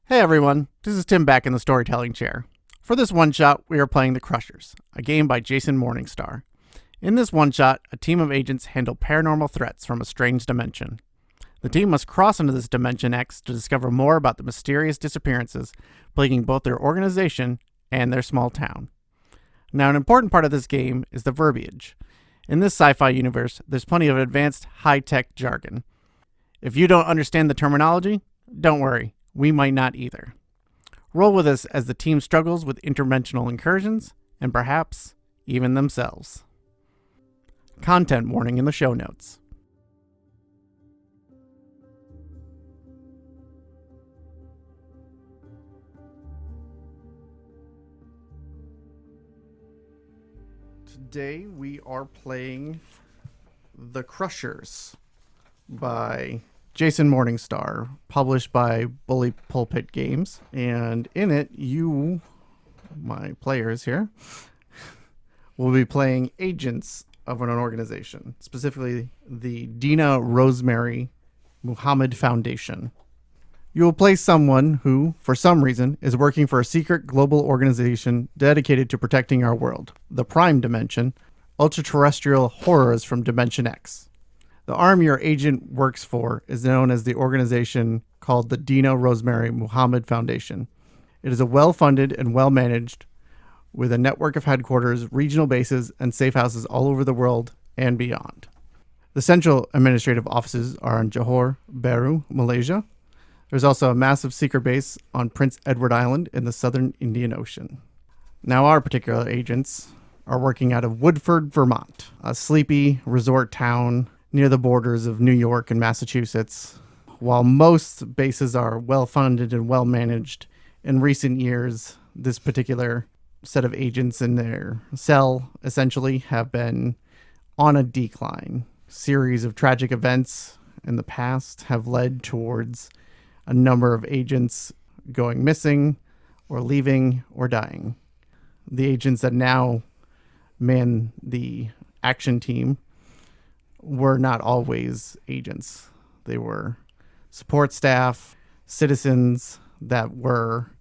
Hey everyone, this is Tim back in the storytelling chair. For this one-shot, we are playing The Crushers, a game by Jason Morningstar. In this one-shot, a team of agents handle paranormal threats from a strange dimension. The team must cross into this Dimension X to discover more about the mysterious disappearances plaguing both their organization and their small town. Now, an important part of this game is the verbiage. In this sci-fi universe, there's plenty of advanced, high-tech jargon. If you don't understand the terminology, don't worry. We might not either. Roll with us as the team struggles with interdimensional incursions, and perhaps even themselves. Content warning in the show notes. Today we are playing The Crushers by Jason Morningstar, published by Pulpit Games. And in it, you, my players here, will be playing agents of an organization, specifically the Dina Rosemary Muhammad Foundation. You will play someone who, for some reason, is working for a secret global organization dedicated to protecting our world, the Prime Dimension, ultra-terrestrial horrors from Dimension X. The arm your agent works for is known as the organization called the Dina Rosemary Muhammad Foundation. It is a well-funded and well-managed, with a network of headquarters, regional bases, and safe houses all over the world and beyond. The central administrative offices are in Johor Bahru, Malaysia. There's also a massive secret base on Prince Edward Island in the southern Indian Ocean. Now, our particular agents are working out of Woodford, Vermont, a sleepy resort town near the borders of New York and Massachusetts. While most bases are well-funded and well-managed, in recent years, this particular set of agents in their cell essentially have been on a decline. Series of tragic events in the past have led towards a number of agents going missing or leaving or dying. The agents that now man the action team were not always agents. They were support staff, citizens that were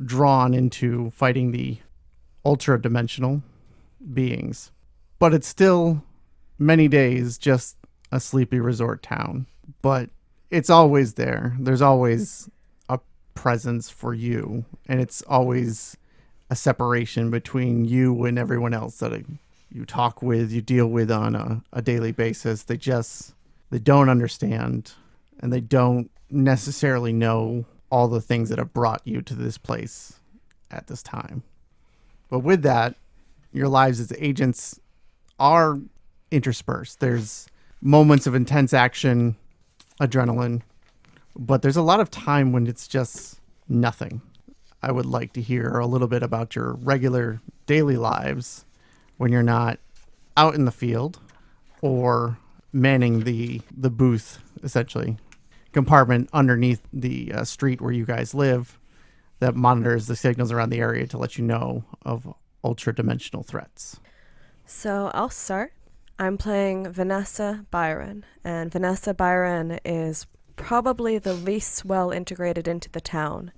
drawn into fighting the ultra-dimensional beings. But it's still many days just a sleepy resort town. But it's always there. There's always a presence for you. And it's always a separation between you and everyone else that you talk with, you deal with on a daily basis. They don't understand, and they don't necessarily know all the things that have brought you to this place at this time. But with that, your lives as agents are interspersed. There's moments of intense action, adrenaline, but there's a lot of time when it's just nothing. I would like to hear a little bit about your regular daily lives when you're not out in the field or manning the booth, essentially, compartment underneath the street where you guys live that monitors the signals around the area to let you know of ultra-dimensional threats. So I'll start. I'm playing Vanessa Bryon, and Vanessa Bryon is probably the least well integrated into the town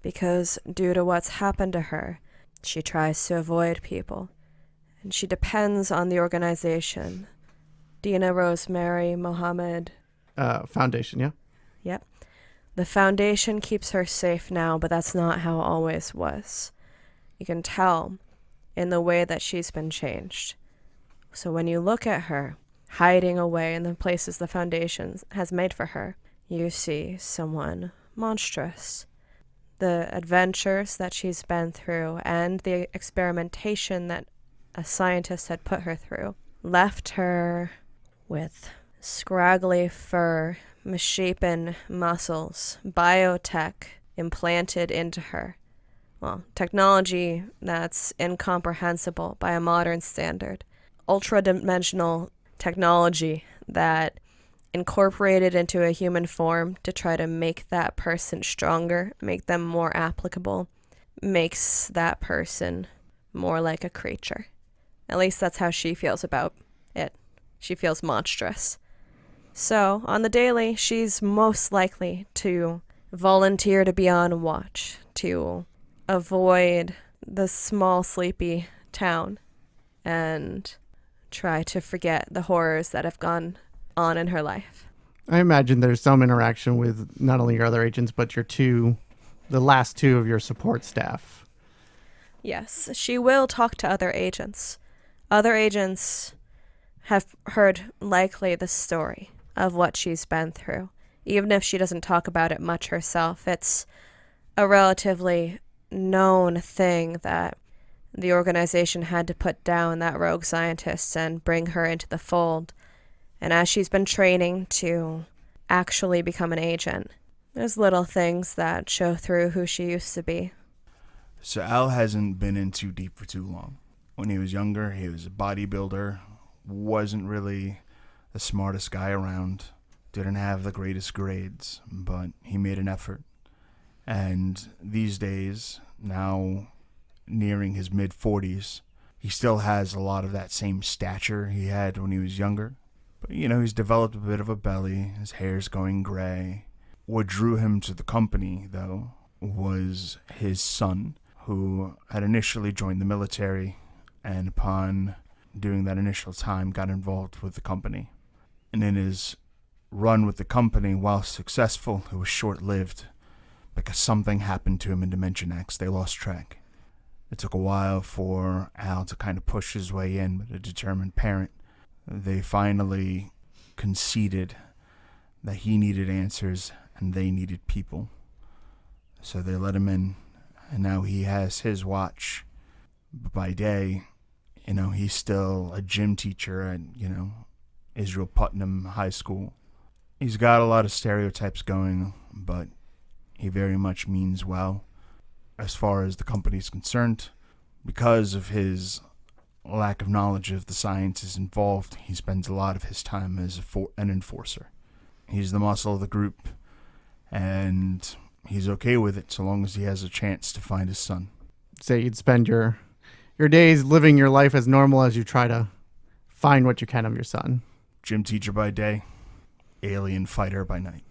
because due to what's happened to her, she tries to avoid people. And she depends on the organization. Dina Rosemary Muhammad Foundation, yeah? Yep. The foundation keeps her safe now, but that's not how it always was. You can tell in the way that she's been changed. So when you look at her hiding away in the places the foundation has made for her, you see someone monstrous. The adventures that she's been through and the experimentation that a scientist had put her through left her with scraggly fur, misshapen muscles, biotech implanted into her. Well, technology that's incomprehensible by a modern standard. Ultra-dimensional technology that incorporated into a human form to try to make that person stronger, make them more applicable, makes that person more like a creature. At least that's how she feels about it. She feels monstrous. So, on the daily, she's most likely to volunteer to be on watch, to avoid the small, sleepy town, and try to forget the horrors that have gone on in her life. I imagine there's some interaction with not only your other agents, but the last two of your support staff. Yes, she will talk to other agents. Other agents have heard likely the story of what she's been through. Even if she doesn't talk about it much herself, it's a relatively known thing that the organization had to put down that rogue scientist and bring her into the fold. And as she's been training to actually become an agent, there's little things that show through who she used to be. So Al hasn't been in too deep for too long. When he was younger, he was a bodybuilder, wasn't really the smartest guy around, didn't have the greatest grades, but he made an effort. And these days, now nearing his mid-40s, he still has a lot of that same stature he had when he was younger. But, he's developed a bit of a belly, his hair's going gray. What drew him to the company, though, was his son, who had initially joined the military, and upon doing that initial time, got involved with the company. And in his run with the company, while successful, it was short-lived, because something happened to him in Dimension X. They lost track. It took a while for Al to kind of push his way in, but a determined parent, they finally conceded that he needed answers and they needed people. So they let him in, and now he has his watch. But by day, he's still a gym teacher at, Israel Putnam High School. He's got a lot of stereotypes going, but he very much means well as far as the company's concerned. Because of his lack of knowledge of the sciences involved, he spends a lot of his time as an enforcer. He's the muscle of the group, and he's okay with it so long as he has a chance to find his son. Say you'd spend your days living your life as normal as you try to find what you can of your son. Gym teacher by day, alien fighter by night.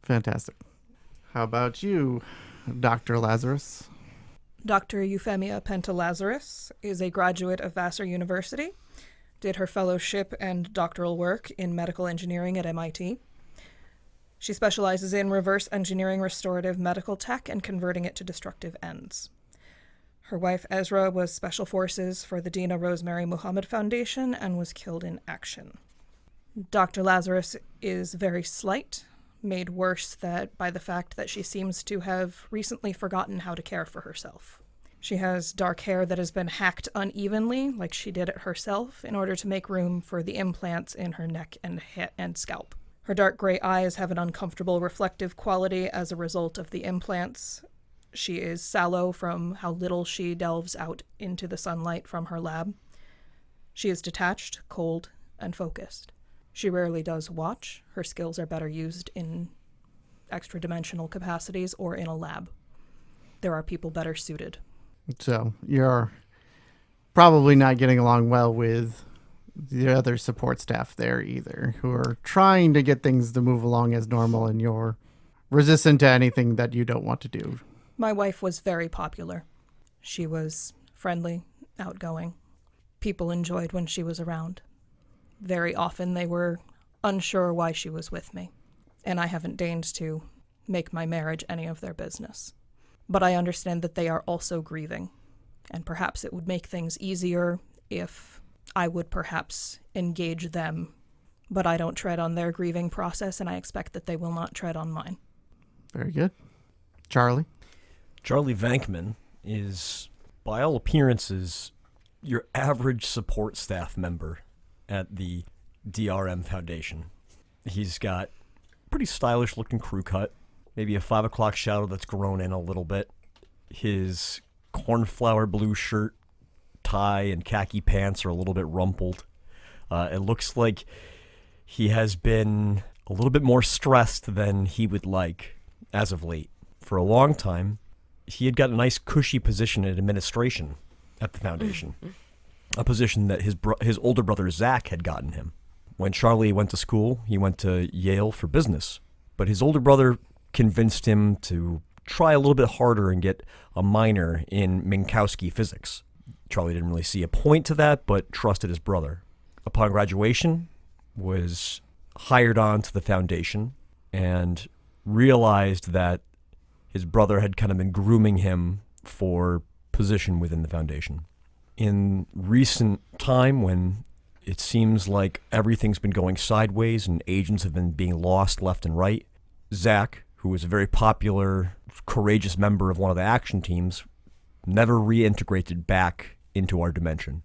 Fantastic. How about you, Dr. Lazarus? Dr. Euphemia Penta-Lazarus is a graduate of Vassar University, did her fellowship and doctoral work in medical engineering at MIT. She specializes in reverse engineering restorative medical tech and converting it to destructive ends. Her wife Ezra was Special Forces for the Dina Rosemary Muhammad Foundation and was killed in action. Dr. Lazarus is very slight, made worse by the fact that she seems to have recently forgotten how to care for herself. She has dark hair that has been hacked unevenly, like she did it herself, in order to make room for the implants in her neck and scalp. Her dark gray eyes have an uncomfortable reflective quality as a result of the implants. She is sallow from how little she delves out into the sunlight from her lab. She is detached, cold, and focused. She rarely does watch. Her skills are better used in extradimensional capacities or in a lab. There are people better suited. So you're probably not getting along well with the other support staff there either, who are trying to get things to move along as normal, and you're resistant to anything that you don't want to do. My wife was very popular. She was friendly, outgoing. People enjoyed when she was around. Very often they were unsure why she was with me, and I haven't deigned to make my marriage any of their business. But I understand that they are also grieving, and perhaps it would make things easier if I would perhaps engage them, but I don't tread on their grieving process, and I expect that they will not tread on mine. Very good. Charlie? Charlie Venkmen is, by all appearances, your average support staff member at the DRM Foundation. He's got a pretty stylish looking crew cut, maybe a 5 o'clock shadow that's grown in a little bit. His cornflower blue shirt, tie, and khaki pants are a little bit rumpled. It looks like he has been a little bit more stressed than he would like as of late. For a long time, he had got a nice cushy position in administration at the foundation. A position that his older brother Zach had gotten him. When Charlie went to school, he went to Yale for business. but his older brother convinced him to try a little bit harder and get a minor in Minkowski physics. Charlie didn't really see a point to that, but trusted his brother. Upon graduation, was hired on to the foundation and realized that his brother had kind of been grooming him for position within the foundation. In recent time, when it seems like everything's been going sideways and agents have been being lost left and right, Zach, who was a very popular, courageous member of one of the action teams, never reintegrated back into our dimension.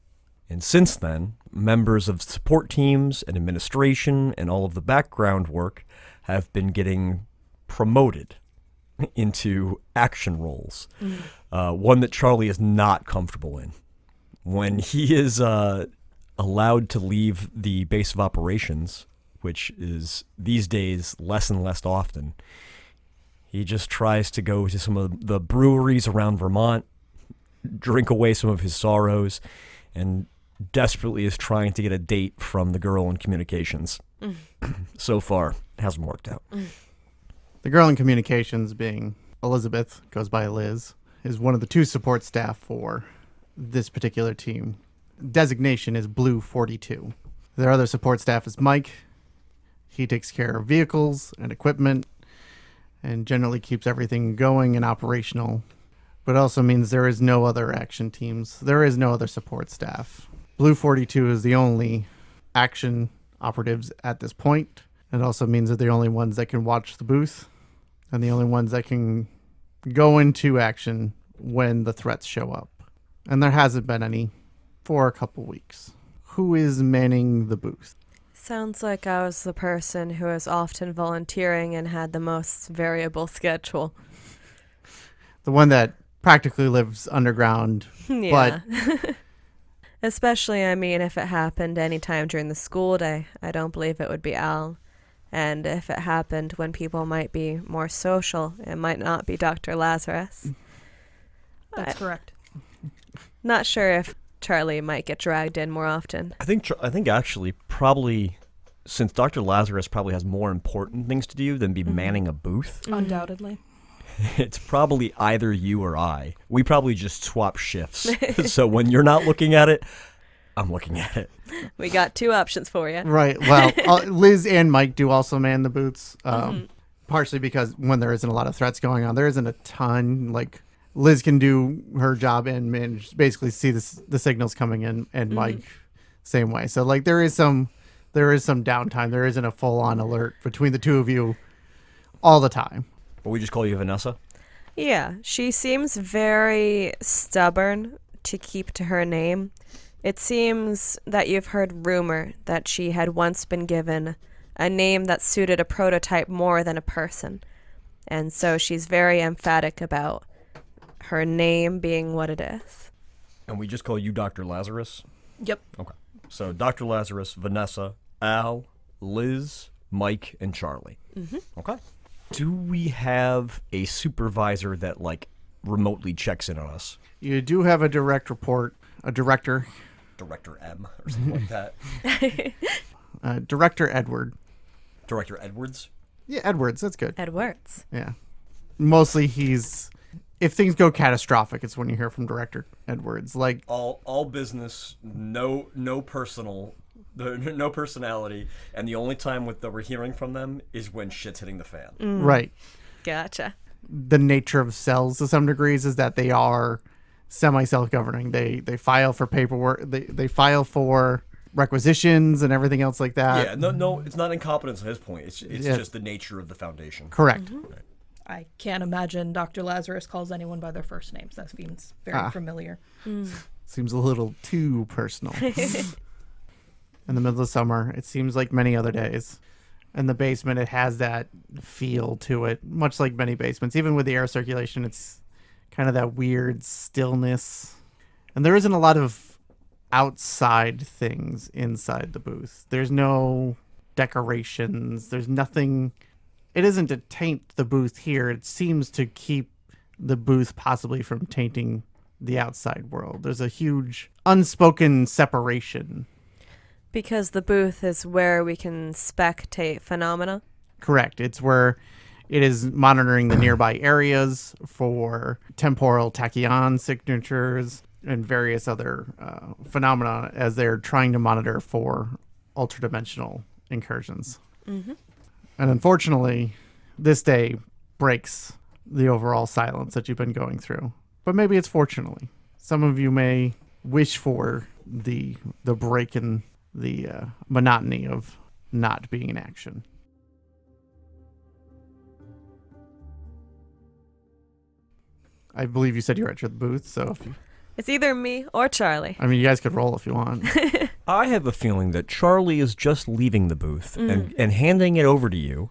And since then, members of support teams and administration and all of the background work have been getting promoted into action roles. One that Charlie is not comfortable in. When he is allowed to leave the base of operations, which is these days less and less often, he just tries to go to some of the breweries around Vermont, drink away some of his sorrows, and desperately is trying to get a date from the girl in communications. So far, it hasn't worked out. The girl in communications, being Elizabeth, goes by Liz, is one of the 2 support staff for this particular team. Designation is Blue 42. Their other support staff is Mike. He takes care of vehicles and equipment and generally keeps everything going and operational, but also means there is no other action teams. There is no other support staff. Blue 42 is the only action operatives at this point. It also means that they're the only ones that can watch the booth and the only ones that can go into action when the threats show up. And there hasn't been any for a couple weeks. Who is manning the booth? Sounds like I was the person who was often volunteering and had the most variable schedule. The one that practically lives underground, Yeah. Especially, I mean, if it happened anytime during the school day, I don't believe it would be Al. And if it happened when people might be more social, it might not be Dr. Lazarus. That's correct. Not sure if Charlie might get dragged in more often. I think actually probably, since Dr. Lazarus probably has more important things to do than be manning a booth, Undoubtedly. it's probably either you or I. We probably just swap shifts. So when you're not looking at it, I'm looking at it. We got 2 options for you. Right. Well, Liz and Mike do also man the booths, partially because when there isn't a lot of threats going on, there isn't a ton. Like, Liz can do her job and manage, basically see the signals coming in, and Mike same way. So like there is some downtime. There isn't a full on alert between the 2 of you all the time. But we just call you Vanessa? Yeah, she seems very stubborn to keep to her name. It seems that you've heard rumor that she had once been given a name that suited a prototype more than a person. And so she's very emphatic about her name being what it is. And we just call you Dr. Lazarus? Yep. Okay. So Dr. Lazarus, Vanessa, Al, Liz, Mike, and Charlie. Okay. Do we have a supervisor that, like, remotely checks in on us? You do have a direct report, a director. Director M or something like that. Director Edward. Director Edwards? Yeah, Edwards. That's good. Edwards. Yeah. Mostly if things go catastrophic, it's when you hear from Director Edwards. Like all business, no personal, no personality, and the only time that we're hearing from them is when shit's hitting the fan. Right. Gotcha. The nature of cells to some degrees is that they are semi-self-governing. They file for paperwork. They file for requisitions and everything else like that. Yeah, no, it's not incompetence at his point. It's just the nature of the foundation. Correct. Right. I can't imagine Dr. Lazarus calls anyone by their first names. That seems very familiar. Seems a little too personal. In the middle of summer, it seems like many other days. In the basement, it has that feel to it, much like many basements. Even with the air circulation, it's kind of that weird stillness. And there isn't a lot of outside things inside the booth. There's no decorations. There's nothing. It isn't to taint the booth here. It seems to keep the booth possibly from tainting the outside world. There's a huge unspoken separation. Because the booth is where we can spectate phenomena. Correct. It's where it is monitoring the nearby areas for temporal tachyon signatures and various other phenomena as they're trying to monitor for ultradimensional incursions. Mm-hmm. And unfortunately, this day breaks the overall silence that you've been going through. But maybe it's fortunately. Some of you may wish for the break in the monotony of not being in action. I believe you said you were at your booth, so if you, It's either me or Charlie. I mean, you guys could roll if you want. I have a feeling that Charlie is just leaving the booth and handing it over to you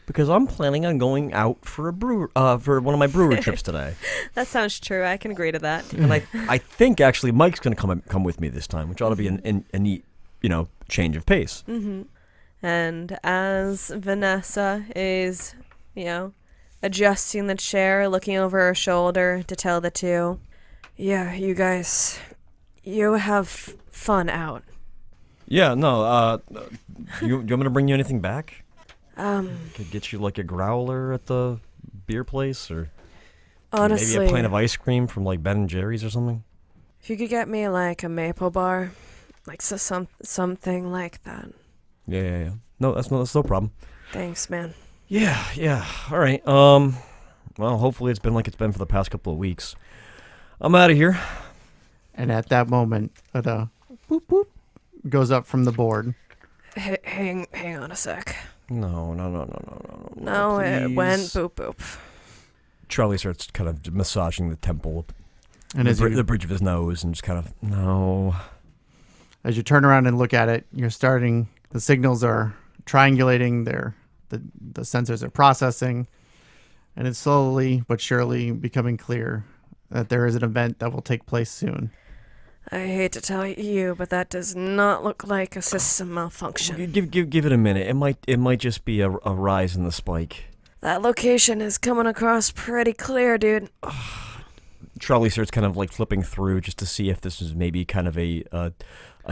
because I'm planning on going out for for one of my brewery trips today. That sounds true. I can agree to that. And I think actually Mike's going to come with me this time, which ought to be a neat, change of pace. Mm-hmm. And as Vanessa is, adjusting the chair, looking over her shoulder to tell the two, yeah, you guys, you have fun out. Yeah, no, you want me to bring you anything back? Could get you like a growler at the beer place, or Honestly, maybe a pint of ice cream from like Ben and Jerry's or something. If you could get me like a maple bar, like something like that. Yeah. No, that's no problem. Thanks, man. Yeah. All right. Well, hopefully it's been like it's been for the past couple of weeks. I'm out of here. And at that moment, a boop boop goes up from the board. Hang on a sec. No. No, it please. went boop boop. Charlie starts kind of massaging the temple, And the bridge of his nose, and just kind of no. As you turn around and look at it, the signals are triangulating, the sensors are processing, and it's slowly but surely becoming clear that there is an event that will take place soon. I hate to tell you, but that does not look like a system malfunction. Give it a minute. It might just be a rise in the spike. That location is coming across pretty clear, dude. Charlie starts kind of like flipping through just to see if this is maybe kind of a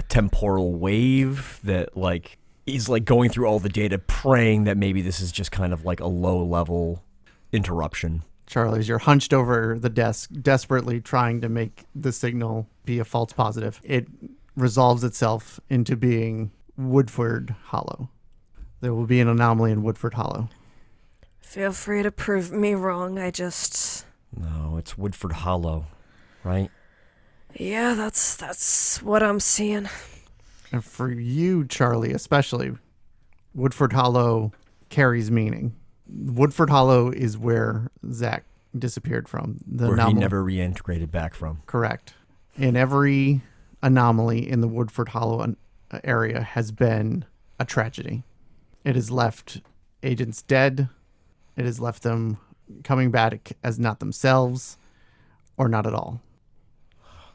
temporal wave that like is like going through all the data, praying that maybe this is just kind of like a low level interruption. Charlie, as you're hunched over the desk, desperately trying to make the signal be a false positive, it resolves itself into being Woodford Hollow. There will be an anomaly in Woodford Hollow. Feel free to prove me wrong. No, it's Woodford Hollow, right? Yeah, that's what I'm seeing. And for you, Charlie, especially, Woodford Hollow carries meaning. Woodford Hollow is where Zach disappeared from. Where he never reintegrated back from. Correct. And every anomaly in the Woodford Hollow area has been a tragedy. It has left agents dead. It has left them coming back as not themselves or not at all.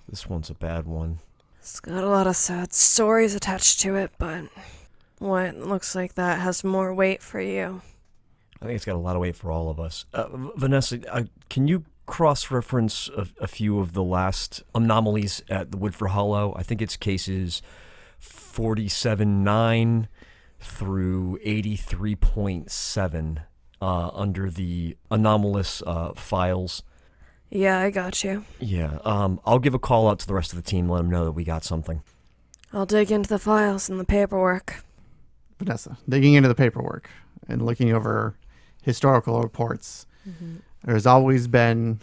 This one's a bad one. It's got a lot of sad stories attached to it, but what looks like that has more weight for you. I think it's got a lot of weight for all of us. Vanessa, can you cross-reference a few of the last anomalies at the Woodford Hollow? I think it's cases 47.9 through 83.7 under the anomalous files. Yeah, I got you. Yeah, I'll give a call out to the rest of the team, let them know that we got something. I'll dig into the files and the paperwork. Vanessa, digging into the paperwork and looking over historical reports, there's always been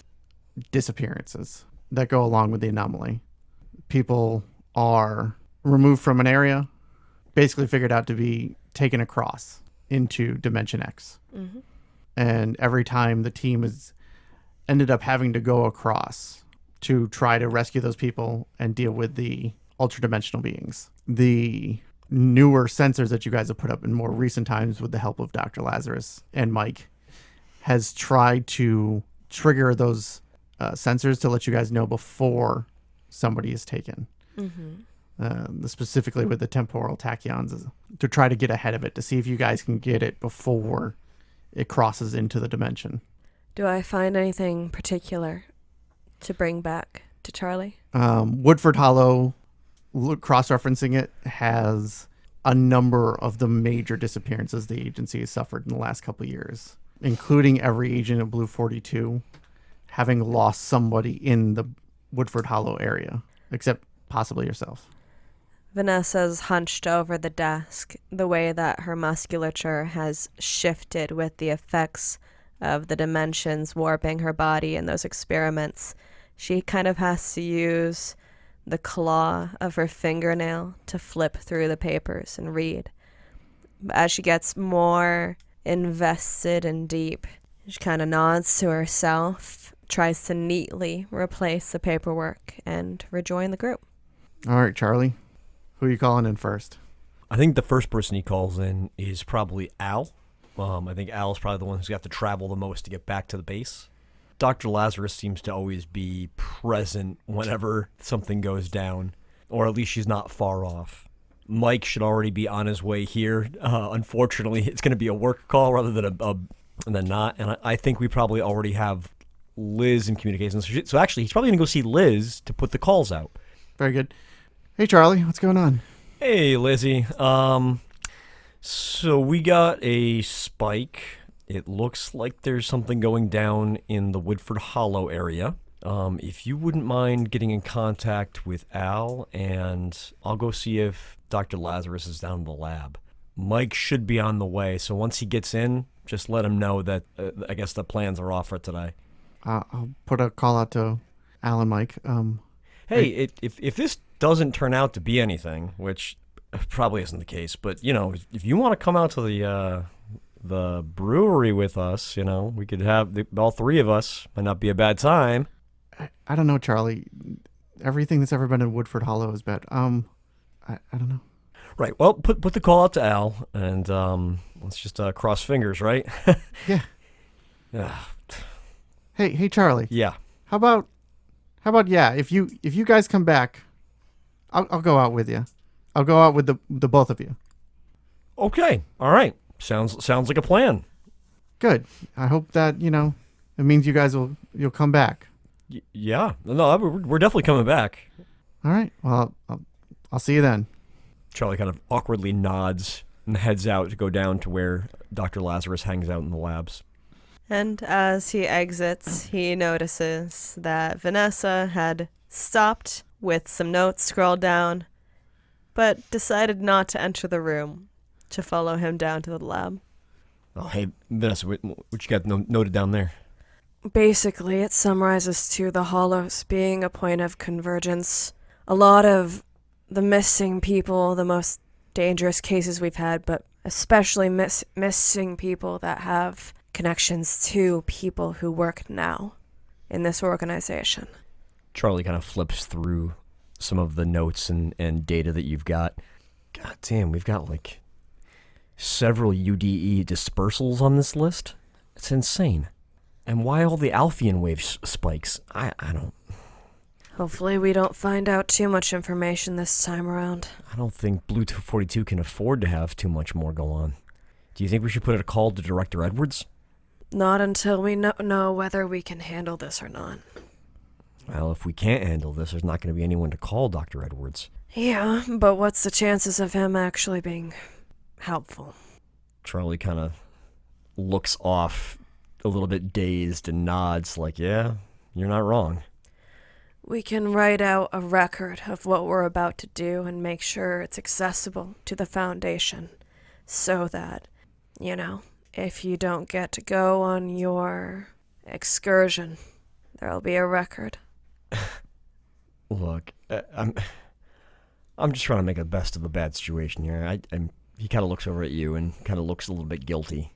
disappearances that go along with the anomaly. People are removed from an area, basically figured out to be taken across into Dimension X. Mm-hmm. And every time the team has ended up having to go across to try to rescue those people and deal with the ultradimensional beings. The newer sensors that you guys have put up in more recent times with the help of Dr. Lazarus and Mike has tried to trigger those sensors to let you guys know before somebody is taken. Specifically with the temporal tachyons, to try to get ahead of it, to see if you guys can get it before it crosses into the dimension. Do I find anything particular to bring back to Charlie? Woodford Hollow, cross-referencing it, has a number of the major disappearances the agency has suffered in the last couple of years, including every agent at Blue 42 having lost somebody in the Woodford Hollow area, except possibly yourself. Vanessa's hunched over the desk, the way that her musculature has shifted with the effects of the dimensions warping her body in those experiments. She kind of has to use the claw of her fingernail to flip through the papers and read. But as she gets more invested and deep, she kind of nods to herself, tries to neatly replace the paperwork, and rejoin the group. All right, Charlie. Who are you calling in first? I think the first person he calls in is probably Al. I think Al's probably the one who's got to travel the most to get back to the base. Dr. Lazarus seems to always be present whenever something goes down, or at least she's not far off. Mike should already be on his way here. Unfortunately, it's going to be a work call rather than not, and I think we probably already have Liz in communications. So actually, he's probably going to go see Liz to put the calls out. Very good. Hey, Charlie, what's going on? Hey, Lizzie. So we got a spike. It looks like there's something going down in the Woodford Hollow area. If you wouldn't mind getting in contact with Al, and I'll go see if Dr. Lazarus is down in the lab. Mike should be on the way, so once he gets in, just let him know that I guess the plans are off for today. I'll put a call out to Al and Mike. Hey, if this doesn't turn out to be anything, which probably isn't the case, but, you know, if you want to come out to the brewery with us, you know, we could have all three of us. Might not be a bad time. I don't know, Charlie. Everything that's ever been in Woodford Hollow is bad. I don't know. Right. Well, put the call out to Al, and let's just cross fingers, right? Yeah. Yeah. Hey, Charlie. Yeah. How about yeah? If you guys come back, I'll go out with you. I'll go out with the both of you. Okay. All right. Sounds like a plan. Good. I hope that it means you guys you'll come back. Yeah. No, we're definitely coming back. All right. Well, I'll see you then. Charlie kind of awkwardly nods and heads out to go down to where Dr. Lazarus hangs out in the labs. And as he exits, he notices that Vanessa had stopped with some notes scrolled down, but decided not to enter the room to follow him down to the lab. Oh, hey, Vanessa, what you got noted down there? Basically, it summarizes to the Hollows being a point of convergence. A lot of the missing people, the most dangerous cases we've had, but especially missing people that have connections to people who work now in this organization. Charlie kind of flips through some of the notes and data that you've got. God damn, we've got like several UDE dispersals on this list. It's insane. And why all the Alphean wave spikes? I don't... Hopefully we don't find out too much information this time around. I don't think Blue 242 can afford to have too much more go on. Do you think we should put a call to Director Edwards? Not until we know whether we can handle this or not. Well, if we can't handle this, there's not going to be anyone to call Dr. Edwards. Yeah, but what's the chances of him actually being helpful? Charlie kind of looks off a little bit dazed and nods like, yeah, you're not wrong. We can write out a record of what we're about to do and make sure it's accessible to the Foundation so that, if you don't get to go on your excursion, there'll be a record. Look, I'm just trying to make the best of a bad situation here. He kind of looks over at you and kind of looks a little bit guilty.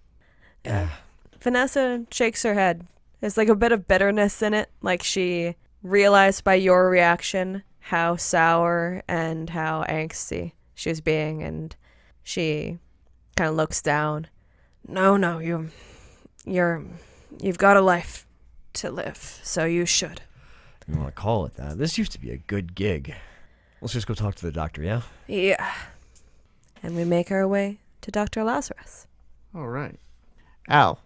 Vanessa shakes her head. There's like a bit of bitterness in it, like she realized by your reaction how sour and how angsty she was being, and she kind of looks down. No, you've got a life to live, so you should. You want to call it that? This used to be a good gig. Let's just go talk to the doctor, yeah? Yeah. And we make our way to Dr. Lazarus. All right. Al.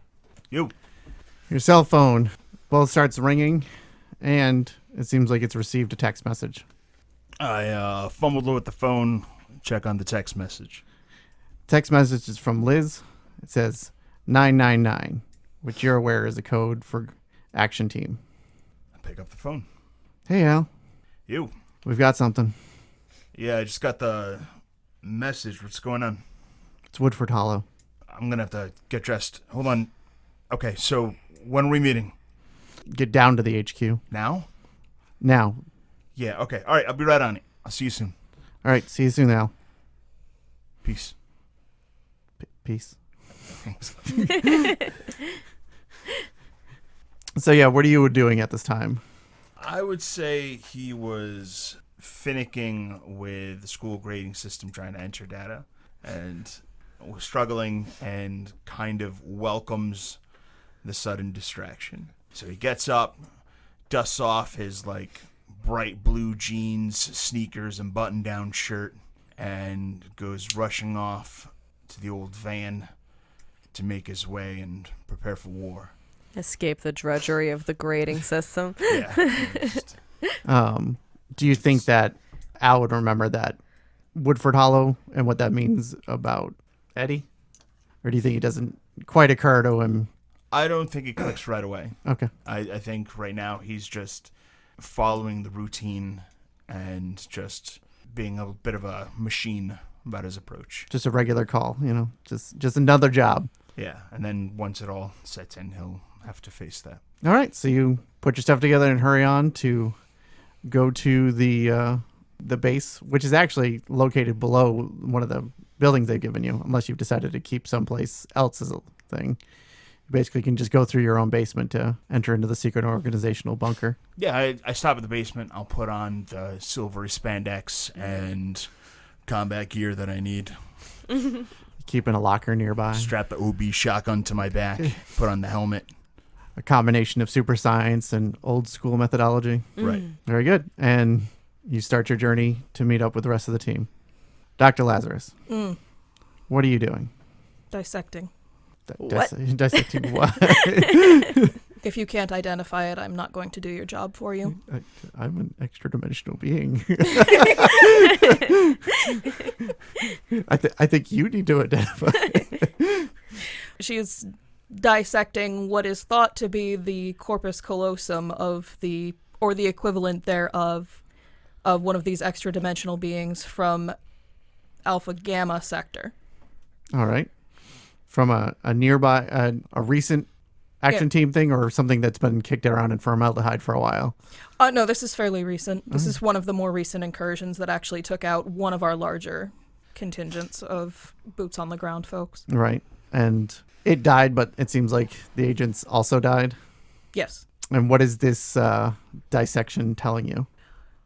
You. Your cell phone both starts ringing, and it seems like it's received a text message. I fumbled with the phone, check on the text message. Text message is from Liz. It says 999, which you're aware is a code for action team. I pick up the phone. Hey, Al. You. We've got something. Yeah, I just got the message. What's going on? It's Woodford Hollow. I'm going to have to get dressed. Hold on. Okay, so when are we meeting? Get down to the HQ. Now? Now. Yeah, okay. All right, I'll be right on it. I'll see you soon. All right. See you soon, Al. Peace. Peace. Thanks. So, yeah, what are you doing at this time? I would say he was finicking with the school grading system trying to enter data and was struggling and kind of welcomes the sudden distraction. So he gets up, dusts off his bright blue jeans, sneakers, and button-down shirt and goes rushing off to the old van to make his way and prepare for war. Escape the drudgery of the grading system. Yeah. Do you think that Al would remember that Woodford Hollow and what that means about Eddie? Or do you think it doesn't quite occur to him? I don't think it clicks right away. Okay. I think right now he's just following the routine and just being a bit of a machine about his approach. Just a regular call, just another job. Yeah, and then once it all sets in, he'll have to face that. All right. So you put your stuff together and hurry on to go to the base, which is actually located below one of the buildings they've given you, unless you've decided to keep someplace else as a thing. You basically can just go through your own basement to enter into the secret organizational bunker. Yeah, I stop at the basement. I'll put on the silvery spandex and combat gear that I need. Keeping a locker nearby. Strap the OB shotgun to my back. Put on the helmet. A combination of super science and old school methodology. Right. Very good. And you start your journey to meet up with the rest of the team. Dr. Lazarus, what are you doing? Dissecting. What? Dissecting what? If you can't identify it, I'm not going to do your job for you. I'm an extra-dimensional being. I think you need to identify. She is dissecting what is thought to be the corpus callosum of the equivalent thereof of one of these extra-dimensional beings from Alpha Gamma sector. All right. From a nearby, a recent action team thing, or something that's been kicked around in formaldehyde for a while? No, this is fairly recent. This is one of the more recent incursions that actually took out one of our larger contingents of boots on the ground folks. Right. And it died, but it seems like the agents also died. Yes. And what is this dissection telling you?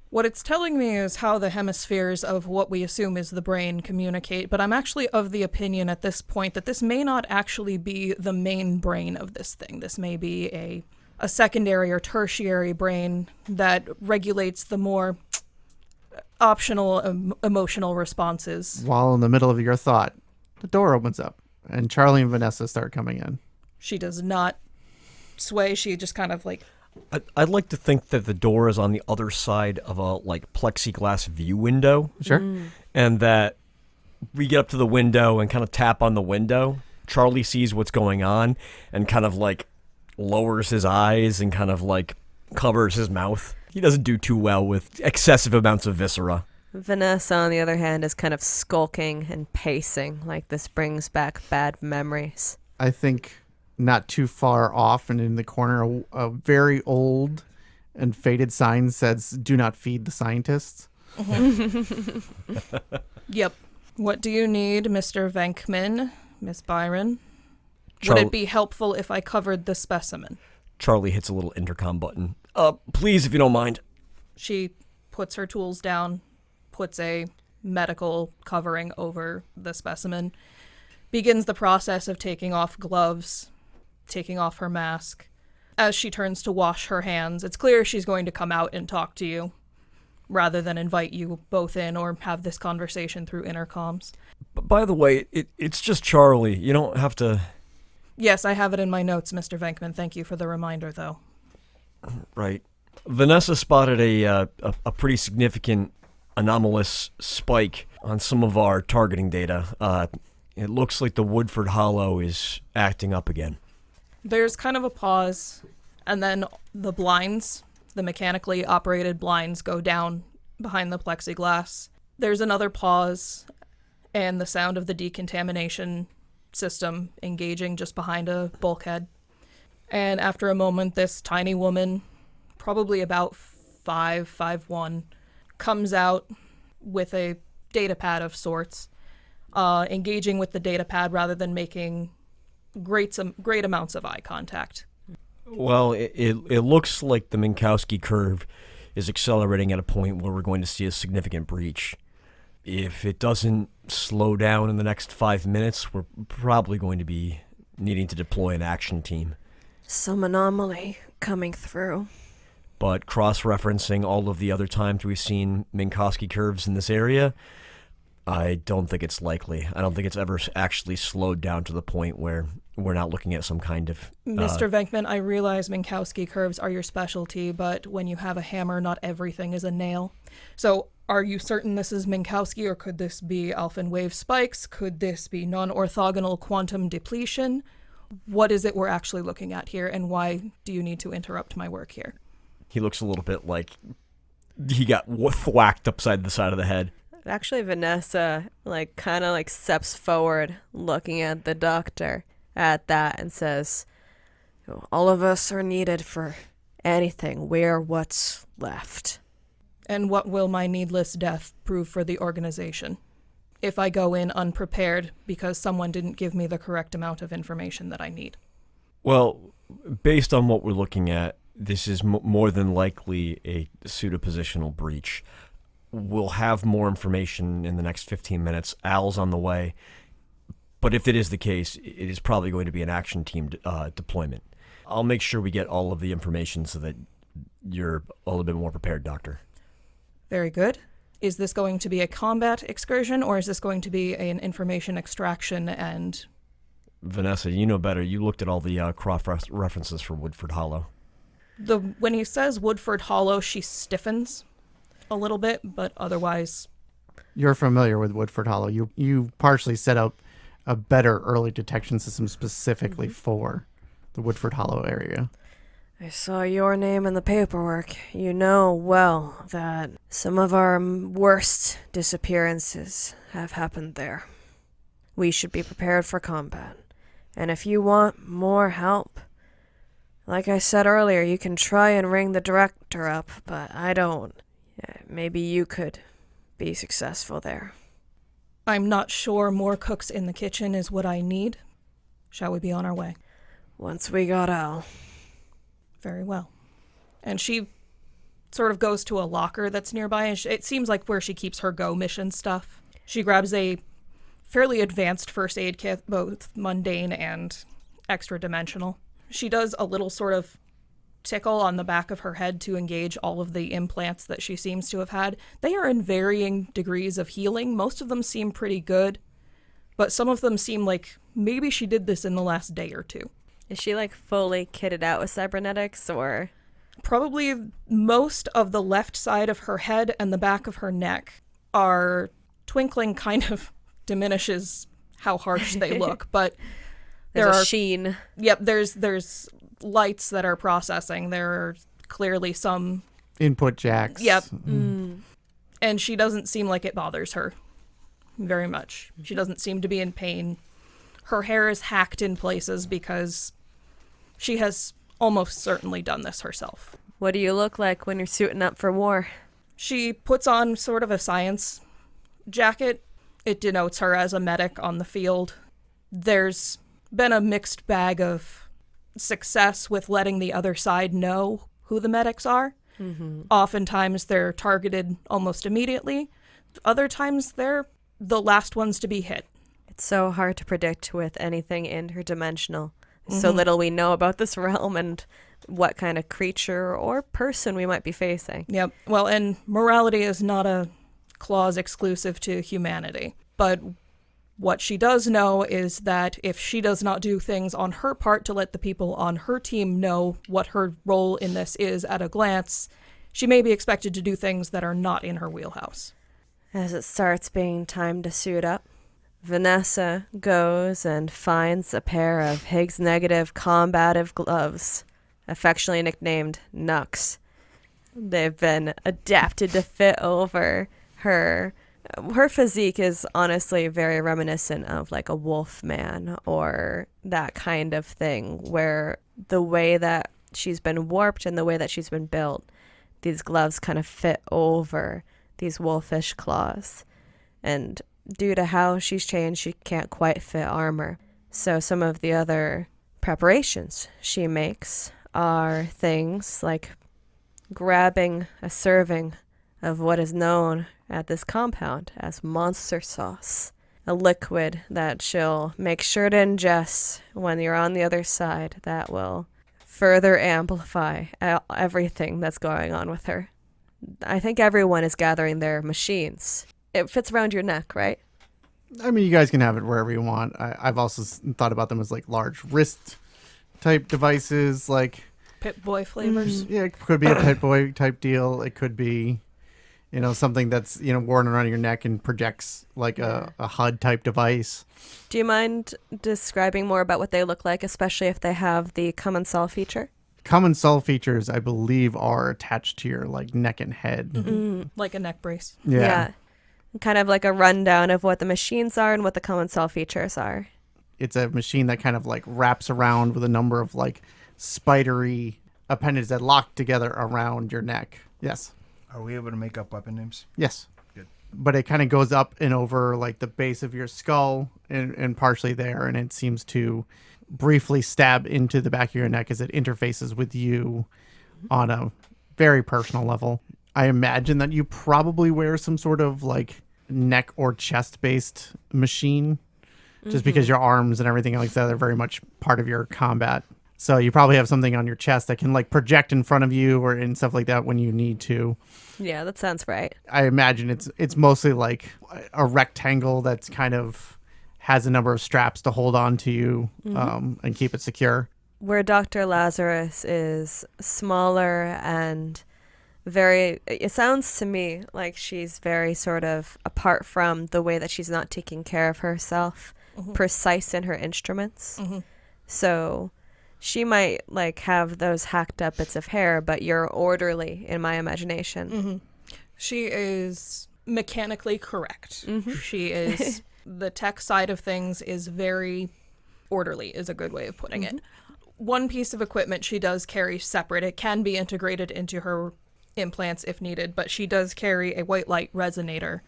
What it's telling me is how the hemispheres of what we assume is the brain communicate, but I'm actually of the opinion at this point that this may not actually be the main brain of this thing. This may be a secondary or tertiary brain that regulates the more optional emotional responses. While in the middle of your thought, the door opens up and Charlie and Vanessa start coming in. She does not sway. She just kind of I'd like to think that the door is on the other side of a plexiglass view window. Sure. And that we get up to the window and kind of tap on the window. Charlie sees what's going on and kind of lowers his eyes and kind of covers his mouth. He doesn't do too well with excessive amounts of viscera. Vanessa, on the other hand, is kind of skulking and pacing, like this brings back bad memories. I think not too far off and in the corner, a very old and faded sign says, "Do not feed the scientists." Yep. What do you need, Mr. Venkmen, Miss Byron? Would it be helpful if I covered the specimen? Charlie hits a little intercom button. Please, if you don't mind. She puts her tools down, puts a medical covering over the specimen, begins the process of taking off gloves, taking off her mask. As she turns to wash her hands, it's clear she's going to come out and talk to you, rather than invite you both in or have this conversation through intercoms. But by the way, it's just Charlie. You don't have to... Yes, I have it in my notes, Mr. Venkman. Thank you for the reminder, though. Right. Vanessa spotted a pretty significant anomalous spike on some of our targeting data. It looks like the Woodford Hollow is acting up again. There's kind of a pause, and then the blinds, the mechanically operated blinds, go down behind the plexiglass. There's another pause, and the sound of the decontamination system engaging just behind a bulkhead. And after a moment, this tiny woman, probably about 5'1", comes out with a data pad of sorts, engaging with the data pad rather than making great amounts of eye contact. Well, it looks like the Minkowski curve is accelerating at a point where we're going to see a significant breach. If it doesn't slow down in the next 5 minutes, we're probably going to be needing to deploy an action team. Some anomaly coming through. But cross-referencing all of the other times we've seen Minkowski curves in this area, I don't think it's likely. I don't think it's ever actually slowed down to the point where we're not looking at some kind of... Mr. Venkmen, I realize Minkowski curves are your specialty, but when you have a hammer, not everything is a nail. So are you certain this is Minkowski, or could this be alpha wave spikes? Could this be non-orthogonal quantum depletion? What is it we're actually looking at here, and why do you need to interrupt my work here? He looks a little bit like he got whacked upside the side of the head. Actually, Vanessa, kind of steps forward, looking at the doctor at that and says, all of us are needed for anything. We're what's left. And what will my needless death prove for the organization if I go in unprepared because someone didn't give me the correct amount of information that I need? Well, based on what we're looking at, this is more than likely a pseudopositional breach. We'll have more information in the next 15 minutes. Al's on the way. But if it is the case, it is probably going to be an action team deployment. I'll make sure we get all of the information so that you're a little bit more prepared, Doctor. Very good. Is this going to be a combat excursion, or is this going to be an information extraction and... Vanessa, you know better. You looked at all the cross-references for Woodford Hollow. When he says Woodford Hollow, she stiffens a little bit, but otherwise... You're familiar with Woodford Hollow. You partially set up a better early detection system specifically for the Woodford Hollow area. I saw your name in the paperwork. You know well that some of our worst disappearances have happened there. We should be prepared for combat. And if you want more help, like I said earlier, you can try and ring the director up, but I don't. Maybe you could be successful there. I'm not sure more cooks in the kitchen is what I need. Shall we be on our way? Once we got Al. Very well. And she sort of goes to a locker that's nearby, and it seems like where she keeps her Go mission stuff. She grabs a fairly advanced first aid kit, both mundane and extra-dimensional. She does a little sort of tickle on the back of her head to engage all of the implants that she seems to have had. They are in varying degrees of healing. Most of them seem pretty good, but some of them seem like maybe she did this in the last day or two. Is she fully kitted out with cybernetics, or? Probably most of the left side of her head and the back of her neck are twinkling, kind of diminishes how harsh they look, but There's a sheen. Yep, there's lights that are processing. There are clearly some input jacks. Yep. And she doesn't seem like it bothers her very much. She doesn't seem to be in pain. Her hair is hacked in places because she has almost certainly done this herself. What do you look like when you're suiting up for war? She puts on sort of a science jacket. It denotes her as a medic on the field. There's been a mixed bag of success with letting the other side know who the medics are. Oftentimes they're targeted almost immediately. Other times they're the last ones to be hit. It's so hard to predict with anything interdimensional. So little we know about this realm and what kind of creature or person we might be facing. Yep. Well, and morality is not a clause exclusive to humanity. But what she does know is that if she does not do things on her part to let the people on her team know what her role in this is at a glance, she may be expected to do things that are not in her wheelhouse. As it starts being time to suit up, Vanessa goes and finds a pair of Higgs negative combative gloves, affectionately nicknamed Nux. They've been adapted to fit over her. Her physique is honestly very reminiscent of like a wolf man or that kind of thing, where the way that she's been warped and the way that she's been built, these gloves kind of fit over these wolfish claws. And due to how she's changed, she can't quite fit armor. So some of the other preparations she makes are things like grabbing a serving of what is known at this compound as monster sauce, a liquid that she'll make sure to ingest when you're on the other side that will further amplify everything that's going on with her. I think everyone is gathering their machines. It fits around your neck, right? I mean, you guys can have it wherever you want. I've also thought about them as like large wrist type devices, like Pip-Boy flavors. yeah, it could be a Pit Boy type deal. It could be, something that's, worn around your neck and projects like a HUD type device. Do you mind describing more about what they look like, especially if they have the common cell feature? Common cell features, I believe, are attached to your like neck and head. Mm-hmm. Like a neck brace. Yeah. Kind of like a rundown of what the machines are and what the common cell features are. It's a machine that kind of like wraps around with a number of like spidery appendages that lock together around your neck. Yes. Are we able to make up weapon names? Yes. Good. But it kind of goes up and over like the base of your skull and partially there, and it seems to briefly stab into the back of your neck as it interfaces with you on a very personal level. I imagine that you probably wear some sort of like neck or chest based machine just because your arms and everything like that are very much part of your combat. So you probably have something on your chest that can like project in front of you or and stuff like that when you need to. Yeah, that sounds right. I imagine it's mostly like a rectangle that's kind of has a number of straps to hold on to you and keep it secure. Where Dr. Lazarus is smaller and it sounds to me like she's very sort of apart from the way that she's not taking care of herself, precise in her instruments. So she might like have those hacked up bits of hair, but you're orderly in my imagination. She is mechanically correct. She is, the tech side of things is very orderly, is a good way of putting it. One piece of equipment she does carry separate. It can be integrated into her implants if needed, but she does carry a white light resonator,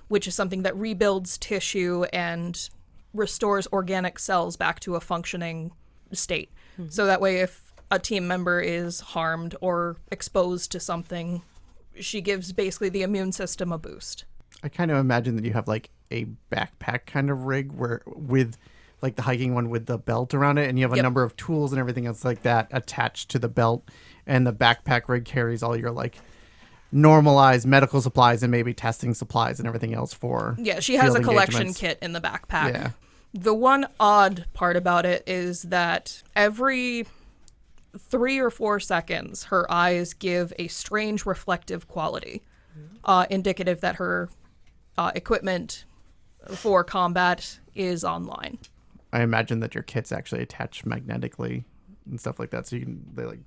which is something that rebuilds tissue and restores organic cells back to a functioning state. So that way if a team member is harmed or exposed to something, she gives basically the immune system a boost. I kind of imagine that you have like a backpack kind of rig where with like the hiking one with the belt around it, and you have a number of tools and everything else like that attached to the belt, and the backpack rig carries all your like normalized medical supplies and maybe testing supplies and everything else for She has a field collection engagements. kit in the backpack. Yeah. The one odd part about it is that every 3 or 4 seconds, her eyes give a strange reflective quality, indicative that her equipment for combat is online. I imagine that your kits actually attach magnetically and stuff like that, so they like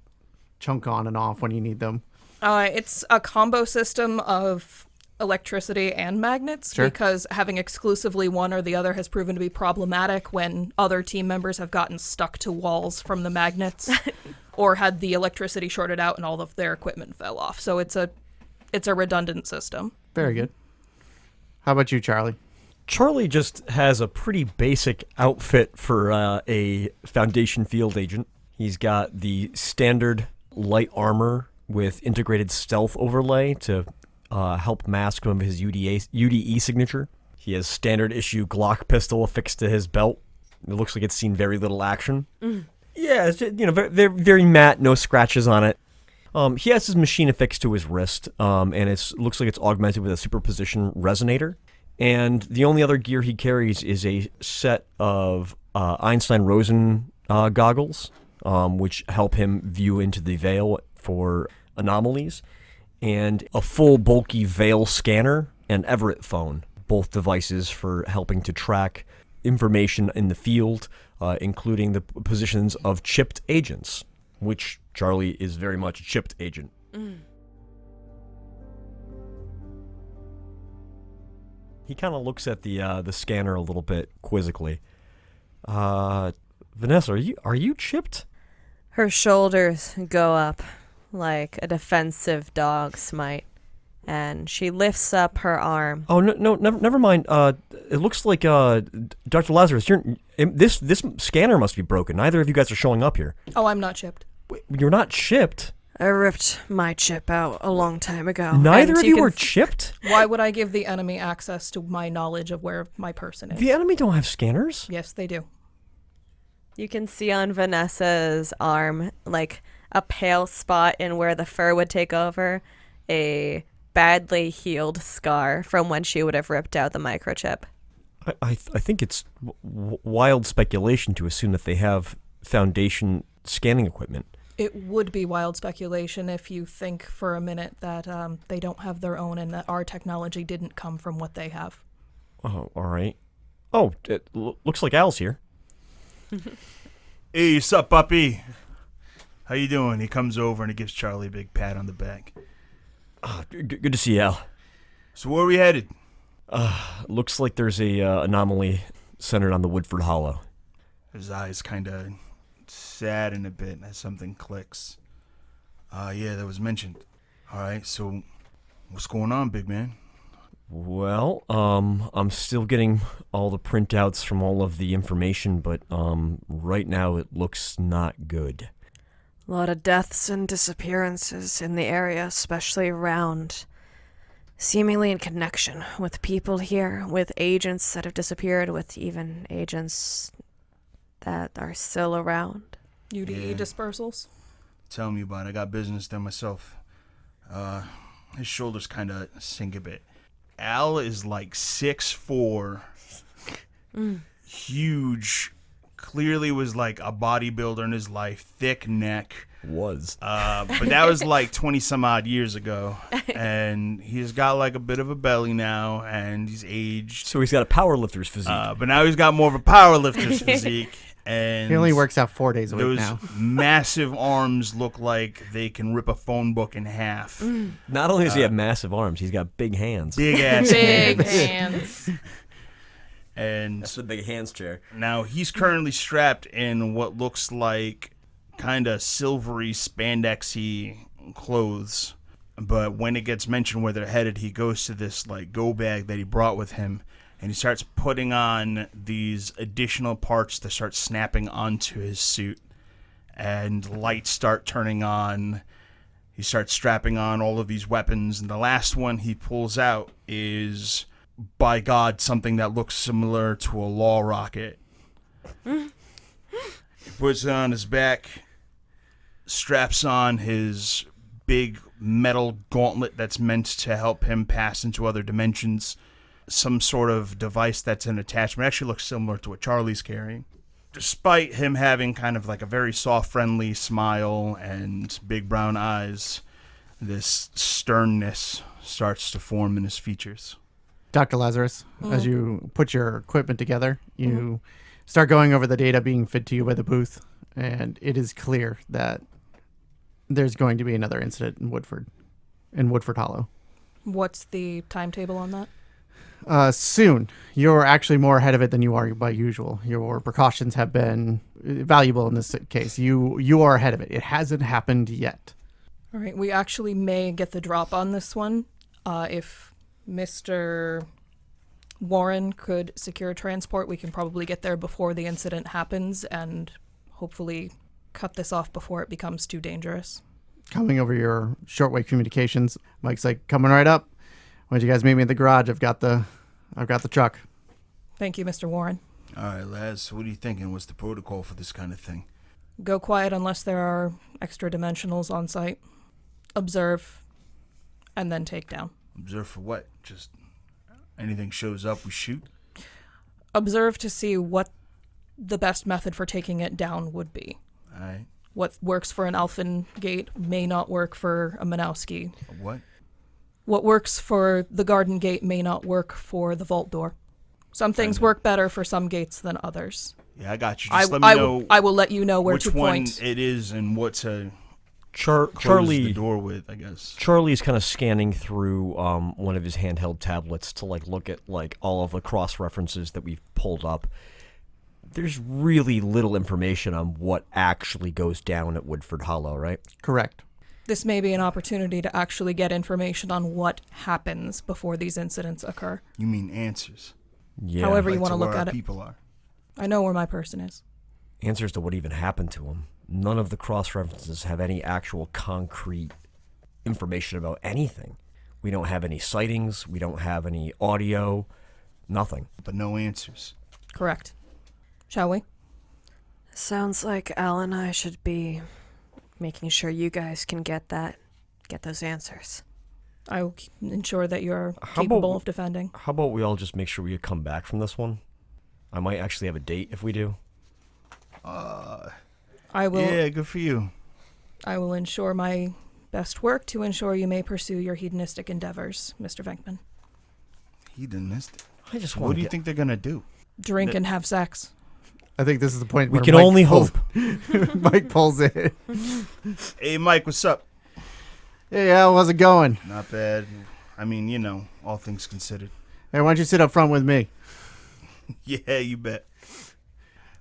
chunk on and off when you need them. It's a combo system of electricity and magnets, because having exclusively one or the other has proven to be problematic when other team members have gotten stuck to walls from the magnets or had the electricity shorted out and all of their equipment fell off. So it's a redundant system. Very good. How about you, Charlie? Charlie just has a pretty basic outfit for a Foundation field agent. He's got the standard light armor with integrated stealth overlay to help mask some of his UDE signature. He has standard issue Glock pistol affixed to his belt. It looks like it's seen very little action. Yeah, it's just, very, very matte, no scratches on it. He has his machine affixed to his wrist, and it looks like it's augmented with a superposition resonator. And the only other gear he carries is a set of Einstein-Rosen goggles, which help him view into the veil for anomalies, and a full bulky veil scanner and Everett phone. both devices for helping to track information in the field, including the positions of chipped agents, which Charlie is very much a chipped agent. He kind of looks at the scanner a little bit quizzically. Vanessa, are you chipped? Her shoulders go up like a defensive dog's might, and she lifts up her arm. Oh no, never mind. It looks like Dr. Lazarus, this scanner must be broken. Neither of you guys are showing up here. Oh, I'm not chipped. Wait, you're not chipped. I ripped my chip out a long time ago. Neither and of you can were chipped? Why would I give the enemy access to my knowledge of where my person is? The enemy don't have scanners. Yes, they do. You can see on Vanessa's arm, like a pale spot in where the fur would take over, a badly healed scar from when she would have ripped out the microchip. I think it's wild speculation to assume that they have Foundation scanning equipment. It would be wild speculation if you think for a minute that they don't have their own and that our technology didn't come from what they have. Oh, all right. Oh, it looks like Al's here. Hey, what's up, puppy? How you doing? He comes over and he gives Charlie a big pat on the back. Good to see you, Al. So where are we headed? Looks like there's a anomaly centered on the Woodford Hollow. His eyes kind of sadden a bit as something clicks. Yeah, that was mentioned. All right, so what's going on, big man? Well, I'm still getting all the printouts from all of the information, but right now it looks not good. A lot of deaths and disappearances in the area, especially around, seemingly in connection with people here, with agents that have disappeared, with even agents that are still around. UDE Yeah. dispersals? Tell me about it. I got business there myself. His shoulders kind of sink a bit. Al is like 6'4", huge, clearly was like a bodybuilder in his life, thick neck. Was. But that was like 20 some odd years ago. And he's got like a bit of a belly now, and he's aged. So he's got a powerlifter's physique. But now he's got more of a powerlifter's physique. And He only works out 4 days a week those now. massive arms look like they can rip a phone book in half. Not only does he have massive arms, he's got big hands. Big ass Big hands. hands. And That's the big hands chair. now he's currently strapped in what looks like kind of silvery spandexy clothes. But when it gets mentioned where they're headed, he goes to this like go bag that he brought with him, and he starts putting on these additional parts that start snapping onto his suit, and lights start turning on. He starts strapping on all of these weapons, and the last one he pulls out is, by God, something that looks similar to a law rocket. He puts it on his back, straps on his big metal gauntlet that's meant to help him pass into other dimensions. Some sort of device that's an attachment. Actually looks similar to what Charlie's carrying. Despite him having kind of like a very soft, friendly smile and big brown eyes, this sternness starts to form in his features. Dr. Lazarus, as you put your equipment together, you start going over the data being fed to you by the booth, and it is clear that there's going to be another incident in Woodford Hollow. What's the timetable on that? Soon. You're actually more ahead of it than you are by usual. Your precautions have been valuable in this case. You are ahead of it. It hasn't happened yet. All right, we actually may get the drop on this one if Mr. Warren could secure transport. We can probably get there before the incident happens and hopefully cut this off before it becomes too dangerous. Coming over your shortwave communications, Mike's like, coming right up. Why don't you guys meet me in the garage? I've got the truck. Thank you, Mr. Warren. All right, Laz, what are you thinking? What's the protocol for this kind of thing? Go quiet unless there are extra dimensionals on site. Observe, and then take down. Observe for what? Just anything shows up, we shoot? Observe to see what the best method for taking it down would be. All right. What works for an Alphen gate may not work for a Manowski. What? What works for the garden gate may not work for the vault door. Some things work better for some gates than others. Yeah, I got you. Just let me know I will let you know where which to one point. it is and what to Charlie, close the door with, I guess. Charlie's kind of scanning through one of his handheld tablets to look at all of the cross references that we've pulled up. There's really little information on what actually goes down at Woodford Hollow, right? Correct. This may be an opportunity to actually get information on what happens before these incidents occur. You mean answers? Yeah. However you Like want to look where at our it. people are. I know where my person is. Answers to what even happened to him. None of the cross references have any actual concrete information about anything. We don't have any sightings. We don't have any audio. Nothing. But no answers. Correct. Shall we? Sounds like Al and I should be making sure you guys can get those answers. I will ensure that you're How capable about- of defending. How about we all just make sure we come back from this one? I might actually have a date if we do. I will. Yeah, good for you. I will ensure my best work to ensure you may pursue your hedonistic endeavors, Mr. Venkman. Hedonistic. I just What want do to you think they're gonna do? Drink and have sex. I think this is the point We where can Mike only pulls- hope. Mike pulls it. Hey, Mike, what's up? Hey, Al, how's it going? Not bad. I mean, all things considered. Hey, why don't you sit up front with me? Yeah, you bet.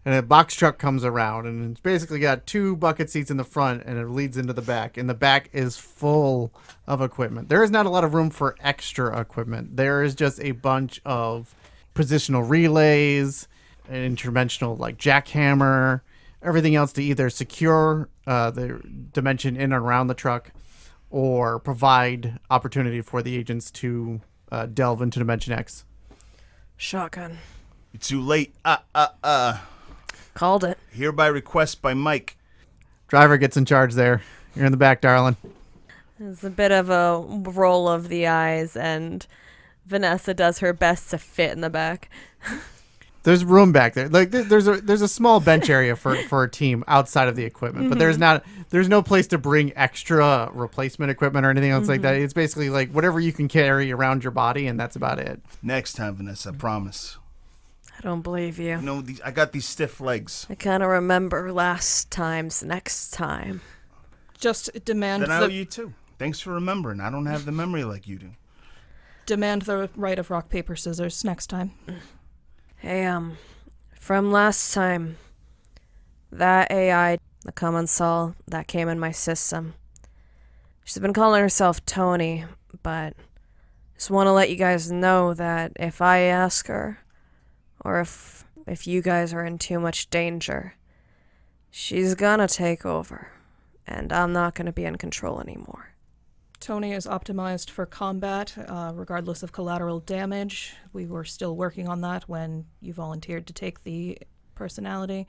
And a box truck comes around, and it's basically got 2 bucket seats in the front, and it leads into the back. And the back is full of equipment. There is not a lot of room for extra equipment. There is just a bunch of positional relays, an interdimensional jackhammer, everything else to either secure the dimension in and around the truck, or provide opportunity for the agents to delve into Dimension X. Shotgun. You're too late. Called it. Hereby request by Mike. Driver gets in charge there. You're in the back, darling. It's a bit of a roll of the eyes, and Vanessa does her best to fit in the back. There's room back there. There's a small bench area for a team outside of the equipment, but there's no place to bring extra replacement equipment or anything else like that. It's basically whatever you can carry around your body, and that's about it. Next time, Vanessa, I promise. I don't believe you. I got these stiff legs. I kind of remember last time's next time. Just demand Then I owe you too. Thanks for remembering. I don't have the memory like you do. demand the right of rock, paper, scissors next time. Hey, from last time, that AI, the commensal that came in my system, she's been calling herself Tony, but just want to let you guys know that if I ask her, or if you guys are in too much danger, she's gonna take over, and I'm not gonna be in control anymore. Tony is optimized for combat, regardless of collateral damage. We were still working on that when you volunteered to take the personality.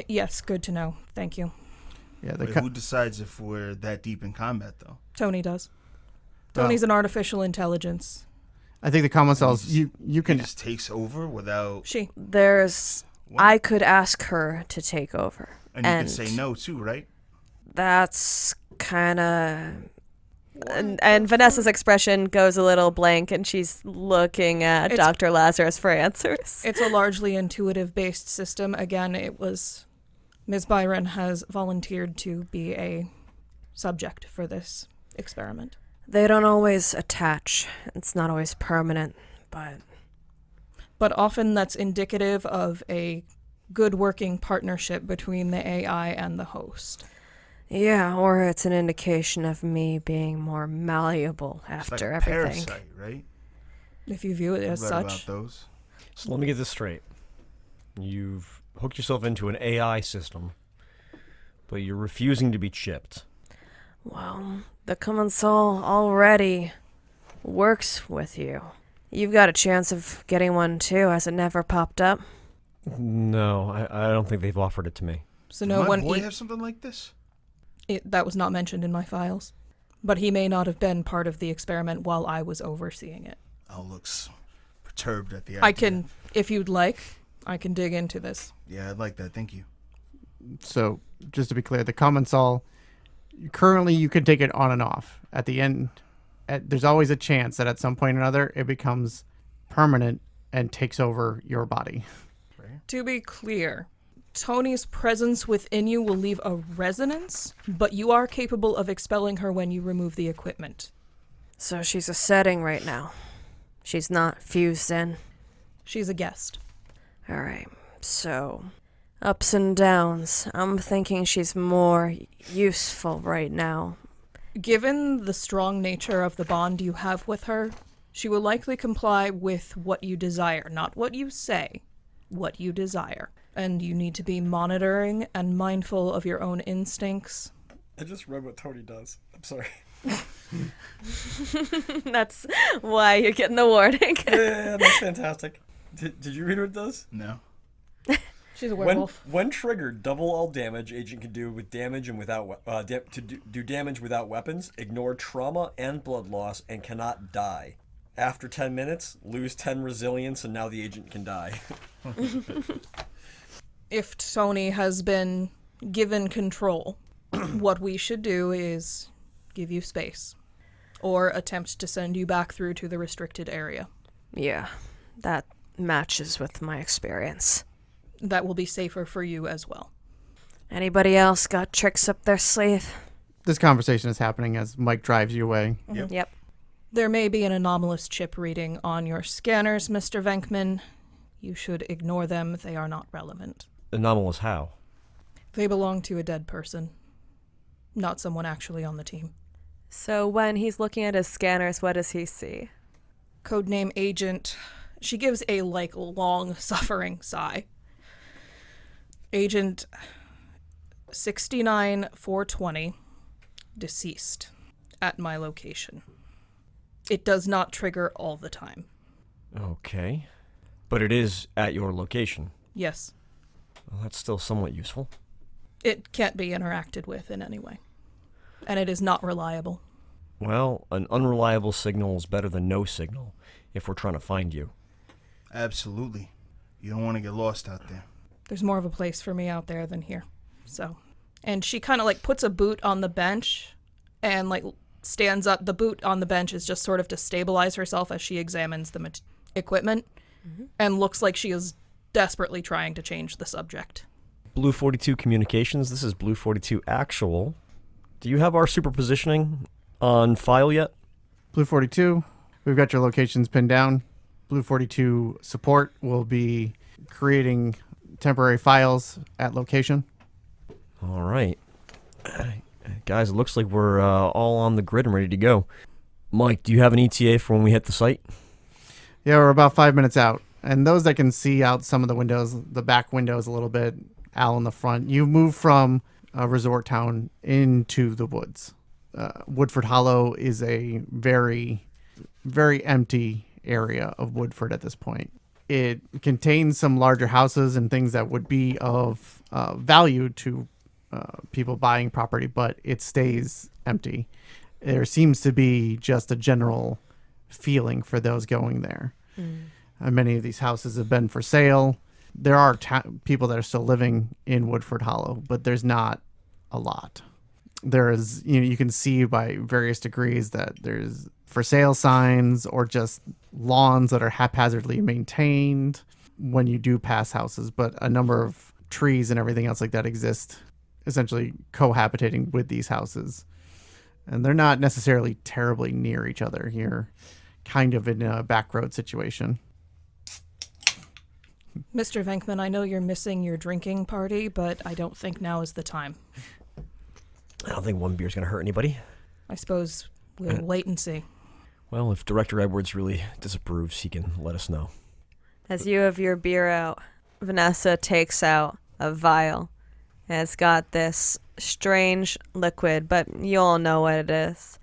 Yes, good to know. Thank you. Yeah, Wait, who decides if we're that deep in combat, though? Tony does. Tony's an artificial intelligence. I think the common cells you He can. just takes over without... I could ask her to take over. And you can say no, too, right? That's kind of... And Vanessa's expression goes a little blank, and she's looking at Dr. Lazarus for answers. It's a largely intuitive-based system. Again, Ms. Byron has volunteered to be a subject for this experiment. They don't always attach. It's not always permanent, But often that's indicative of a good working partnership between the AI and the host. Yeah, or it's an indication of me being more malleable It's after like a everything. parasite, right? If you view it as Read such. about those. So let me get this straight. You've hooked yourself into an AI system, but you're refusing to be chipped. Well, the commensal already works with you. You've got a chance of getting one too, has it never popped up? No, I don't think they've offered it to me. So Does no my one. boy have something like this? That was not mentioned in my files. But he may not have been part of the experiment while I was overseeing it. Oh, looks perturbed at the idea. I can, if you'd like, I can dig into this. Yeah, I'd like that. Thank you. So just to be clear, the common sol currently you can take it on and off. At the end there's always a chance that at some point or another it becomes permanent and takes over your body. To be clear, Tony's presence within you will leave a resonance, but you are capable of expelling her when you remove the equipment. So she's a setting right now. She's not fused in. She's a guest. All right, so ups and downs. I'm thinking she's more useful right now. Given the strong nature of the bond you have with her, she will likely comply with what you desire, not what you say, what you desire. And you need to be monitoring and mindful of your own instincts. I just read what Tony does. I'm sorry. That's why you're getting the warning. Yeah, that's fantastic. Did you read what it does? No. She's a werewolf. When triggered, double all damage agent can do with damage and without do damage without weapons, ignore trauma and blood loss, and cannot die. After 10 minutes, lose 10 resilience, and now the agent can die. If Tony has been given control, what we should do is give you space, or attempt to send you back through to the restricted area. Yeah, that matches with my experience. That will be safer for you as well. Anybody else got tricks up their sleeve? This conversation is happening as Mike drives you away. Yep. There may be an anomalous chip reading on your scanners, Mr. Venkmen. You should ignore them. They are not relevant. Anomalous how? They belong to a dead person, not someone actually on the team. So when he's looking at his scanners, what does he see? Codename Agent. She gives a, long, suffering sigh. Agent 69420, deceased, at my location. It does not trigger all the time. Okay. But it is at your location. Yes. Well, that's still somewhat useful. It can't be interacted with in any way. And it is not reliable. Well, an unreliable signal is better than no signal if we're trying to find you. Absolutely. You don't want to get lost out there. There's more of a place for me out there than here. So, and she kind of puts a boot on the bench and stands up. The boot on the bench is just sort of to stabilize herself as she examines the equipment and looks like she is desperately trying to change the subject. Blue 42 Communications, this is Blue 42 Actual. Do you have our superpositioning on file yet? Blue 42, we've got your locations pinned down. Blue 42 support will be creating temporary files at location. All right. Guys, it looks like we're all on the grid and ready to go. Mike, do you have an ETA for when we hit the site? Yeah, we're about 5 minutes out. And those that can see out some of the windows, the back windows a little bit, Al in the front, you move from a resort town into the woods. Woodford Hollow is a very, very empty area of Woodford at this point. It contains some larger houses and things that would be of value to people buying property, but it stays empty. There seems to be just a general feeling for those going there. Many of these houses have been for sale. There are people that are still living in Woodford Hollow, but there's not a lot. There is, you can see by various degrees that there's for sale signs or just lawns that are haphazardly maintained when you do pass houses, but a number of trees and everything else like that exist, essentially cohabitating with these houses. And they're not necessarily terribly near each other. You're kind of in a back road situation. Mr. Venkmen, I know you're missing your drinking party, but I don't think now is the time. I don't think one beer's going to hurt anybody. I suppose we'll wait and see. Well, if Director Edwards really disapproves, he can let us know. As you have your beer out, Vanessa takes out a vial. And it's got this strange liquid, but you all know what it is.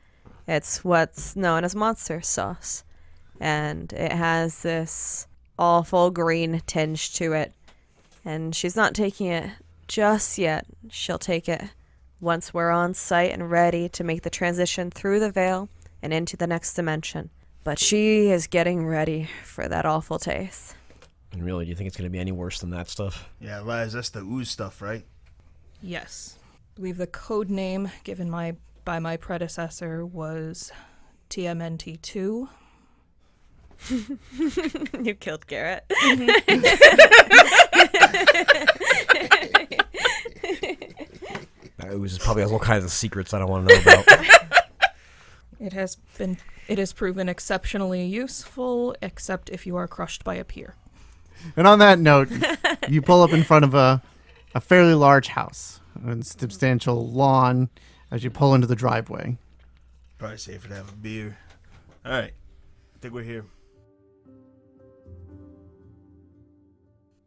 It's what's known as monster sauce. And it has this awful green tinge to it. And she's not taking it just yet. She'll take it once we're on site and ready to make the transition through the veil and into the next dimension. But she is getting ready for that awful taste. And really, do you think it's going to be any worse than that stuff? Yeah, Laz, that's the ooze stuff, right? Yes. I believe the code name given by my predecessor was TMNT2. You killed Garrett. It was probably all kinds of secrets I don't want to know about. It has proven exceptionally useful, except if you are crushed by a peer. And on that note, you pull up in front of a fairly large house and substantial lawn as you pull into the driveway. Probably safer to have a beer. All right. I think we're here.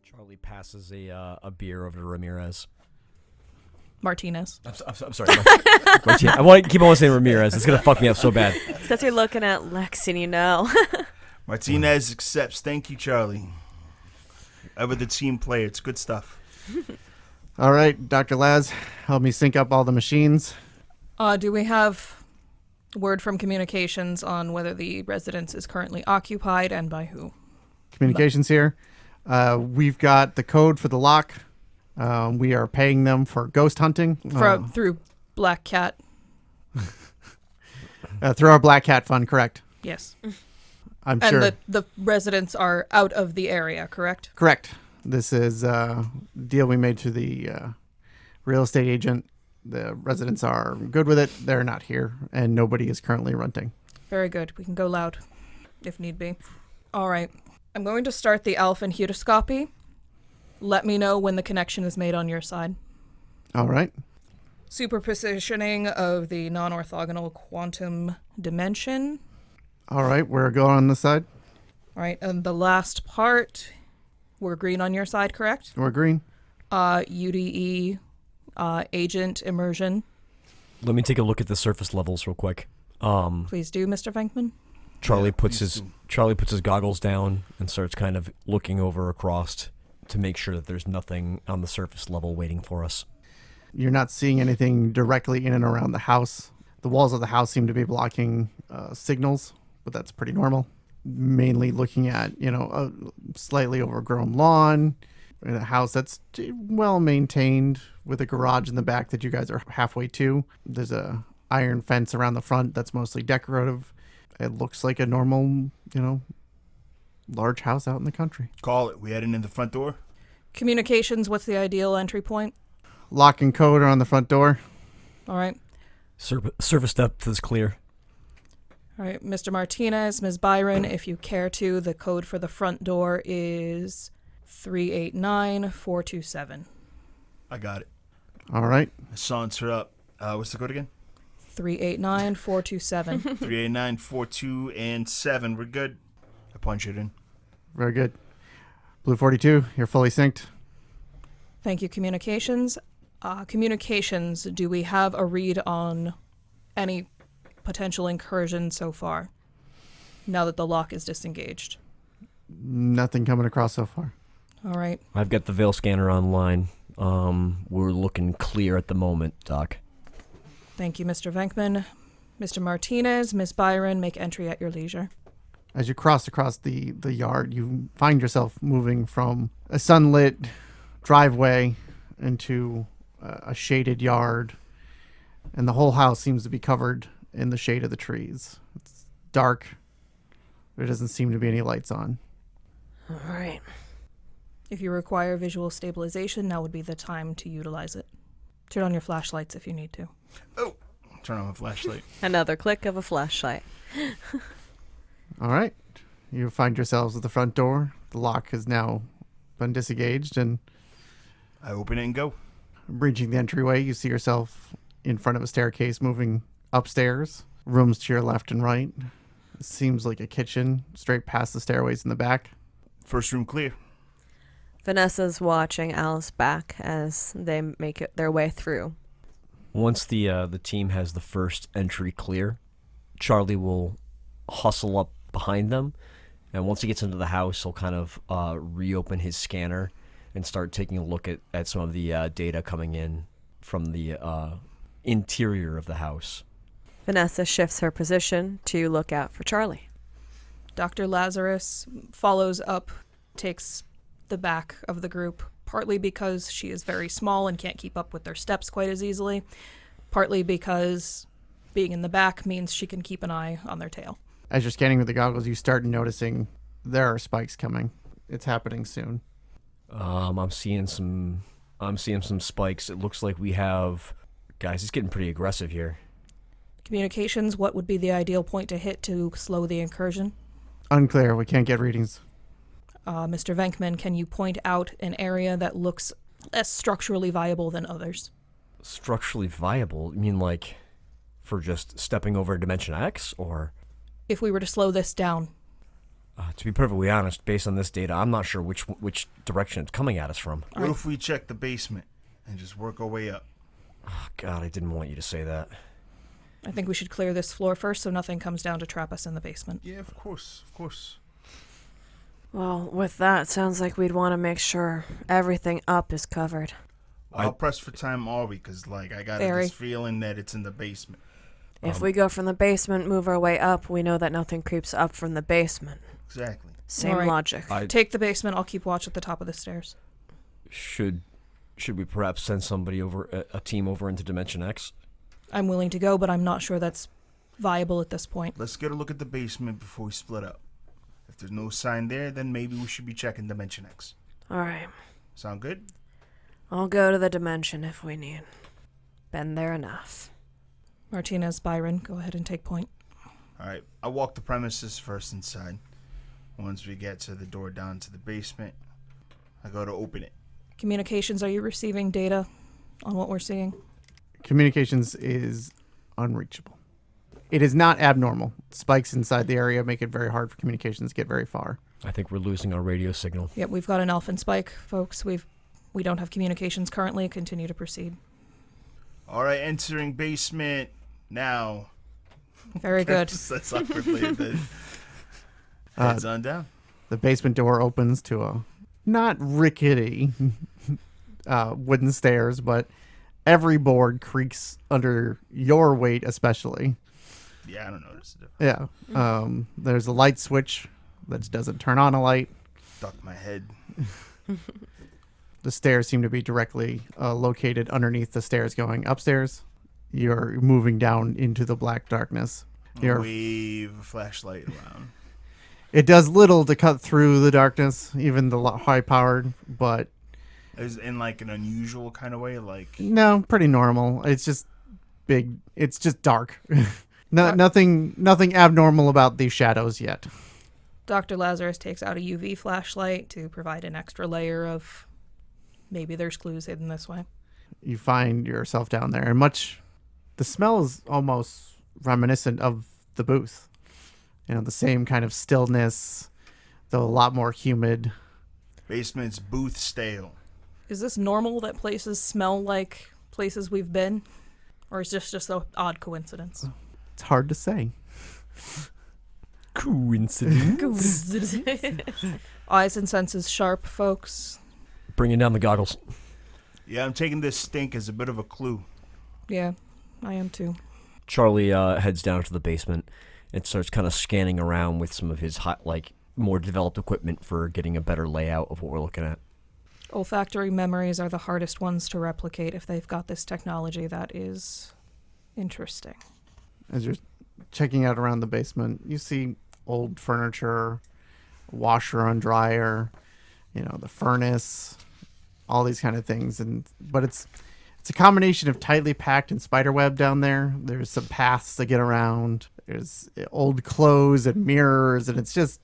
Charlie passes a beer over to Ramirez. Martinez. I'm sorry. Martinez. I want to keep on saying Ramirez. It's going to fuck me up so bad. It's because you're looking at Lex and you know. Martinez accepts. Thank you, Charlie. Ever the team player. It's good stuff. All right, Dr. Laz, help me sync up all the machines. Do we have word from communications on whether the residence is currently occupied and by who? Communications here. We've got the code for the lock. We are paying them for ghost hunting. Through Black Cat. Through our Black Cat fund, correct. Yes. I'm And sure. the residents are out of the area, correct? Correct. This is a deal we made to the real estate agent. The residents are good with it. They're not here, and nobody is currently renting. Very good. We can go loud if need be. All right. I'm going to start the alpha and heutoscopy. Let me know when the connection is made on your side. All right. Superpositioning of the non-orthogonal quantum dimension. All right. We're going on this side. All right. And the last part, we're green on your side, correct? We're green. UDE, agent immersion. Let me take a look at the surface levels real quick. Please do, Mr. Venkman. Charlie Yeah, puts please his goggles down and starts kind of looking over across to make sure that there's nothing on the surface level waiting for us. You're not seeing anything directly in and around the house. The walls of the house seem to be blocking signals, but that's pretty normal. Mainly looking at, a slightly overgrown lawn in a house that's well maintained with a garage in the back that you guys are halfway to. There's a iron fence around the front that's mostly decorative. It looks like a normal, large house out in the country. Call it. We heading in the front door? Communications, what's the ideal entry point? Lock and code are on the front door. All right. Surface depth is clear. All right, Mr. Martinez, Ms. Byron, if you care to, the code for the front door is 389427. I got it. All right. I saunter up. What's the code again? 389427. 38942 and 7. We're good. I punch it in. Very good. Blue 42, you're fully synced. Thank you, communications. Communications, do we have a read on any potential incursion so far, now that the lock is disengaged? Nothing coming across so far. All right. I've got the veil scanner online. We're looking clear at the moment, Doc. Thank you, Mr. Venkman. Mr. Martinez, Ms. Byron, make entry at your leisure. As you cross across the yard, you find yourself moving from a sunlit driveway into a shaded yard, and the whole house seems to be covered in the shade of the trees. It's dark. There doesn't seem to be any lights on. All right. If you require visual stabilization, now would be the time to utilize it. Turn on your flashlights if you need to. Oh, turn on my flashlight. Another click of a flashlight. All right. You find yourselves at the front door. The lock has now been disengaged, and I open it and go. breaching the entryway, you see yourself in front of a staircase moving upstairs. Rooms to your left and right. It seems like a kitchen straight past the stairways in the back. First room clear. Vanessa's watching Alice back as they make their way through. Once the team has the first entry clear, Charlie will hustle up behind them, and once he gets into the house, he'll kind of reopen his scanner and start taking a look at some of the data coming in from the interior of the house. Vanessa shifts her position to look out for Charlie. Dr. Lazarus follows up, takes the back of the group, partly because she is very small and can't keep up with their steps quite as easily, partly because being in the back means she can keep an eye on their tail. As you're scanning with the goggles, you start noticing there are spikes coming. It's happening soon. I'm seeing some spikes. It looks like we have guys. It's getting pretty aggressive here. Communications, what would be the ideal point to hit to slow the incursion? Unclear. We can't get readings. Mr. Venkmen, can you point out an area that looks less structurally viable than others? Structurally viable? You mean like for just stepping over Dimension X, or? If we were to slow this down. To be perfectly honest, based on this data, I'm not sure which direction it's coming at us from. What if we check the basement and just work our way up? Oh, God, I didn't want you to say that. I think we should clear this floor first so nothing comes down to trap us in the basement. Yeah, of course, of course. Well, with that, sounds like we'd want to make sure everything up is covered. I'll press for time, Aubrey, because I got this feeling that it's in the basement. If we go from the basement, move our way up, we know that nothing creeps up from the basement. Exactly. Same All right. logic. Take the basement. I'll keep watch at the top of the stairs. Should we perhaps send somebody over, a team over into Dimension X? I'm willing to go, but I'm not sure that's viable at this point. Let's get a look at the basement before we split up. If there's no sign there, then maybe we should be checking Dimension X. All right. Sound good? I'll go to the dimension if we need. Been there enough. Martinez, Byron, go ahead and take point. All right. I'll walk the premises first inside. Once we get to the door down to the basement, I go to open it. Communications, are you receiving data on what we're seeing? Communications is unreachable. It is not abnormal. Spikes inside the area make it very hard for communications to get very far. I think we're losing our radio signal. Yep, we've got an elfin spike, folks. We don't have communications currently. Continue to proceed. All right, entering basement now. Very good. That's awkwardly. Heads on down. The basement door opens to a not rickety wooden stairs, but every board creaks under your weight especially. Yeah, I don't notice the difference. Yeah. There's a light switch that doesn't turn on a light. Duck my head. The stairs seem to be directly located underneath the stairs going upstairs. You're moving down into the black darkness. Wave a flashlight around. It does little to cut through the darkness, even the high-powered, but... Is in like an unusual kind of way? Like No, pretty normal. It's just big. It's just dark. Nothing abnormal about these shadows yet. Dr. Lazarus takes out a UV flashlight to provide an extra layer of maybe there's clues hidden this way. You find yourself down there, and the smell is almost reminiscent of the booth. You know, the same kind of stillness, though a lot more humid. basement's booth stale. Is this normal that places smell like places we've been? Or is this just an odd coincidence? It's hard to say. Coincidence. Eyes and senses sharp, folks. Bringing down the goggles. Yeah, I'm taking this stink as a bit of a clue. Yeah, I am too. Charlie heads down to the basement and starts kind of scanning around with some of his more developed equipment for getting a better layout of what we're looking at. Olfactory memories are the hardest ones to replicate if they've got this technology. That is interesting. As you're checking out around the basement, you see old furniture, washer and dryer, the furnace, all these kind of things. But it's a combination of tightly packed and spiderweb down there. There's some paths to get around. There's old clothes and mirrors, and it's just,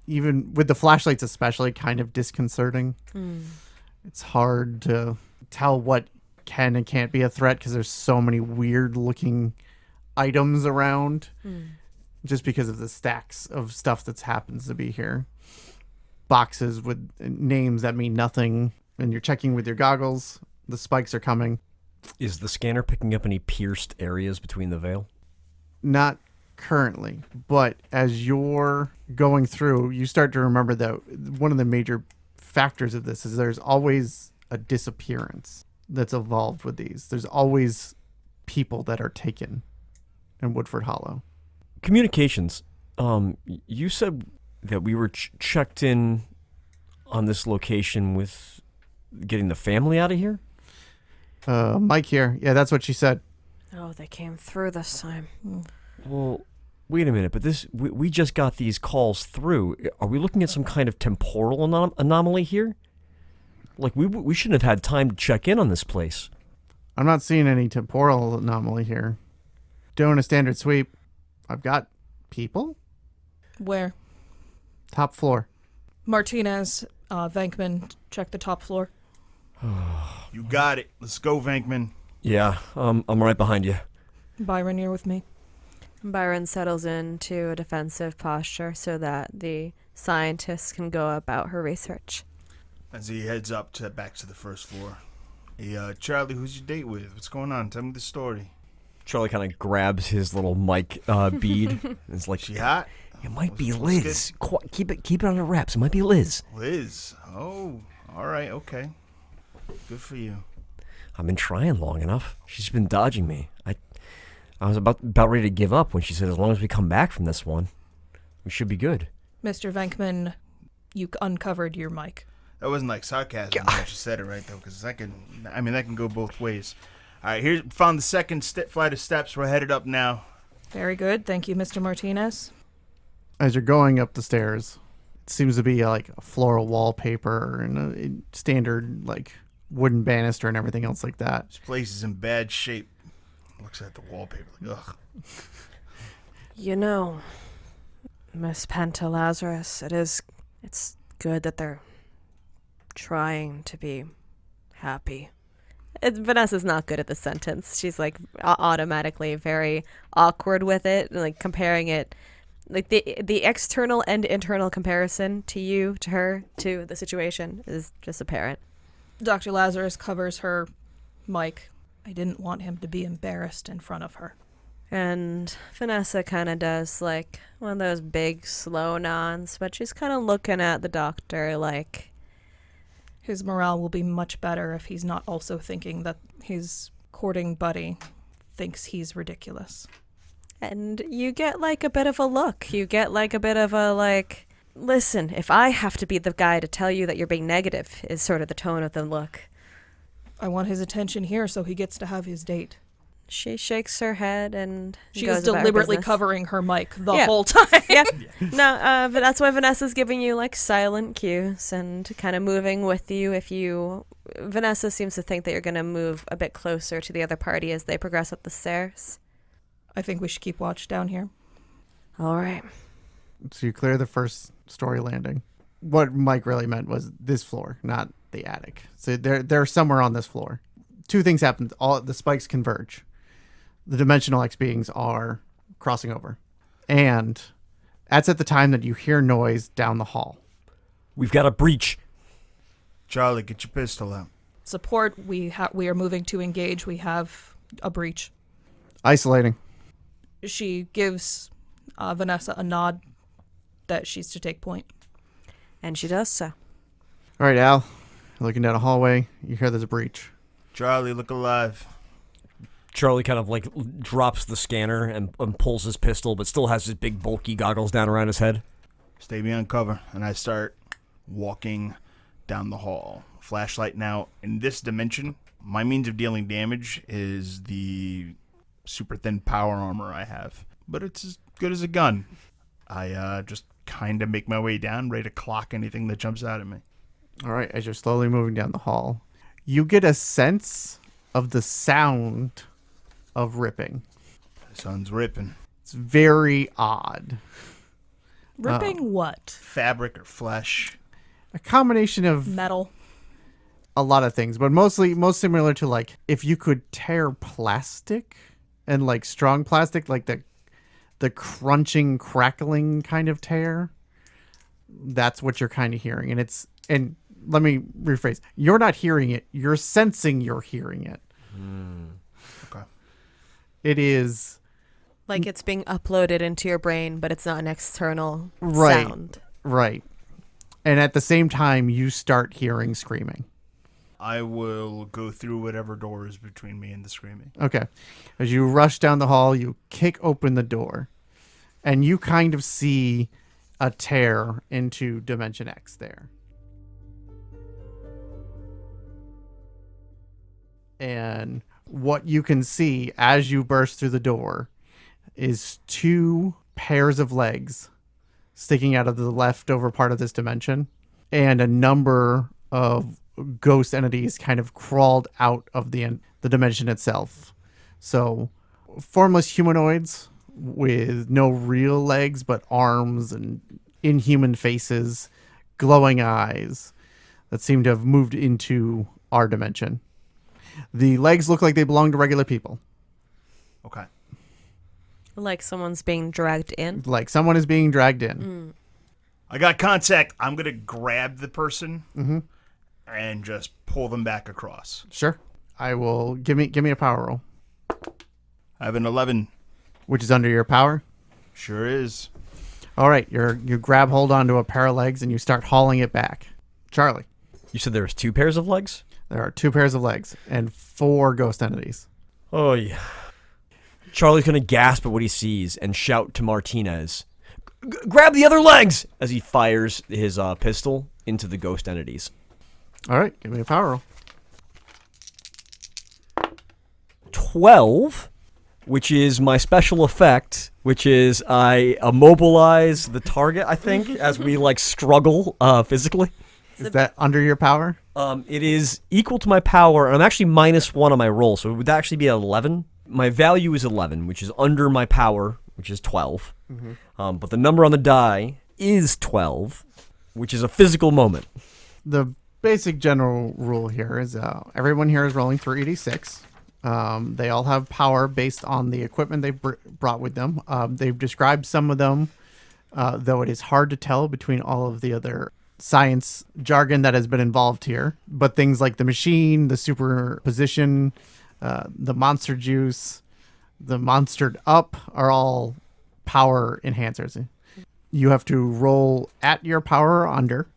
even with the flashlights especially, kind of disconcerting. It's hard to tell what can and can't be a threat because there's so many weird looking items around just because of the stacks of stuff that happens to be here. Boxes with names that mean nothing, and you're checking with your goggles. The spikes are coming. Is the scanner picking up any pierced areas between the veil? Not currently, but as you're going through, you start to remember that one of the major factors of this is there's always a disappearance that's involved with these. There's always people that are taken in Woodford Hollow. Communications. You said that we were checked in on this location with getting the family out of here? Mike here. Yeah, that's what she said. Oh, they came through this time. Well, wait a minute, but we just got these calls through. Are we looking at some kind of temporal anomaly here? Like, we shouldn't have had time to check in on this place. I'm not seeing any temporal anomaly here. Doing a standard sweep. I've got people. Where? Top floor. Martinez, Venkmen, check the top floor. You got it. Let's go, Venkman. Yeah, I'm right behind you. Byron, you're with me. Byron settles into a defensive posture so that the scientists can go about her research. As he heads back to the first floor. Hey, Charlie, who's your date with? What's going on? Tell me the story. Charlie kind of grabs his little mic bead. And it's like, She hot? it might be What's Liz. Keep it on the wraps. It might be Liz. Liz. Oh, all right, okay. Good for you. I've been trying long enough. She's been dodging me. I was about ready to give up when she said, as long as we come back from this one, we should be good. Mr. Venkman, you uncovered your mic. That wasn't like sarcasm when you said it right, though, because that can go both ways. All right, found the second flight of steps. We're headed up now. Very good. Thank you, Mr. Martinez. As you're going up the stairs, it seems to be like a floral wallpaper and a standard like wooden banister and everything else like that. This place is in bad shape. Looks at the wallpaper like, ugh. You know, Miss Penta-Lazarus, it's good that they're trying to be happy. Vanessa's not good at the sentence. She's like automatically very awkward with it, like comparing it, like the external and internal comparison to you, to her, to the situation is just apparent. Dr. Lazarus covers her mic. I didn't want him to be embarrassed in front of her. And Vanessa kind of does like one of those big slow nods, but she's kind of looking at the doctor like, His morale will be much better if he's not also thinking that his courting buddy thinks he's ridiculous. and you get like a bit of a look. You get like a bit of a like, listen, if I have to be the guy to tell you that you're being negative is sort of the tone of the look. I want his attention here so he gets to have his date. She shakes her head and She goes is about her deliberately business. covering her mic the Yeah. whole time. Yeah. No, but that's why Vanessa's giving you like silent cues and kind of moving with you. Vanessa seems to think that you're going to move a bit closer to the other party as they progress up the stairs. I think we should keep watch down here. All right. So you clear the first story landing. What Mike really meant was this floor, not the attic. So they're somewhere on this floor. Two things happen. All the spikes converge. The dimensional X beings are crossing over. And that's at the time that you hear noise down the hall. We've got a breach. Charlie, get your pistol out. Support, we are moving to engage. We have a breach. Isolating. She gives Vanessa a nod that she's to take point. And she does so. All right, Al. You're looking down a hallway. You hear there's a breach. Charlie, look alive. Charlie kind of like drops the scanner and pulls his pistol, but still has his big bulky goggles down around his head. Stay behind cover. And I start walking down the hall. Flashlight now. In this dimension, my means of dealing damage is the super thin power armor I have. But it's as good as a gun. I just kind of make my way down, ready to clock anything that jumps out at me. All right, as you're slowly moving down the hall, you get a sense of the sound of ripping. The sun's ripping. It's very odd. Ripping what? Fabric or flesh. A combination of Metal. a lot of things, but most similar to like if you could tear plastic and like strong plastic, like the crunching, crackling kind of tear. That's what you're kind of hearing. And let me rephrase. You're not hearing it. You're sensing you're hearing it. Okay. It is Like it's being uploaded into your brain, but it's not an external Right. sound. right. And at the same time, you start hearing screaming. I will go through whatever door is between me and the screaming. Okay. As you rush down the hall, you kick open the door, and you kind of see a tear into Dimension X there. And What you can see as you burst through the door is 2 pairs of legs sticking out of the leftover part of this dimension, and a number of ghost entities kind of crawled out of the dimension itself. So, formless humanoids with no real legs but arms and inhuman faces, glowing eyes that seem to have moved into our dimension. The legs look like they belong to regular people. Okay. Like someone's being dragged in. Like someone is being dragged in. I got contact. I'm going to grab the person and just pull them back across. Sure. I will give me a power roll, I have an 11. which is under your power. Sure is. All right, you grab hold onto a pair of legs and you start hauling it back. Charlie, You said there was 2 pairs of legs? there are 2 pairs of legs and 4 ghost entities. Oh, yeah. Charlie's going to gasp at what he sees and shout to Martinez, grab the other legs, as he fires his pistol into the ghost entities. All right, give me a power roll. 12, which is my special effect, which is I immobilize the target, I think, as we struggle physically. Is that under your power? It is equal to my power, and I'm actually -1 on my roll, so it would actually be 11. My value is 11, which is under my power, which is 12. But the number on the die is 12, which is a physical moment. The basic general rule here is everyone here is rolling 3d6. They all have power based on the equipment they brought with them. They've described some of them, though it is hard to tell between all of the other science jargon that has been involved here. But things like the machine, the superposition, the monster juice, the monstered up are all power enhancers. You have to roll at your power or under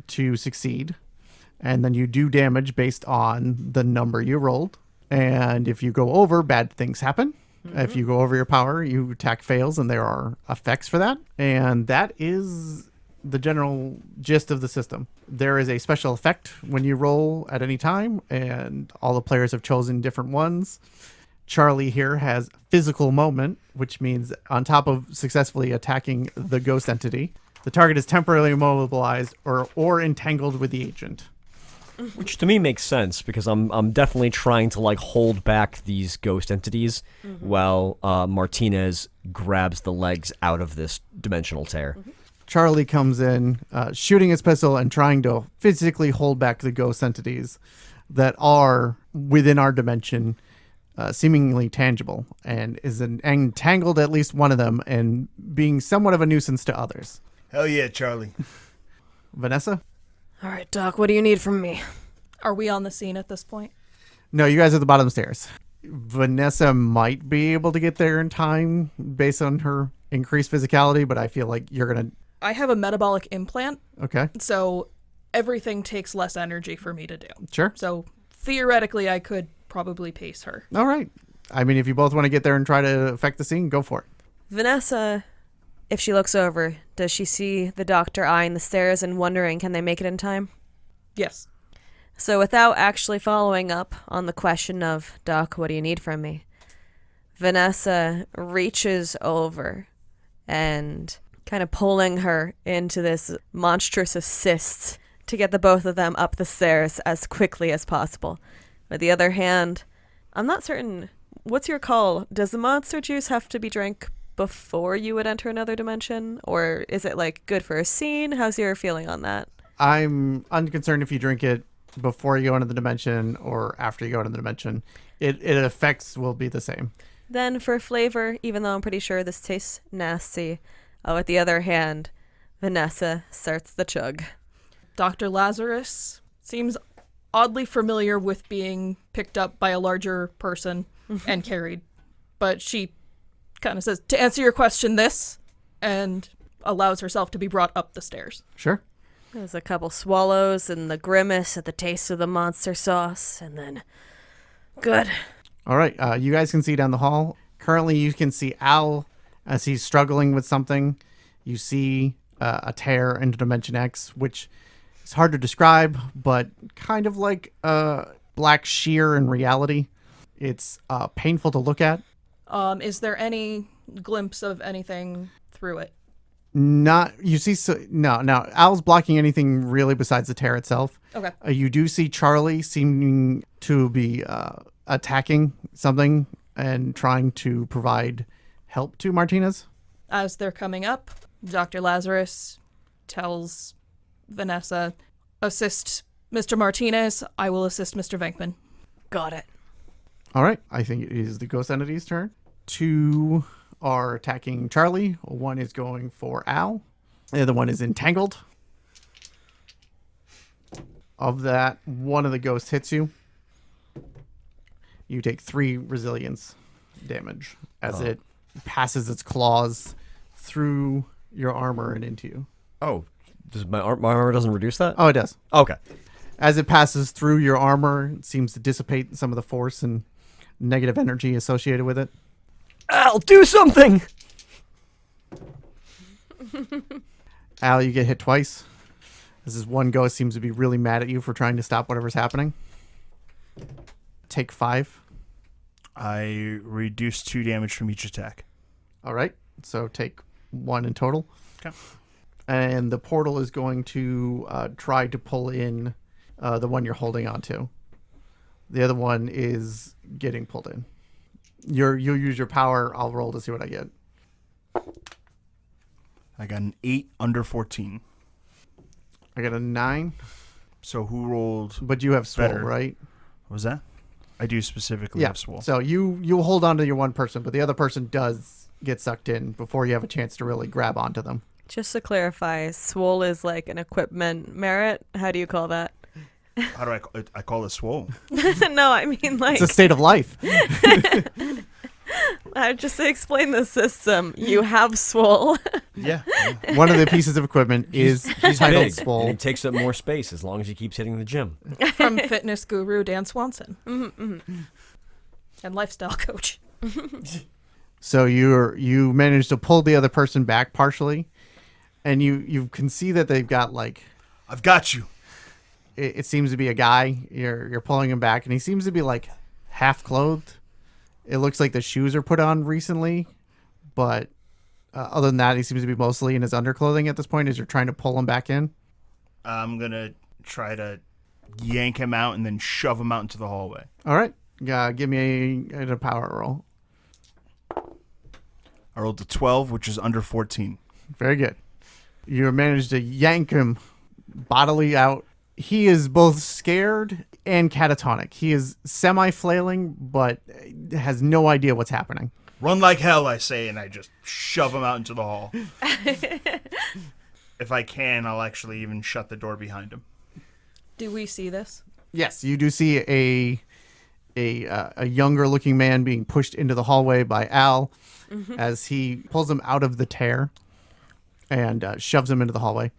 to succeed, and then you do damage based on the number you rolled. And if you go over, bad things happen. If you go over your power, your attack fails, and there are effects for that. And that is the general gist of the system. There is a special effect when you roll at any time, and all the players have chosen different ones. Charlie here has physical moment, which means on top of successfully attacking the ghost entity, the target is temporarily immobilized or entangled with the agent. Which to me makes sense, because I'm definitely trying to hold back these ghost entities while Martinez grabs the legs out of this dimensional tear. Charlie comes in, shooting his pistol and trying to physically hold back the ghost entities that are within our dimension, seemingly tangible, and is entangled at least one of them and being somewhat of a nuisance to others. Hell yeah, Charlie. Vanessa? All right, Doc, what do you need from me? Are we on the scene at this point? No, you guys are at the bottom of the stairs. Vanessa might be able to get there in time based on her increased physicality, but I feel like you're going to... I have a metabolic implant, Okay, so everything takes less energy for me to do. sure. So theoretically, I could probably pace her. All right. I mean, if you both want to get there and try to affect the scene, go for it. Vanessa, if she looks over, does she see the doctor eyeing the stairs and wondering, can they make it in time? Yes. So without actually following up on the question of, Doc, what do you need from me? Vanessa reaches over and kind of pulling her into this monstrous assist to get the both of them up the stairs as quickly as possible. With the other hand, I'm not certain, what's your call? Does the monster juice have to be drank before you would enter another dimension? Or is it good for a scene? How's your feeling on that? I'm unconcerned if you drink it before you go into the dimension or after you go into the dimension. It effects will be the same. Then for flavor, even though I'm pretty sure this tastes nasty, with the other hand, Vanessa starts the chug. Dr. Lazarus seems oddly familiar with being picked up by a larger person and carried. But she kind of says, to answer your question, this, and allows herself to be brought up the stairs. Sure. There's a couple swallows and the grimace at the taste of the monster sauce, and then good. All right. You guys can see down the hall. Currently, you can see Al as he's struggling with something. You see a tear into Dimension X, which is hard to describe, but kind of like black shear in reality. It's painful to look at. Is there any glimpse of anything through it? Not you see. No. Al's blocking anything really besides the tear itself. Okay. You do see Charlie seeming to be attacking something and trying to provide help to Martinez. As they're coming up, Dr. Lazarus tells Vanessa, assist Mr. Martinez. I will assist Mr. Venkmen. Got it. All right. I think it is the ghost entity's turn. 2 are attacking Charlie. 1 is going for Al. The other one is entangled. Of that, 1 of the ghosts hits you. You take 3 resilience damage as it passes its claws through your armor and into you. Oh, does my armor doesn't reduce that? Oh, it does. Okay. As it passes through your armor, it seems to dissipate some of the force and negative energy associated with it. Al, do something! Al, you get hit twice. This 1 ghost seems to be really mad at you for trying to stop whatever's happening. Take 5. I reduce 2 damage from each attack. All right. So take 1 in total. Okay. And the portal is going to try to pull in the one you're holding onto. The other one is getting pulled in. You'll use your power. I'll roll to see what I get. I got an 8 under 14. I got a 9. So who rolled? But you have swole, Better. right? What was that? I do specifically Yeah. have swole. So you hold on to your one person, but the other person does get sucked in before you have a chance to really grab onto them. Just to clarify, swole is like an equipment merit. How do you call that? How do I call it swole? No, I mean like It's a state of life. I just to explain the system. You have swole. Yeah. One of the pieces of equipment is He's titled big, and swole. he takes up more space as long as he keeps hitting the gym. From fitness guru Dan Swanson. And lifestyle coach. So you manage to pull the other person back partially, and you can see that they've got like I've got you. it seems to be a guy. You're pulling him back, and he seems to be like half clothed. It looks like the shoes are put on recently, but other than that, he seems to be mostly in his underclothing at this point as you're trying to pull him back in. I'm going to try to yank him out and then shove him out into the hallway. All right. Give me a power roll. I rolled a 12, which is under 14. Very good. You managed to yank him bodily out. He is both scared and catatonic. He is semi-flailing, but has no idea what's happening. Run like hell, I say, and I just shove him out into the hall. If I can, I'll actually even shut the door behind him. Do we see this? Yes, you do see a younger-looking man being pushed into the hallway by Al as he pulls him out of the tear and shoves him into the hallway.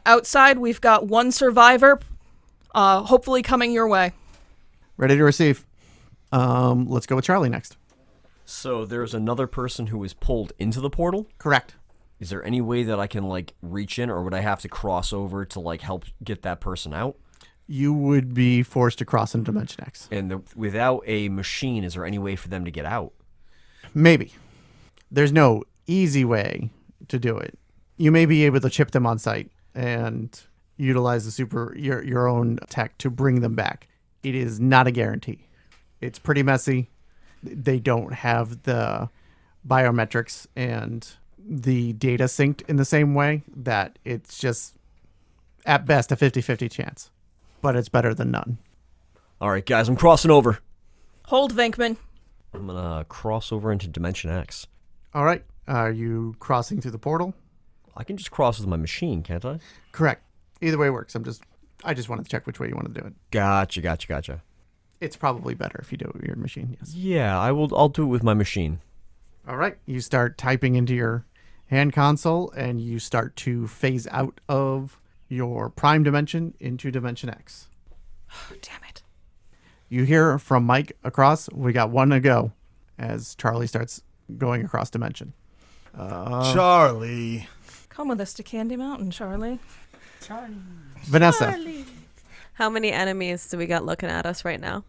Outside, we've got 1 survivor, hopefully coming your way. Ready to receive. Let's go with Charlie next. So there's another person who was pulled into the portal? Correct. Is there any way that I can, like, reach in, or would I have to cross over to, like, help get that person out? You would be forced to cross into Dimension X. And without a machine, is there any way for them to get out? Maybe. There's no easy way to do it. You may be able to chip them on site and utilize your own tech to bring them back. It is not a guarantee. It's pretty messy. They don't have the biometrics and the data synced in the same way, that it's just at best a 50-50 chance. But it's better than none. All right, guys, I'm crossing over. Hold, Venkman. I'm going to cross over into Dimension X. All right. Are you crossing through the portal? I can just cross with my machine, can't I? Correct. Either way works. I just wanted to check which way you want to do it. Gotcha. It's probably better if you do it with your machine, yes. Yeah, I'll do it with my machine. All right. You start typing into your hand console, and you start to phase out of your prime dimension into Dimension X. Oh, damn it. You hear from Mike across, we got 1 to go, as Charlie starts going across dimension. Charlie. Come with us to Candy Mountain, Charlie. Vanessa, How many enemies do we got looking at us right now?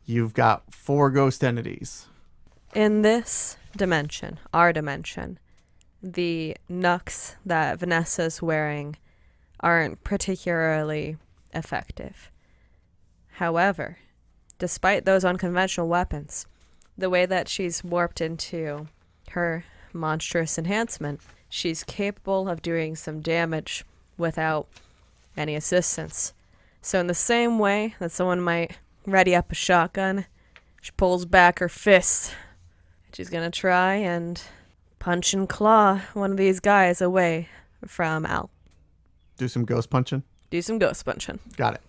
You've got 4 ghost entities. In this dimension, our dimension, the knucks that Vanessa's wearing aren't particularly effective. However, despite those unconventional weapons, the way that she's warped into her monstrous enhancement, she's capable of doing some damage without any assistance. So in the same way that someone might ready up a shotgun, she pulls back her fist. She's gonna try and punch and claw one of these guys away from Al. Do some ghost punching. Do some ghost punching. Got it.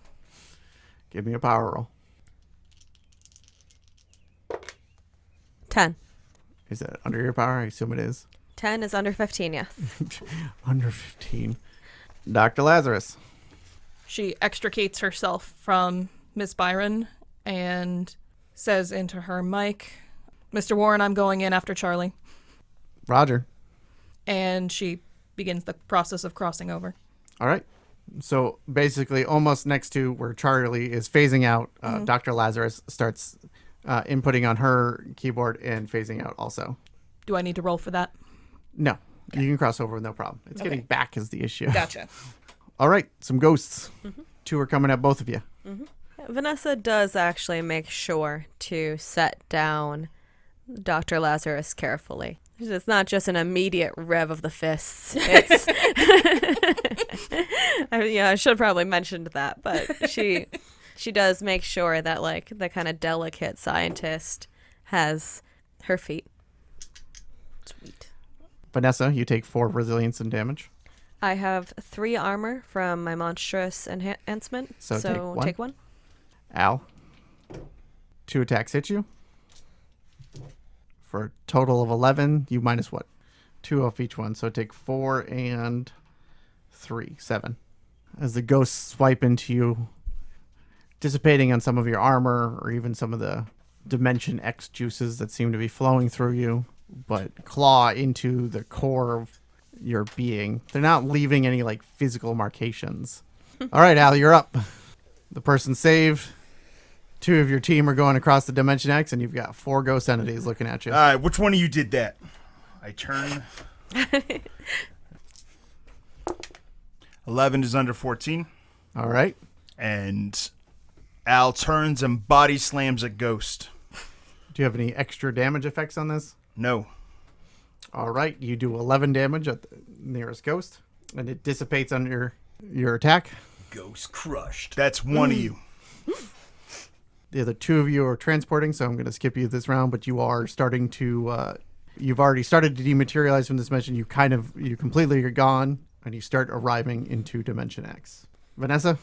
Give me a power roll. 10. Is it under your power? I assume it is. 10 is under 15, yes. Under 15. Dr. Lazarus. She extricates herself from Miss Byron and says into her mic, Mr. Warren, I'm going in after Charlie. Roger. And she begins the process of crossing over. All right. So basically, almost next to where Charlie is phasing out, Dr. Lazarus starts inputting on her keyboard and phasing out also. Do I need to roll for that? No. You can cross over with no problem. It's getting back is the issue. Gotcha. All right. Some ghosts. 2 are coming at both of you. Vanessa does actually make sure to set down Dr. Lazarus carefully. It's not just an immediate rev of the fists. It's I should have probably mentioned that, but she does make sure that like the kind of delicate scientist has her feet. Sweet. Vanessa, you take 4 resilience and damage. I have 3 armor from my monstrous enhancement, So take one. Al, 2 attacks hit you. For a total of 11, you minus what? 2 off each one. So take 4 and 3, 7. As the ghosts swipe into you, dissipating on some of your armor or even some of the Dimension X juices that seem to be flowing through you, but claw into the core of your being. They're not leaving any like physical marcations. All right, Al, you're up. The person saved. 2 of your team are going across the Dimension X, and you've got 4 ghost entities looking at you. All right, which one of you did that? I turn. 11 is under 14. All right. And Al turns and body slams a ghost. Do you have any extra damage effects on this? No. All right. You do 11 damage at the nearest ghost, and it dissipates under your attack. Ghost crushed. That's one of you. The other 2 of you are transporting, so I'm going to skip you this round, but you are starting to... you've already started to dematerialize from this dimension. You completely are gone, and you start arriving into Dimension X. Vanessa?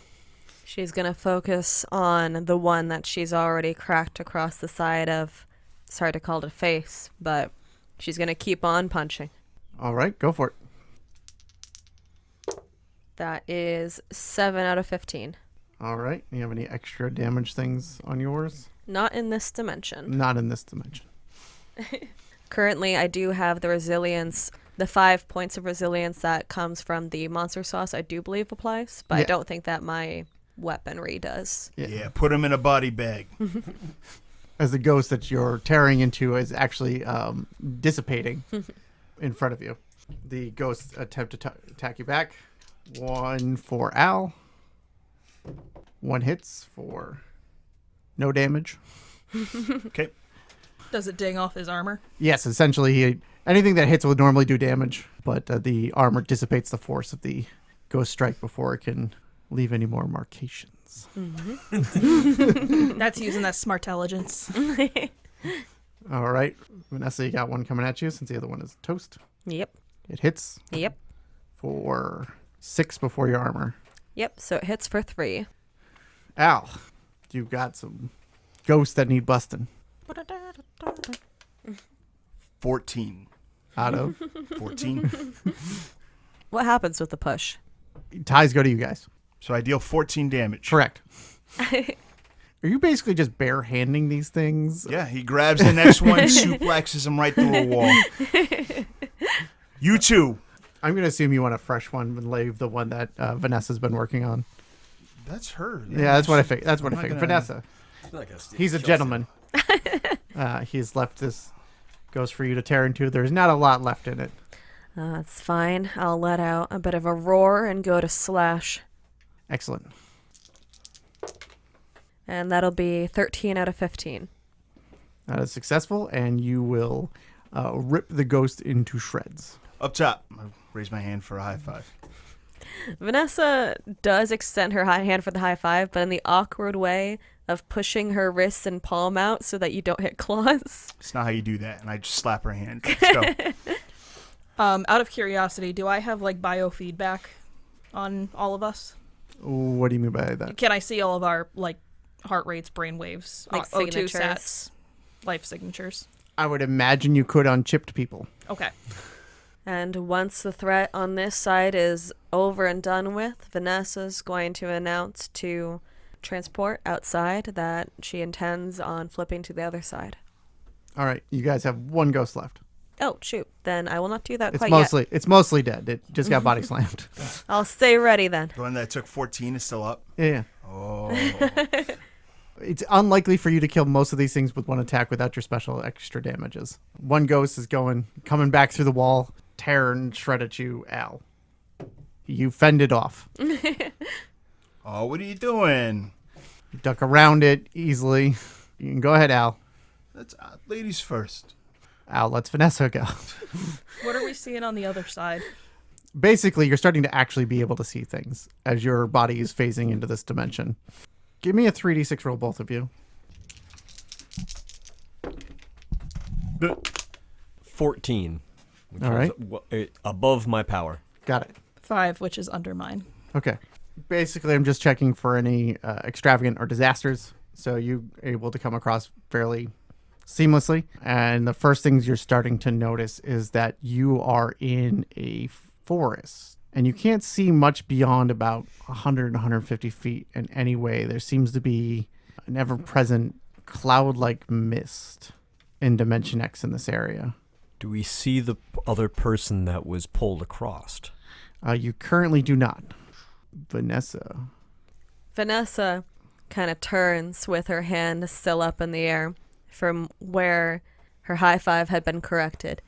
She's going to focus on the one that she's already cracked across the side of. Sorry to call it a face, but she's going to keep on punching. All right, go for it. That is 7 out of 15. All right. You have any extra damage things on yours? Not in this dimension. Not in this dimension. Currently, I do have the resilience, the 5 points of resilience that comes from the monster sauce, I do believe applies, but I Yeah. don't think that my weaponry does. Yeah, put him in a body bag. As the ghost that you're tearing into is actually dissipating in front of you. The ghosts attempt to attack you back. 1 for Al. 1 hits for no damage. Okay. Does it ding off his armor? Yes, essentially, anything that hits would normally do damage, but the armor dissipates the force of the ghost strike before it can leave any more marcations. That's using that smartelligence. All right. Vanessa, you got 1 coming at you since the other one is toast. Yep. It hits Yep. for 6 before your armor. Yep. So it hits for 3. Al, you've got some ghosts that need busting. 14. Out of 14. What happens with the push? ties go to you guys. So I deal 14 damage. Correct. Are you basically just bare-handing these things? Yeah, he grabs the next one, suplexes him right through a wall. You too. I'm going to assume you want a fresh one and leave the one that Vanessa's been working on. That's her. Yeah, that's what I figured. That's what I I'm not figured. gonna- Vanessa. not gonna steal. He's a Kill gentleman. He's left this ghost for you to tear into. There's not a lot left in it. That's fine. I'll let out a bit of a roar and go to slash. Excellent. And that'll be 13 out of 15. That is successful, and you will rip the ghost into shreds. Up top, I raise my hand for a high five. Vanessa does extend her high hand for the high five, but in the awkward way of pushing her wrists and palm out so that you don't hit claws. It's not how you do that, and I just slap her hand. Let's go. Out of curiosity, do I have like biofeedback on all of us? What do you mean by that? Can I see all of our like heart rates, brain waves, Like O2 signatures. sats, life signatures? I would imagine you could on chipped people. Okay. And once the threat on this side is over and done with, Vanessa's going to announce to transport outside that she intends on flipping to the other side. All right, you guys have one ghost left. Oh, shoot. Then I will not do that It's quite it's mostly dead. It just got body slammed. yet. I'll stay ready then. The one that took 14 is still up. Yeah. Oh. It's unlikely for you to kill most of these things with one attack without your special extra damages. One ghost is coming back through the wall, tear and shred at you, Al. You fend it off. Oh, what are you doing? You duck around it easily. You can go ahead, Al. That's ladies first. Al lets Vanessa go. What are we seeing on the other side? Basically, you're starting to actually be able to see things as your body is phasing into this dimension. Give me a 3d6 roll, both of you. 14. Which All right. Above my power. Got it. 5, which is under mine. Okay. Basically, I'm just checking for any extravagant or disasters. So you're able to come across fairly seamlessly. And the first things you're starting to notice is that you are in a forest. And you can't see much beyond about 100, 150 feet in any way. There seems to be an ever-present cloud-like mist in Dimension X in this area. Do we see the other person that was pulled across? You currently do not. Vanessa. Vanessa kind of turns with her hand still up in the air from where her high five had been corrected,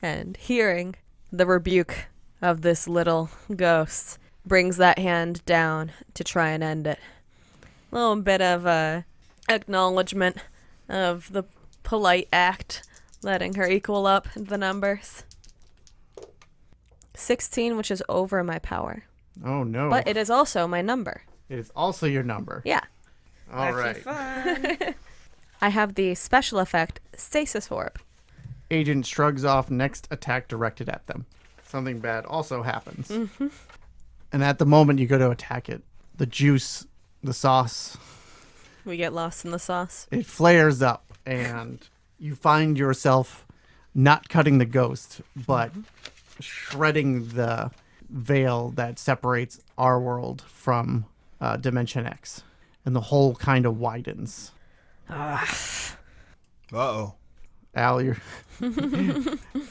and hearing the rebuke of this little ghost brings that hand down to try and end it. A little bit of acknowledgement of the polite act, letting her equal up the numbers. 16, which is over my power. Oh, no. But it is also my number. It is also your number. Yeah. All right. Fun. I have the special effect Stasis Orb. Agent shrugs off next attack directed at them. Something bad also happens. Mm-hmm. And at the moment you go to attack it, the juice, the sauce, We get lost in the sauce. it flares up and you find yourself not cutting the ghost, but shredding the veil that separates our world from Dimension X. And the hole kind of widens. Uh-oh. Al, you're...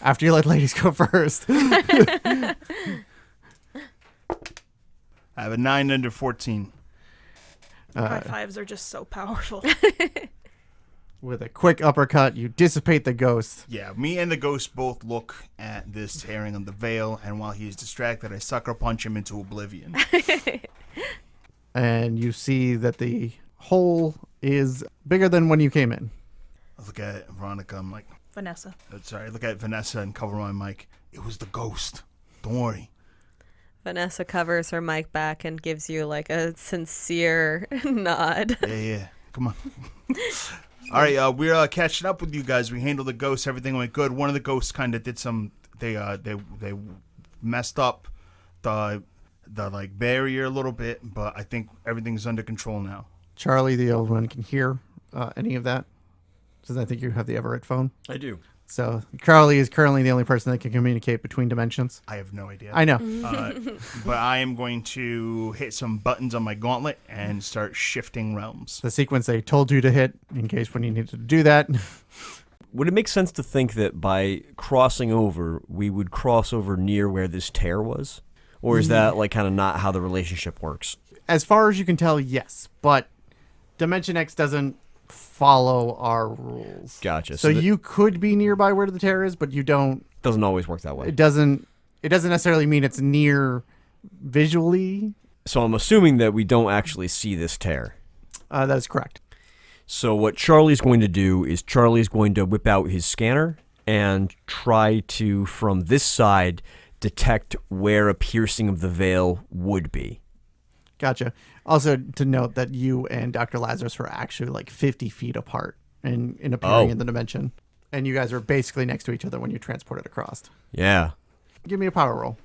After you let ladies go first. I have a 9 under 14. High fives are just so powerful. With a quick uppercut, you dissipate the ghost. Yeah, me and the ghost both look at this tearing of the veil, and while he's distracted, I sucker punch him into oblivion. And you see that the hole is bigger than when you came in. I look at Veronica, I'm like, Vanessa. sorry, I look at Vanessa and cover my mic. It was the ghost. Don't worry. Vanessa covers her mic back and gives you like a sincere nod. Yeah. Come on. All right, we're catching up with you guys. We handled the ghost. Everything went good. One of the ghosts kind of did some. They messed up the like barrier a little bit, but I think everything's under control now. Charlie, the old one, can hear any of that. Because I think you have the Everett phone. I do. So Charlie is currently the only person that can communicate between dimensions. I have no idea. I know. But I am going to hit some buttons on my gauntlet and start shifting realms. The sequence they told you to hit in case when you needed to do that. Would it make sense to think that by crossing over, we would cross over near where this tear was? Or is that like kind of not how the relationship works? As far as you can tell, yes. But Dimension X doesn't follow our rules. Gotcha. So you could be nearby where the tear is, but you don't. Doesn't always work that way. It doesn't necessarily mean it's near visually. So I'm assuming that we don't actually see this tear. That is correct. So what Charlie's going to do is Charlie's going to whip out his scanner and try to, from this side, detect where a piercing of the veil would be. Gotcha. Also, to note that you and Dr. Lazarus were actually like 50 feet apart in appearing in the dimension. And you guys were basically next to each other when you transported across. Yeah. Give me a power roll.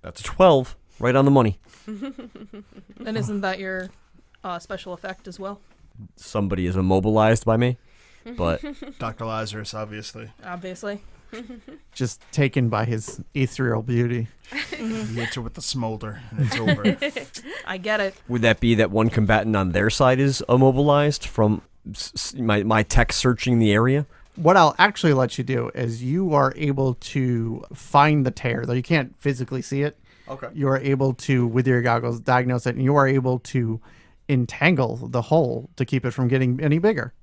That's a 12. Right on the money. And isn't that your special effect as well? Somebody is immobilized by me, but Dr. Lazarus, obviously. Obviously. Just taken by his ethereal beauty. He hits her with the smolder, and it's over. I get it. would that be that one combatant on their side is immobilized from my tech searching the area? What I'll actually let you do is you are able to find the tear, though you can't physically see it. Okay. You are able to, with your goggles, diagnose it, and you are able to entangle the hole to keep it from getting any bigger.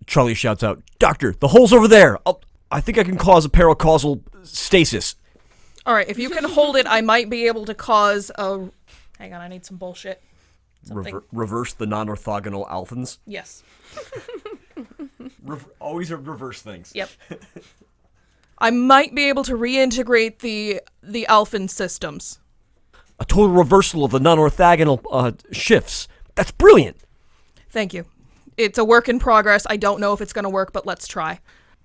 Charlie shouts out, "Doctor, the hole's over there! I think I can cause a paracausal stasis." All right, if you can hold it, I might be able to cause a... Hang on, I need some bullshit. Something. Reverse the non-orthogonal alphans. Yes. Always reverse things. Yep. I might be able to reintegrate the Alphan systems. A total reversal of the non-orthogonal shifts. That's brilliant. Thank you. It's a work in progress. I don't know if it's going to work, but let's try.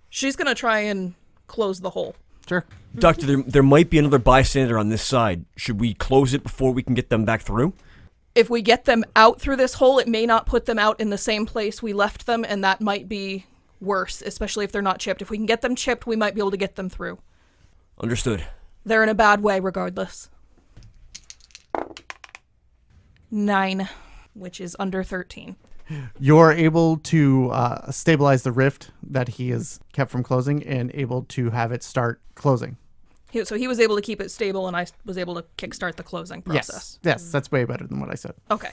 She's going to try and close the hole. Sure. Doctor, there might be another bystander on this side. Should we close it before we can get them back through? If we get them out through this hole, it may not put them out in the same place we left them, and that might be worse, especially if they're not chipped. If we can get them chipped, we might be able to get them through. Understood. They're in a bad way regardless. 9, which is under 13. You're able to stabilize the rift that he has kept from closing and able to have it start closing. So he was able to keep it stable, and I was able to kickstart the closing process. Yes, that's way better than what I said. Okay.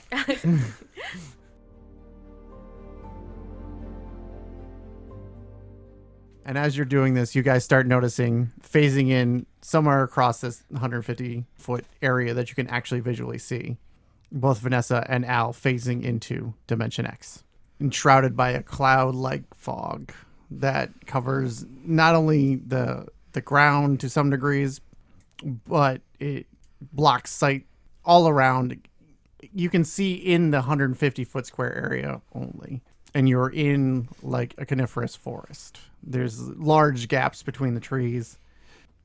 And as you're doing this, you guys start noticing phasing in somewhere across this 150-foot area that you can actually visually see. Both Vanessa and Al phasing into Dimension X, enshrouded by a cloud-like fog that covers not only the ground to some degrees, but it blocks sight all around. You can see in the 150-foot square area only, and you're in like a coniferous forest. There's large gaps between the trees.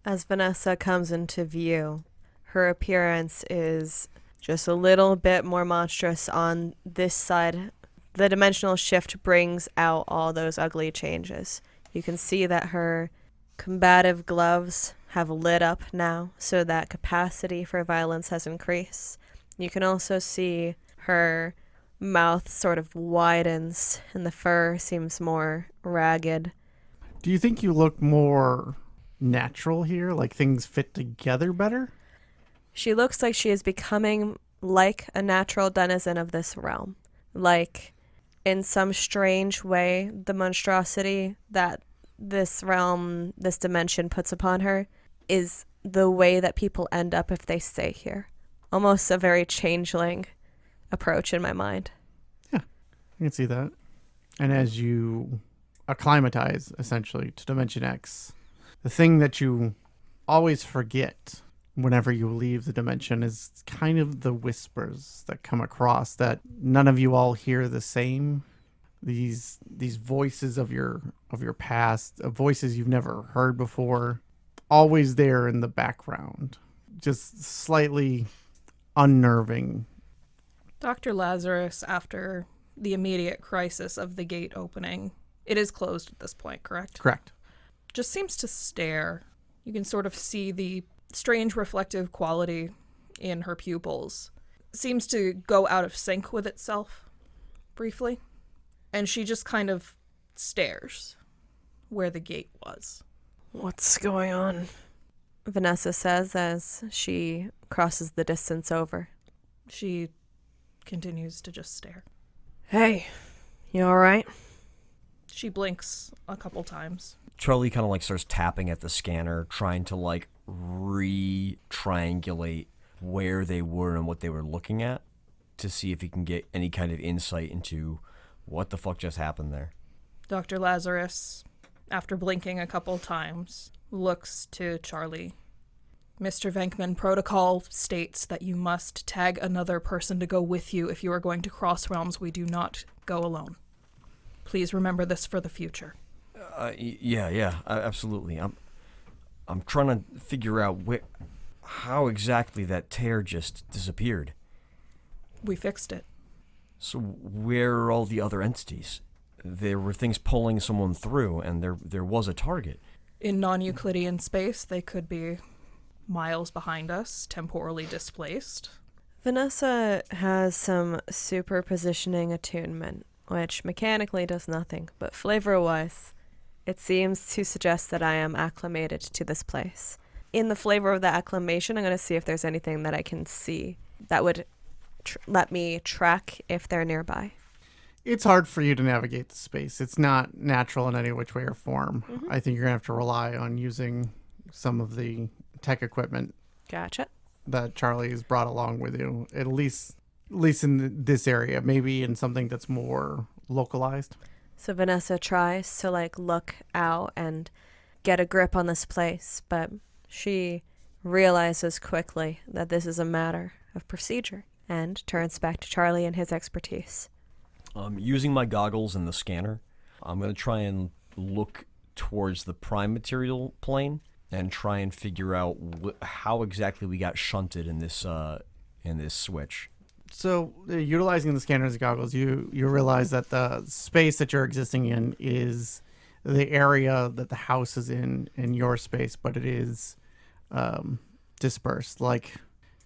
As Vanessa comes into view, her appearance is just a little bit more monstrous on this side. The dimensional shift brings out all those ugly changes. You can see that her combative gloves have lit up now, so that capacity for violence has increased. You can also see her mouth sort of widens, and the fur seems more ragged. Do you think you look more natural here? Like things fit together better? She looks like she is becoming like a natural denizen of this realm. Like, in some strange way, the monstrosity that this realm, this dimension puts upon her is the way that people end up if they stay here. Almost a very changeling approach in my mind. Yeah, I can see that. And as you acclimatize, essentially, to Dimension X, the thing that you always forget whenever you leave the dimension is kind of the whispers that come across that none of you all hear the same. These voices of your past, voices you've never heard before, always there in the background, just slightly unnerving. Dr. Lazarus, after the immediate crisis of the gate opening, it is closed at this point, correct? Correct. Just seems to stare. You can sort of see the strange reflective quality in her pupils. Seems to go out of sync with itself, briefly. And she just kind of stares where the gate was. What's going on? Vanessa says as she crosses the distance over. She continues to just stare. Hey, you alright? She blinks a couple times. Charlie kind of like starts tapping at the scanner, trying to like re-triangulate where they were and what they were looking at to see if he can get any kind of insight into what the fuck just happened there. Dr. Lazarus, after blinking a couple times, looks to Charlie. Mr. Venkmen, protocol states that you must tag another person to go with you if you are going to cross realms. We do not go alone. Please remember this for the future. Absolutely. I'm trying to figure out how exactly that tear just disappeared. We fixed it. So where are all the other entities? There were things pulling someone through, and there was a target. In non-Euclidean space, they could be miles behind us, temporally displaced. Vanessa has some superpositioning attunement, which mechanically does nothing, but flavor-wise, it seems to suggest that I am acclimated to this place. In the flavor of the acclimation, I'm going to see if there's anything that I can see that would let me track if they're nearby. It's hard for you to navigate the space. It's not natural in any which way or form. Mm-hmm. I think you're going to have to rely on using some of the tech equipment Gotcha. that Charlie has brought along with you, at least in this area, maybe in something that's more localized. So Vanessa tries to look out and get a grip on this place, but she realizes quickly that this is a matter of procedure and turns back to Charlie and his expertise. Using my goggles and the scanner, I'm going to try and look towards the prime material plane and try and figure out how exactly we got shunted in this switch. So, utilizing the scanners and goggles, you realize that the space that you're existing in is the area that the house is in your space, but it is dispersed. Like,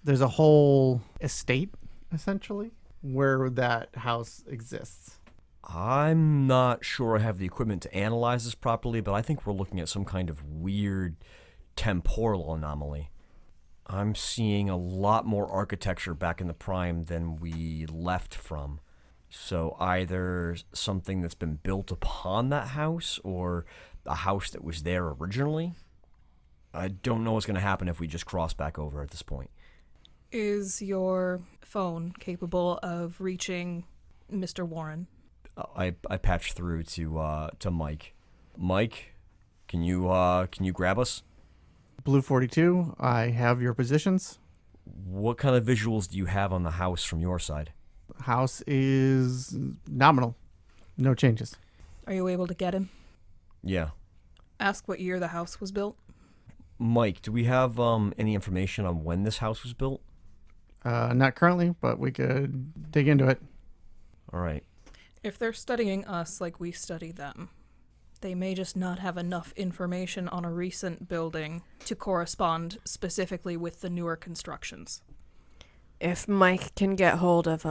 there's a whole estate, essentially, where that house exists. I'm not sure I have the equipment to analyze this properly, but I think we're looking at some kind of weird temporal anomaly. I'm seeing a lot more architecture back in the prime than we left from. So either something that's been built upon that house or a house that was there originally. I don't know what's going to happen if we just cross back over at this point. Is your phone capable of reaching Mr. Warren? I patched through to Mike. Mike, can you grab us? Blue 42, I have your positions. What kind of visuals do you have on the house from your side? House is nominal. No changes. Are you able to get him? Yeah. Ask what year the house was built. Mike, do we have any information on when this house was built? Not currently, but we could dig into it. All right. If they're studying us like we study them, they may just not have enough information on a recent building to correspond specifically with the newer constructions. If Mike can get hold of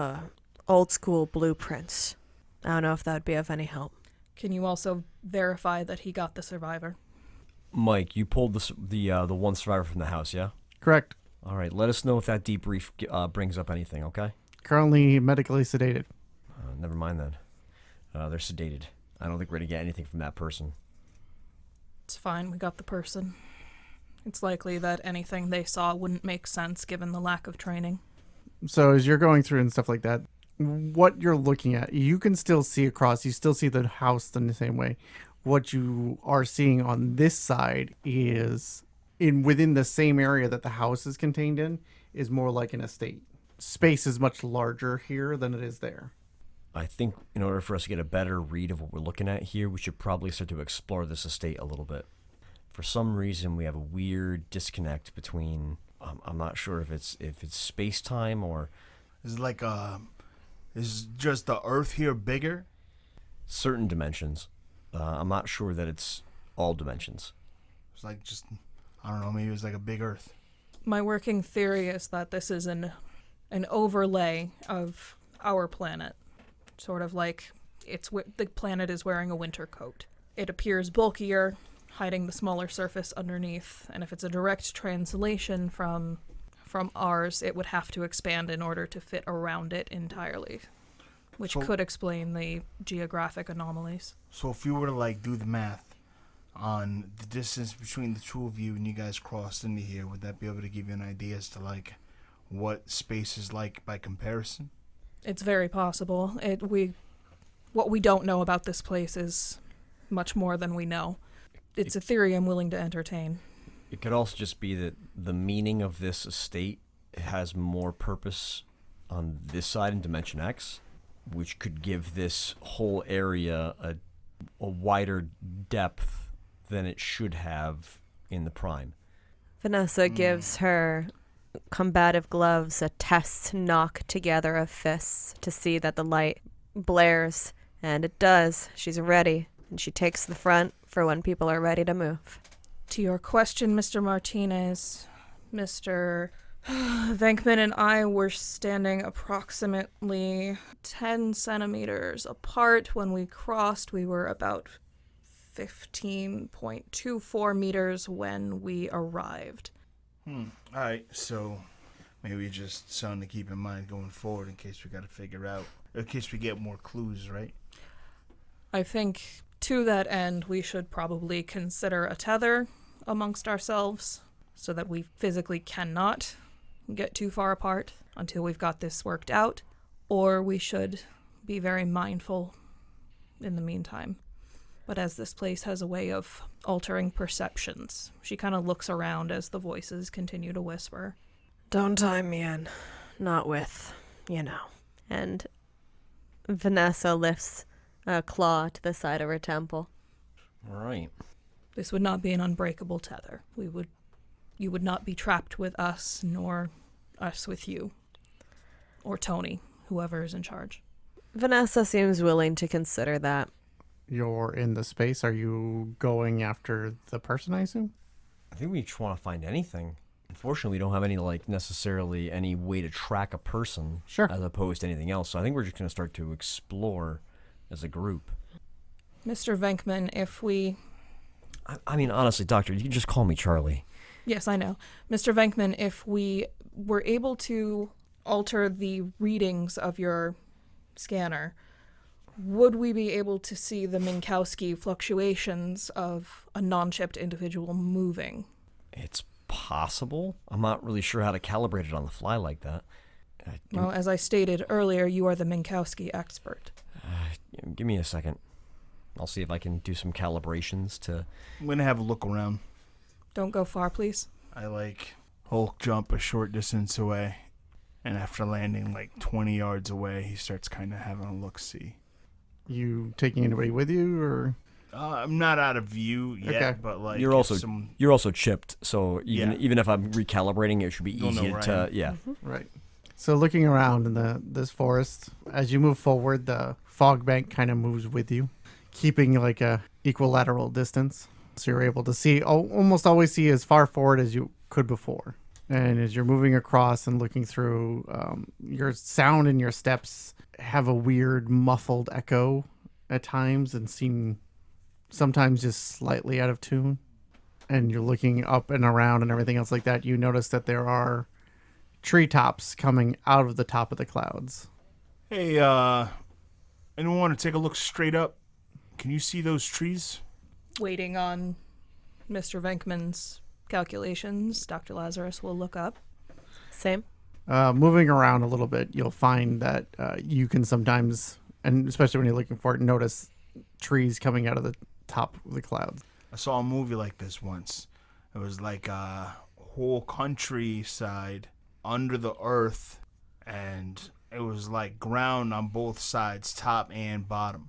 old school blueprints, I don't know if that would be of any help. Can you also verify that he got the survivor? Mike, you pulled the one survivor from the house, yeah? Correct. All right. Let us know if that debrief brings up anything, okay? Currently medically sedated. Never mind then. They're sedated. I don't think we're going to get anything from that person. It's fine, we got the person. It's likely that anything they saw wouldn't make sense given the lack of training. So as you're going through and stuff like that, what you're looking at, you can still see across. You still see the house in the same way. What you are seeing on this side is within the same area that the house is contained in is more like an estate. Space is much larger here than it is there. I think in order for us to get a better read of what we're looking at here, we should probably start to explore this estate a little bit. For some reason, we have a weird disconnect between. I'm not sure if it's space-time or. Is like is just the Earth here bigger? Certain dimensions. I'm not sure that it's all dimensions. It's like just, I don't know, maybe it was like a big Earth. My working theory is that this is an overlay of our planet. Sort of like the planet is wearing a winter coat. It appears bulkier, hiding the smaller surface underneath, and if it's a direct translation from from ours, it would have to expand in order to fit around it entirely, which So- could explain the geographic anomalies. So if you were to like do the math on the distance between the two of you and you guys crossed into here, would that be able to give you an idea as to like what space is like by comparison? It's very possible. What we don't know about this place is much more than we know. It's a theory I'm willing to entertain. It could also just be that the meaning of this estate has more purpose on this side in Dimension X, which could give this whole area a wider depth than it should have in the Prime. Vanessa gives her combative gloves a test knock together of fists to see that the light blares, and it does. She's ready, and she takes the front for when people are ready to move. To your question, Mr. Martinez, Mr. Venkmen and I were standing approximately 10 centimeters apart. When we crossed, we were about 15.24 meters when we arrived. All right, so maybe just something to keep in mind going forward in case we got to figure out, in case we get more clues, right? I think to that end, we should probably consider a tether amongst ourselves so that we physically cannot get too far apart until we've got this worked out, or we should be very mindful in the meantime. But as this place has a way of altering perceptions, she kind of looks around as the voices continue to whisper. Don't tie me in. Not with, And Vanessa lifts a claw to the side of her temple. All right. This would not be an unbreakable tether. You would not be trapped with us, nor us with you. Or Tony, whoever is in charge. Vanessa seems willing to consider that. You're in the space. Are you going after the person, I assume? I think we just want to find anything. Unfortunately, we don't have necessarily any way to track a person Sure. as opposed to anything else. So I think we're just going to start to explore as a group. Mr. Venkmen, if we... I mean, honestly, Doctor, you can just call me Charlie. Yes, I know. Mr. Venkmen, if we were able to alter the readings of your scanner, would we be able to see the Minkowski fluctuations of a non-chipped individual moving? It's possible. I'm not really sure how to calibrate it on the fly like that. Well, as I stated earlier, you are the Minkowski expert. Give me a second. I'll see if I can do some calibrations to... I'm going to have a look around. Don't go far, please. I Hulk jump a short distance away, and after landing 20 yards away, he starts kind of having a look-see. You taking anybody with you, or? I'm not out of view yet, Okay. but you're also chipped, so even if I'm recalibrating, it should be You'll know easy where I to am. Right. So looking around in this forest, as you move forward, the fog bank kind of moves with you, keeping a equilateral distance. So you're able to see, almost always see as far forward as you could before. And as you're moving across and looking through, your sound and your steps have a weird muffled echo at times and seem sometimes just slightly out of tune. And you're looking up and around and everything else like that. You notice that there are treetops coming out of the top of the clouds. Hey, anyone want to take a look straight up? Can you see those trees? Waiting on Mr. Venkman's calculations, Dr. Lazarus will look up. Same. Moving around a little bit, you'll find that you can sometimes, and especially when you're looking for it, notice trees coming out of the top of the clouds. I saw a movie like this once. It was like a whole countryside under the earth, and it was like ground on both sides, top and bottom.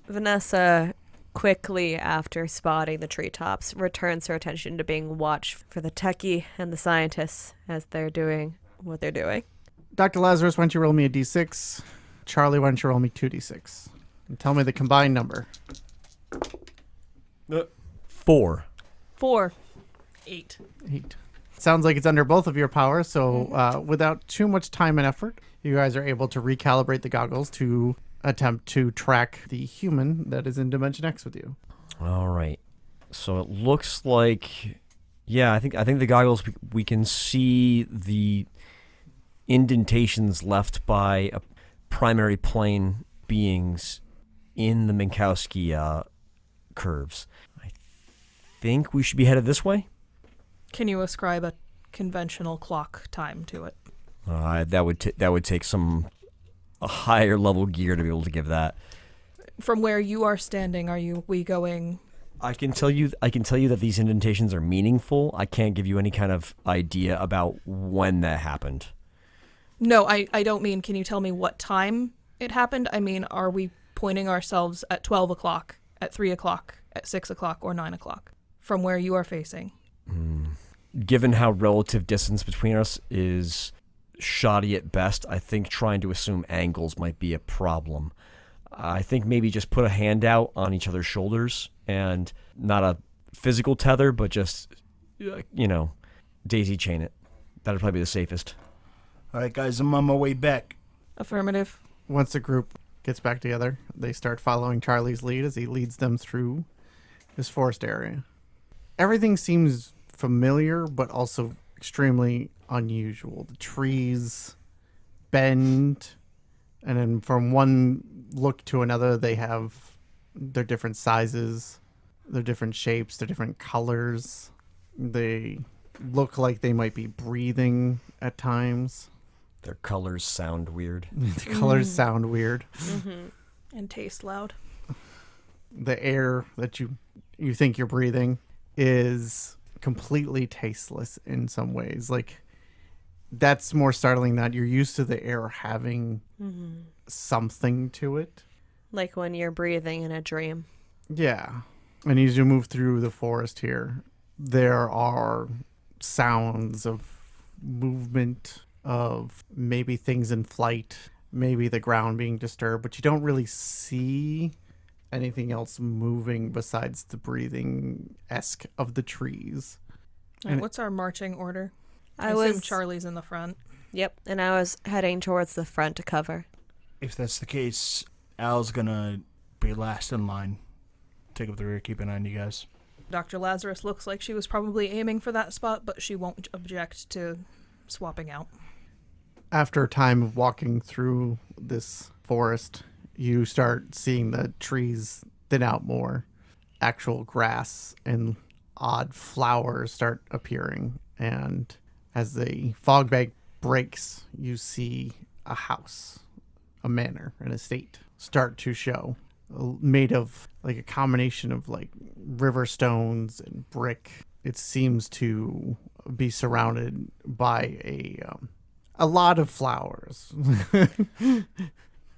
Vanessa, quickly after spotting the treetops, returns her attention to being watched for the techie and the scientists as they're doing what they're doing. Dr. Lazarus, why don't you roll me a d6? Charlie, why don't you roll me 2d6? And tell me the combined number. 4. 4. 8. 8. Sounds like it's under both of your powers, so without too much time and effort, you guys are able to recalibrate the goggles to attempt to track the human that is in Dimension X with you. All right. So it looks like Yeah, I think the goggles, we can see the indentations left by primary plane beings in the Minkowski curves. I think we should be headed this way. Can you ascribe a conventional clock time to it? That would take a higher level gear to be able to give that. From where you are standing, we going? I can tell you that these indentations are meaningful. I can't give you any kind of idea about when that happened. No, I don't mean, can you tell me what time it happened? I mean, are we pointing ourselves at 12 o'clock, at 3 o'clock, at 6 o'clock, or 9 o'clock? From where you are facing. Given how relative distance between us is shoddy at best, I think trying to assume angles might be a problem. I think maybe just put a hand out on each other's shoulders, and not a physical tether, but just, daisy chain it. That'd probably be the safest. All right, guys, I'm on my way back. Affirmative. Once the group gets back together, they start following Charlie's lead as he leads them through this forest area. Everything seems familiar, but also extremely unusual. The trees bend, and then from one look to another, they have their different sizes, their different shapes, their different colors. They look like they might be breathing at times. Their colors sound weird. The colors sound weird. Mm-hmm. And taste loud. The air that you think you're breathing is completely tasteless in some ways. Like, that's more startling, that you're used to the air having something to it. Like when you're breathing in a dream. Yeah. And as you move through the forest here, there are sounds of movement, of maybe things in flight, maybe the ground being disturbed, but you don't really see anything else moving besides the breathing-esque of the trees. Right, what's our marching order? I assume was Charlie's in the front. Yep, and I was heading towards the front to cover. If that's the case, Al's gonna be last in line. Take up the rear, keep an eye on you guys. Dr. Lazarus looks like she was probably aiming for that spot, but she won't object to swapping out. After a time of walking through this forest, you start seeing the trees thin out more. Actual grass and odd flowers start appearing. And as the fog bank breaks, you see a house, a manor, an estate start to show, made of like a combination of like river stones and brick. It seems to be surrounded by a lot of flowers.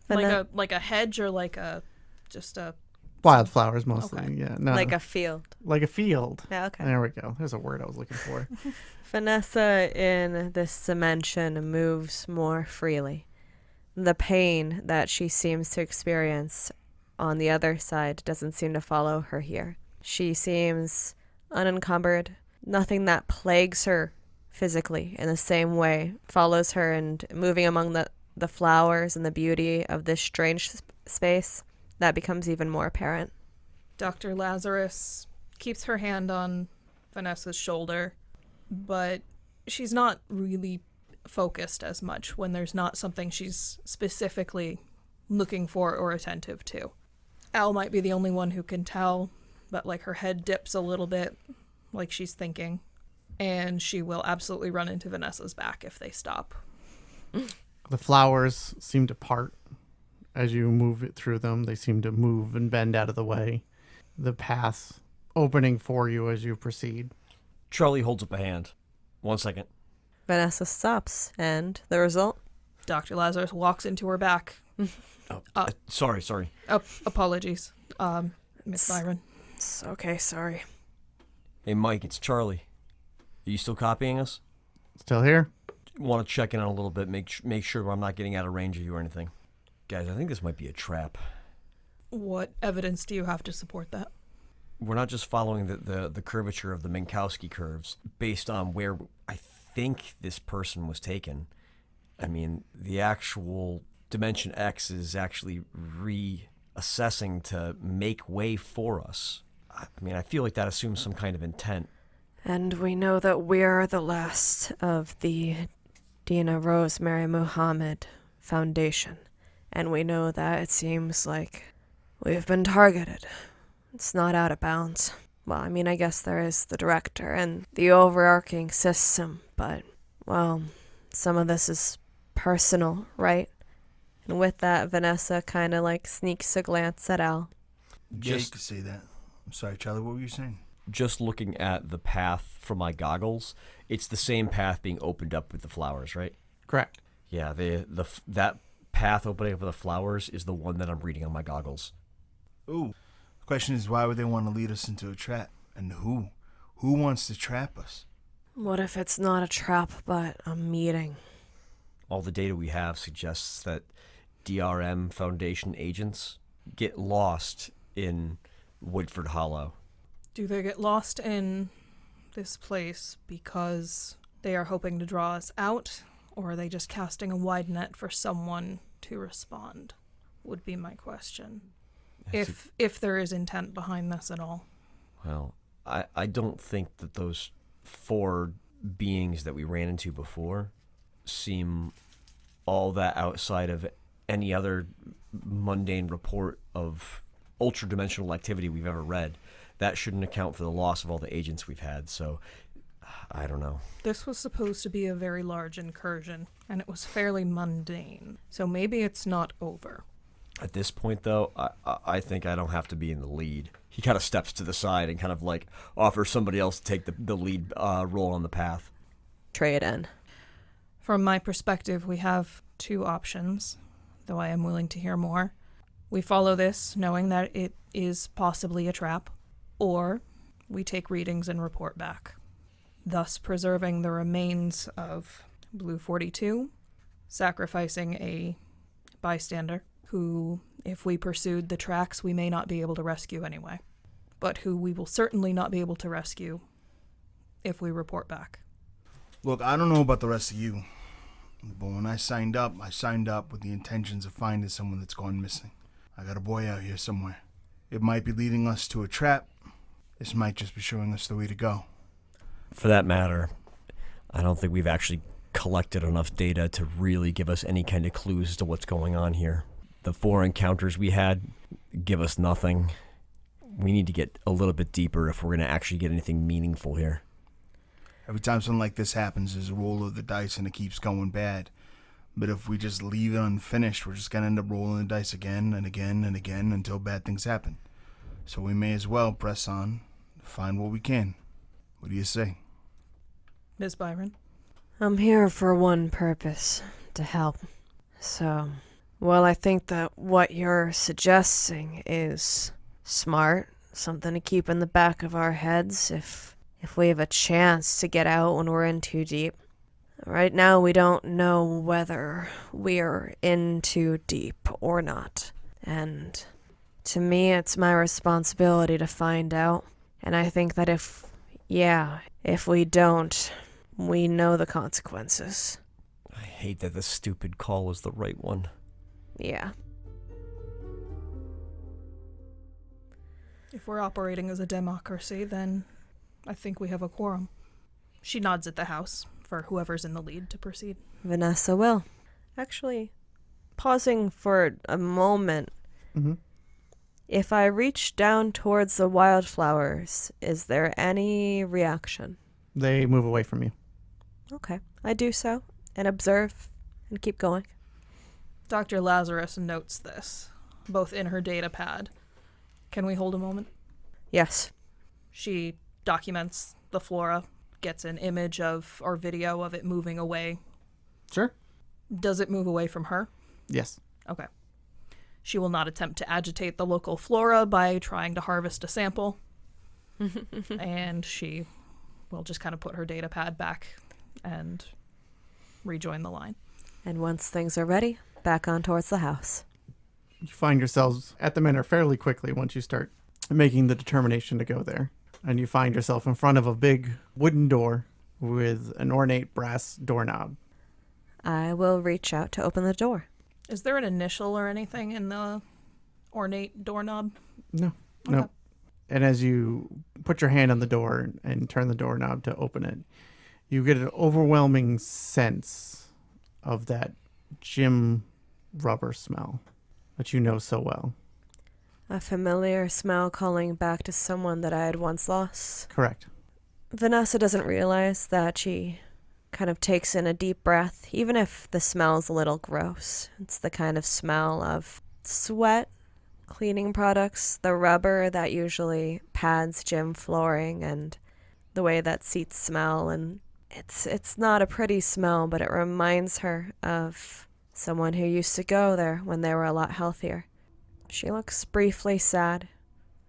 Like a hedge, or like a Wildflowers mostly. Okay. Yeah, no, Like a field. like a field. Yeah, okay. There we go. There's a word I was looking for. Vanessa in this dimension moves more freely. The pain that she seems to experience on the other side doesn't seem to follow her here. She seems unencumbered. Nothing that plagues her physically in the same way follows her, and moving among the flowers and the beauty of this strange space, that becomes even more apparent. Dr. Lazarus keeps her hand on Vanessa's shoulder, but she's not really focused as much when there's not something she's specifically looking for or attentive to. Al might be the only one who can tell, but like her head dips a little bit, like she's thinking, and she will absolutely run into Vanessa's back if they stop. The flowers seem to part as you move it through them. They seem to move and bend out of the way. The path opening for you as you proceed. Charlie holds up a hand. 1 second. Vanessa stops, and the result? Dr. Lazarus walks into her back. Sorry. Apologies, Miss Byron. It's okay, sorry. Hey, Mike, it's Charlie. Are you still copying us? Still here? Want to check in on a little bit, make sure I'm not getting out of range of you or anything. Guys, I think this might be a trap. What evidence do you have to support that? We're not just following the curvature of the Minkowski curves based on where I think this person was taken. I mean, the actual Dimension X is actually reassessing to make way for us. I mean, I feel like that assumes some kind of intent. And we know that we're the last of the Dina Rosemary Muhammad Foundation. And we know that it seems like we've been targeted. It's not out of bounds. Well, I mean, I guess there is the director and the overarching system, but, well, some of this is personal, right? And with that, Vanessa kind of like sneaks a glance at Al. Jake could say that. I'm sorry, Charlie, what were you saying? Just looking at the path from my goggles, it's the same path being opened up with the flowers, right? Correct. Yeah, that path opening up with the flowers is the one that I'm reading on my goggles. Ooh. The question is, why would they want to lead us into a trap? And who? Who wants to trap us? What if it's not a trap, but a meeting? All the data we have suggests that DRM Foundation agents get lost in Woodford Hollow. Do they get lost in this place because they are hoping to draw us out, or are they just casting a wide net for someone to respond? Would be my question. If there is intent behind this at all. Well, I don't think that those 4 beings that we ran into before seem all that outside of any other mundane report of ultra-dimensional activity we've ever read. That shouldn't account for the loss of all the agents we've had, so I don't know. This was supposed to be a very large incursion, and it was fairly mundane, so maybe it's not over. At this point, though, I think I don't have to be in the lead. He kind of steps to the side and kind of like offers somebody else to take the lead role on the path. Trade in. From my perspective, we have 2 options, though I am willing to hear more. We follow this, knowing that it is possibly a trap, or we take readings and report back, thus preserving the remains of Blue 42, sacrificing a bystander, who, if we pursued the tracks, we may not be able to rescue anyway, but who we will certainly not be able to rescue if we report back. Look, I don't know about the rest of you, but when I signed up with the intentions of finding someone that's gone missing. I got a boy out here somewhere. It might be leading us to a trap. This might just be showing us the way to go. For that matter, I don't think we've actually collected enough data to really give us any kind of clues as to what's going on here. The 4 encounters we had give us nothing. We need to get a little bit deeper if we're going to actually get anything meaningful here. Every time something like this happens, there's a roll of the dice and it keeps going bad. But if we just leave it unfinished, we're just going to end up rolling the dice again and again and again until bad things happen. So we may as well press on, find what we can. What do you say? Ms. Byron? I'm here for one purpose, to help. So, well, I think that what you're suggesting is smart, something to keep in the back of our heads if we have a chance to get out when we're in too deep. Right now, we don't know whether we're in too deep or not. And to me, it's my responsibility to find out. And I think that if we don't, we know the consequences. I hate that the stupid call is the right one. Yeah. If we're operating as a democracy, then I think we have a quorum. She nods at the house for whoever's in the lead to proceed. Vanessa will. Actually, pausing for a moment. Mm-hmm. If I reach down towards the wildflowers, is there any reaction? They move away from you. Okay. I do so and observe and keep going. Dr. Lazarus notes this, both in her data pad. Can we hold a moment? Yes. She documents the flora, gets an image of or video of it moving away. Sure. Does it move away from her? Yes. Okay. She will not attempt to agitate the local flora by trying to harvest a sample. And she will just kind of put her data pad back and rejoin the line. And once things are ready, back on towards the house. You find yourselves at the manor fairly quickly once you start making the determination to go there. And you find yourself in front of a big wooden door with an ornate brass doorknob. I will reach out to open the door. Is there an initial or anything in the ornate doorknob? No. Okay. No. And as you put your hand on the door and turn the doorknob to open it, you get an overwhelming sense of that gym rubber smell that you know so well. A familiar smell calling back to someone that I had once lost. Correct. Vanessa doesn't realize that she kind of takes in a deep breath, even if the smell's a little gross. It's the kind of smell of sweat, cleaning products, the rubber that usually pads gym flooring, and the way that seats smell. And it's not a pretty smell, but it reminds her of someone who used to go there when they were a lot healthier. She looks briefly sad,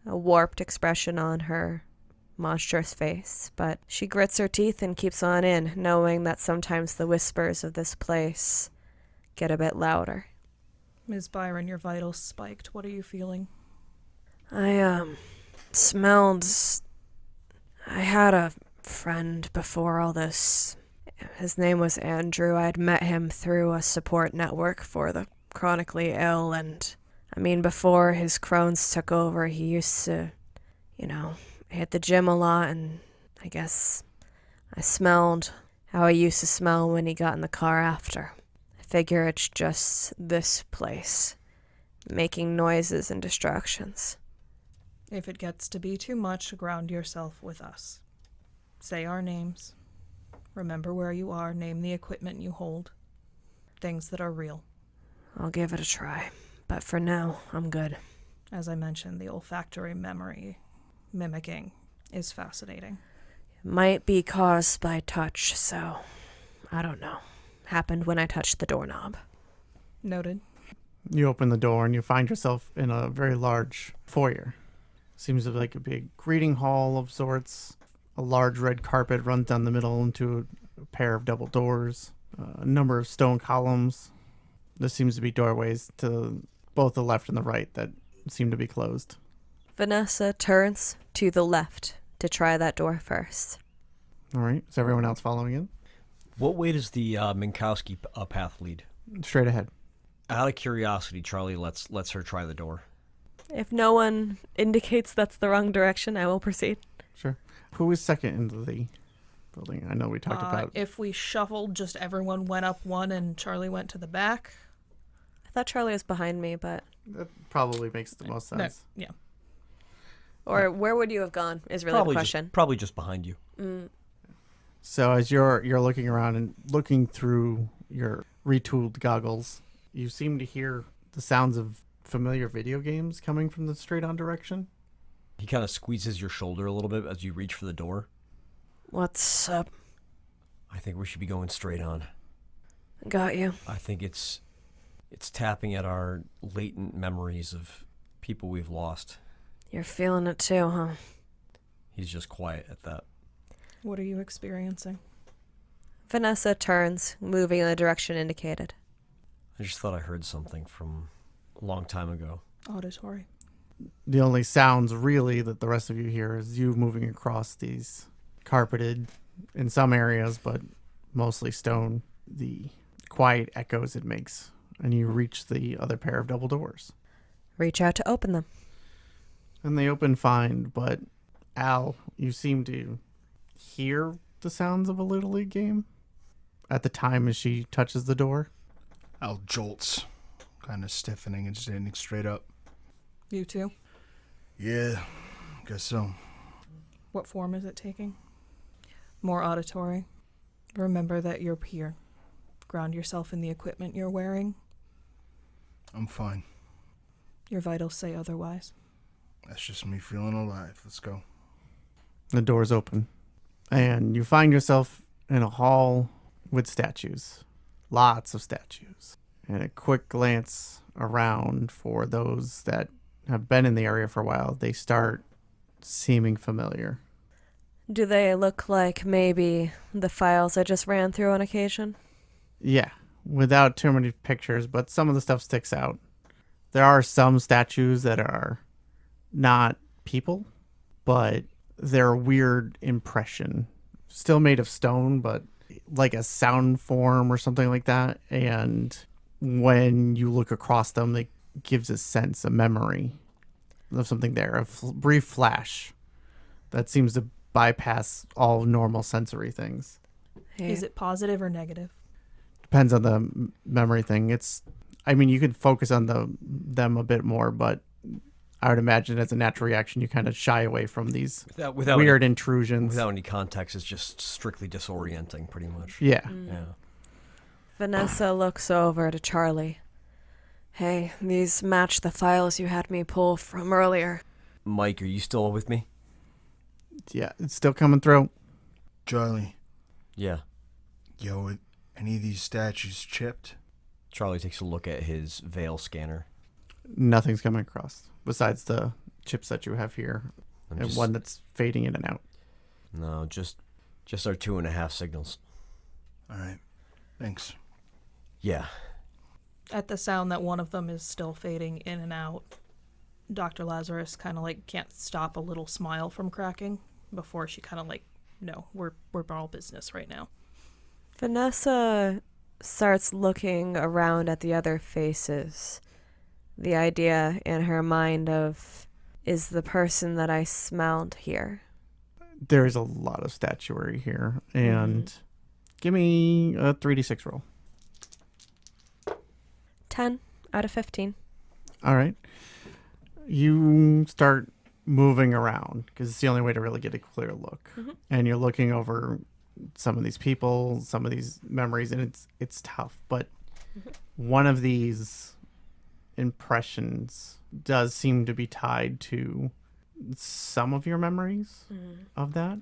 a warped expression on her monstrous face, but she grits her teeth and keeps on in, knowing that sometimes the whispers of this place get a bit louder. Ms. Byron, your vitals spiked. What are you feeling? I smelled... I had a friend before all this. His name was Andrew. I had met him through a support network for the chronically ill, and before his Crohn's took over, he used to, hit the gym a lot, and I guess I smelled how he used to smell when he got in the car after. I figure it's just this place, making noises and distractions. If it gets to be too much, ground yourself with us. Say our names. Remember where you are. Name the equipment you hold. Things that are real. I'll give it a try, but for now, I'm good. As I mentioned, the olfactory memory mimicking is fascinating. It might be caused by touch, so I don't know. Happened when I touched the doorknob. Noted. You open the door and you find yourself in a very large foyer. Seems like a big greeting hall of sorts. A large red carpet runs down the middle into a pair of double doors. A number of stone columns. There seems to be doorways to both the left and the right that seem to be closed. Vanessa turns to the left to try that door first. All right. Is everyone else following in? What way does the Minkowski path lead? Straight ahead. Out of curiosity, Charlie lets her try the door. If no one indicates that's the wrong direction, I will proceed. Sure. Who is second into the building? I know we talked about... If we shuffled, just everyone went up one and Charlie went to the back. I thought Charlie was behind me, but... That probably makes the most sense. No, yeah. Or where would you have gone is really the question. Probably just behind you. So as you're looking around and looking through your retooled goggles, you seem to hear the sounds of familiar video games coming from the straight-on direction. He kind of squeezes your shoulder a little bit as you reach for the door. What's up? I think we should be going straight on. Got you. I think it's tapping at our latent memories of people we've lost. You're feeling it too, huh? He's just quiet at that. What are you experiencing? Vanessa turns, moving in the direction indicated. I just thought I heard something from a long time ago. Auditory. The only sounds really that the rest of you hear is you moving across these carpeted, in some areas, but mostly stone, the quiet echoes it makes. And you reach the other pair of double doors. Reach out to open them. And they open fine, but Al, you seem to hear the sounds of a Little League game at the time as she touches the door. Al jolts, kind of stiffening and standing straight up. You too? Yeah, guess so. What form is it taking? More auditory. Remember that you're here. Ground yourself in the equipment you're wearing. I'm fine. Your vitals say otherwise. That's just me feeling alive. Let's go. The doors open, and you find yourself in a hall with statues. Lots of statues. And a quick glance around for those that have been in the area for a while, they start seeming familiar. Do they look like maybe the files I just ran through on occasion? Yeah, without too many pictures, but some of the stuff sticks out. There are some statues that are not people, but they're a weird impression. Still made of stone, but like a sound form or something like that. And when you look across them, it gives a sense, a memory. of something there, a brief flash that seems to bypass all normal sensory things. Hey, Is it positive or negative? Depends on the memory thing. You could focus on them a bit more, but I would imagine as a natural reaction, you kind of shy away from these Without weird intrusions. Without any context, it's just strictly disorienting, pretty much. Yeah. Yeah. Vanessa looks over to Charlie. Hey, these match the files you had me pull from earlier. Mike, are you still with me? Yeah, it's still coming through. Charlie, Yeah. yo, are any of these statues chipped? Charlie takes a look at his veil scanner. Nothing's coming across besides the chips that you have here I'm and just- one that's fading in and out. No, just our 2.5 signals. All right, thanks. Yeah. At the sound that one of them is still fading in and out, Dr. Lazarus kind of like can't stop a little smile from cracking before she kind of like, no, we're all business right now. Vanessa starts looking around at the other faces. The idea in her mind of, is the person that I smelled here? There is a lot of statuary here, and give me a 3d6 roll. 10 out of 15. All right. You start moving around because it's the only way to really get a clear look. And you're looking over some of these people, some of these memories, and it's tough. But one of these impressions does seem to be tied to some of your memories of that.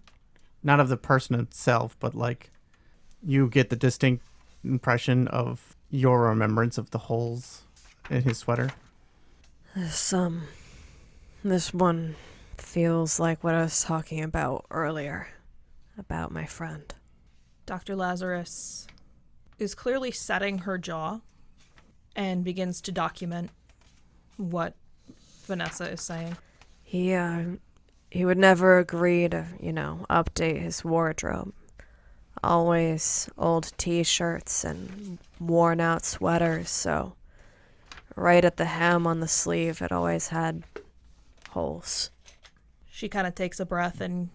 Not of the person itself, but like you get the distinct impression of your remembrance of the holes in his sweater. This one feels like what I was talking about earlier, about my friend. Dr. Lazarus is clearly setting her jaw and begins to document what Vanessa is saying. He would never agree to, update his wardrobe. Always old t-shirts and worn out sweaters, so right at the hem on the sleeve it always had holes. She kind of takes a breath and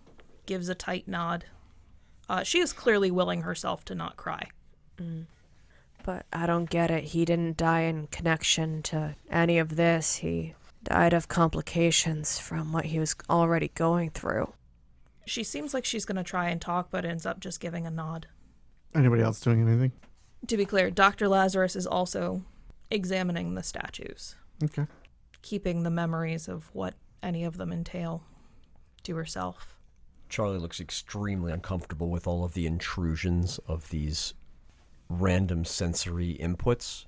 gives a tight nod. She is clearly willing herself to not cry. But I don't get it. He didn't die in connection to any of this. He died of complications from what he was already going through. She seems like she's going to try and talk, but ends up just giving a nod. Anybody else doing anything? To be clear, Dr. Lazarus is also examining the statues, Okay. keeping the memories of what any of them entail to herself. Charlie looks extremely uncomfortable with all of the intrusions of these random sensory inputs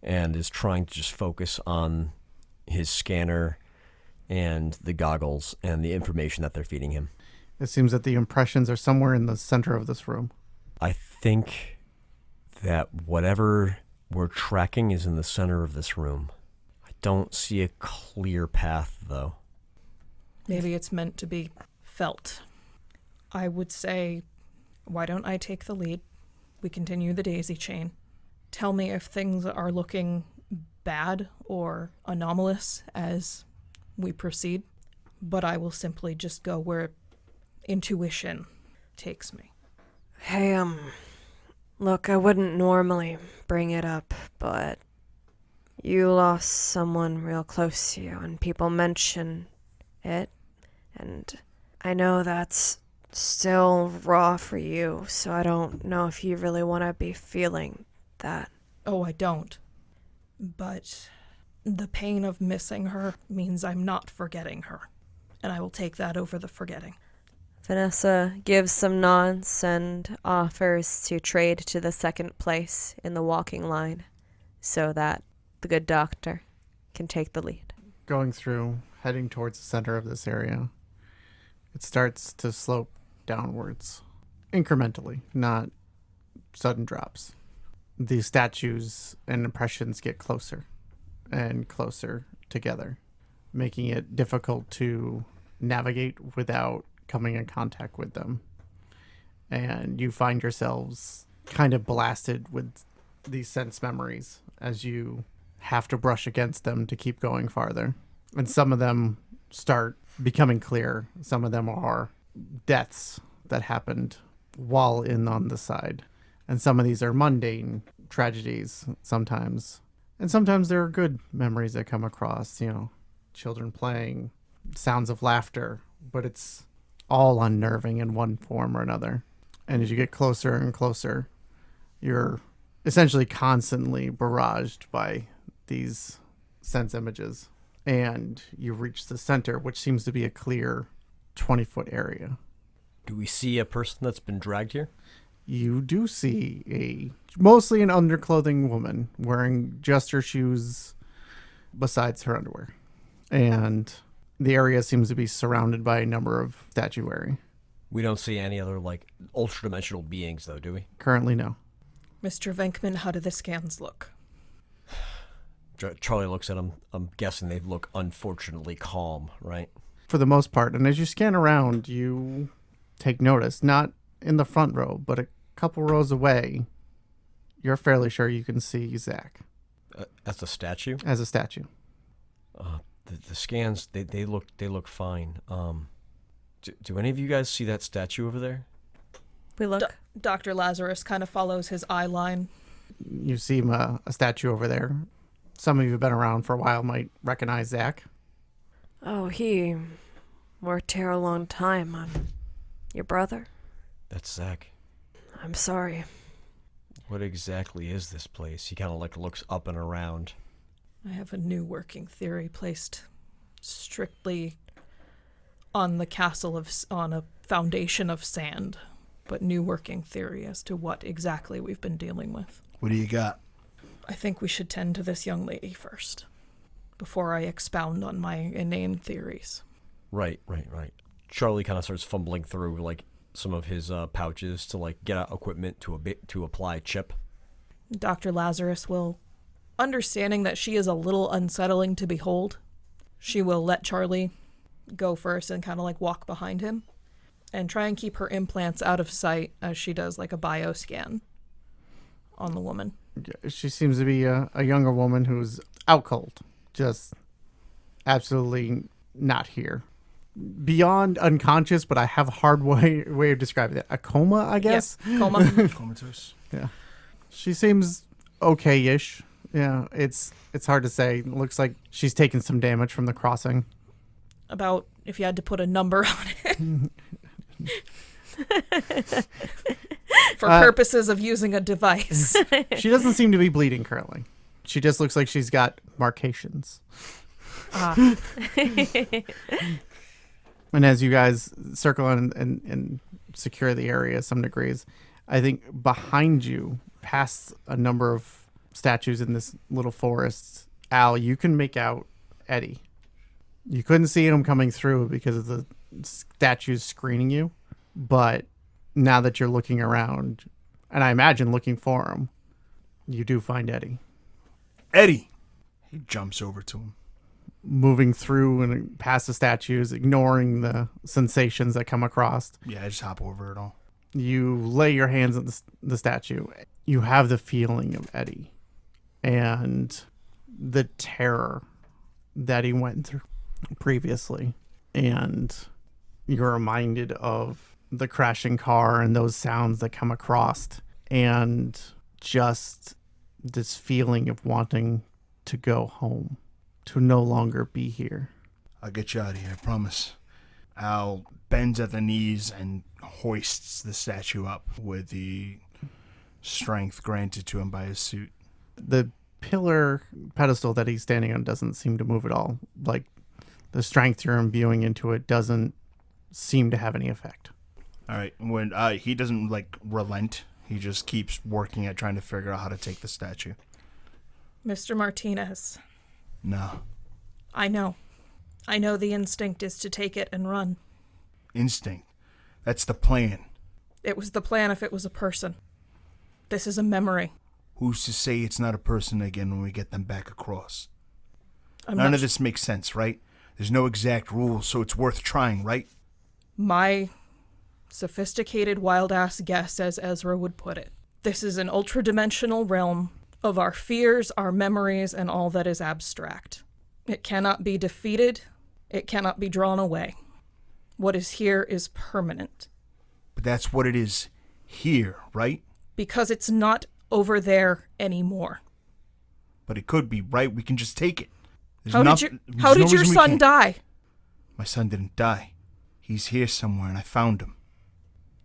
and is trying to just focus on his scanner and the goggles and the information that they're feeding him. It seems that the impressions are somewhere in the center of this room. I think that whatever we're tracking is in the center of this room. I don't see a clear path, though. Maybe it's meant to be felt. I would say, why don't I take the lead? We continue the daisy chain. Tell me if things are looking bad or anomalous as we proceed, but I will simply just go where intuition takes me. Hey, look, I wouldn't normally bring it up, but you lost someone real close to you, and people mention it, and I know that's still raw for you, so I don't know if you really want to be feeling that. Oh, I don't. But the pain of missing her means I'm not forgetting her, and I will take that over the forgetting. Vanessa gives some nods and offers to trade to the second place in the walking line so that the good doctor can take the lead. Going through, heading towards the center of this area, it starts to slope downwards incrementally, not sudden drops. The statues and impressions get closer and closer together, making it difficult to navigate without coming in contact with them. And you find yourselves kind of blasted with these sense memories as you have to brush against them to keep going farther. And some of them start becoming clear. Some of them are deaths that happened while in on the side. And some of these are mundane tragedies sometimes. And sometimes there are good memories that come across, children playing, sounds of laughter, but it's all unnerving in one form or another. And as you get closer and closer, you're essentially constantly barraged by these sense images. And you reach the center, which seems to be a clear 20-foot area. Do we see a person that's been dragged here? You do see mostly an underclothing woman wearing just her shoes besides her underwear. And the area seems to be surrounded by a number of statuary. We don't see any other, ultra-dimensional beings, though, do we? Currently, no. Mr. Venkmen, how do the scans look? Charlie looks at them. I'm guessing they look unfortunately calm, right? For the most part. And as you scan around, you take notice, not in the front row, but a couple rows away, you're fairly sure you can see Zach. As a statue? As a statue. The scans, they look fine. Do any of you guys see that statue over there? We look. Dr. Lazarus kind of follows his eye line. You see a statue over there. Some of you have been around for a while might recognize Zach. Oh, he worked here a long time. Your brother? That's Zach. I'm sorry. What exactly is this place? He kind of looks up and around. I have a new working theory placed strictly on the castle on a foundation of sand, but new working theory as to what exactly we've been dealing with. What do you got? I think we should tend to this young lady first, before I expound on my inane theories. Right. Charlie kind of starts fumbling through some of his pouches to get out equipment to apply chip. Dr. Lazarus will, understanding that she is a little unsettling to behold, she will let Charlie go first and kind of walk behind him and try and keep her implants out of sight as she does a bioscan on the woman. She seems to be a younger woman who's out cold. Just absolutely not here. Beyond unconscious, but I have a hard way of describing it. A coma, I guess? Yeah, coma. Comatose. Yeah. She seems okay-ish. Yeah, it's hard to say. It looks like she's taken some damage from the crossing. About if you had to put a number on it. For purposes of using a device. She doesn't seem to be bleeding currently. She just looks like she's got marcations. And as you guys circle and secure the area to some degrees, I think behind you, past a number of statues in this little forest, Al, you can make out Eddie. You couldn't see him coming through because of the statues screening you, but now that you're looking around, and I imagine looking for him, you do find Eddie. Eddie! He jumps over to him. Moving through and past the statues, ignoring the sensations that come across. Yeah, I just hop over it all. You lay your hands on the statue. You have the feeling of Eddie and the terror that he went through previously. And you're reminded of the crashing car and those sounds that come across, and just this feeling of wanting to go home, to no longer be here. I'll get you out of here, I promise. Al bends at the knees and hoists the statue up with the strength granted to him by his suit. The pillar pedestal that he's standing on doesn't seem to move at all. The strength you're imbuing into it doesn't seem to have any effect. All right, when he doesn't relent, he just keeps working at trying to figure out how to take the statue. Mr. Martinez. No. I know the instinct is to take it and run. Instinct. That's the plan. It was the plan if it was a person. This is a memory. Who's to say it's not a person again when we get them back across? I'm None not of this makes sense, right? There's no exact rules, so it's worth trying, right? My sophisticated wild-ass guess, as Ezra would put it. This is an ultra-dimensional realm of our fears, our memories, and all that is abstract. It cannot be defeated. It cannot be drawn away. What is here is permanent. But that's what it is here, right? Because it's not over there anymore. But it could be, right? We can just take it. How did your son die? My son didn't die. He's here somewhere, and I found him.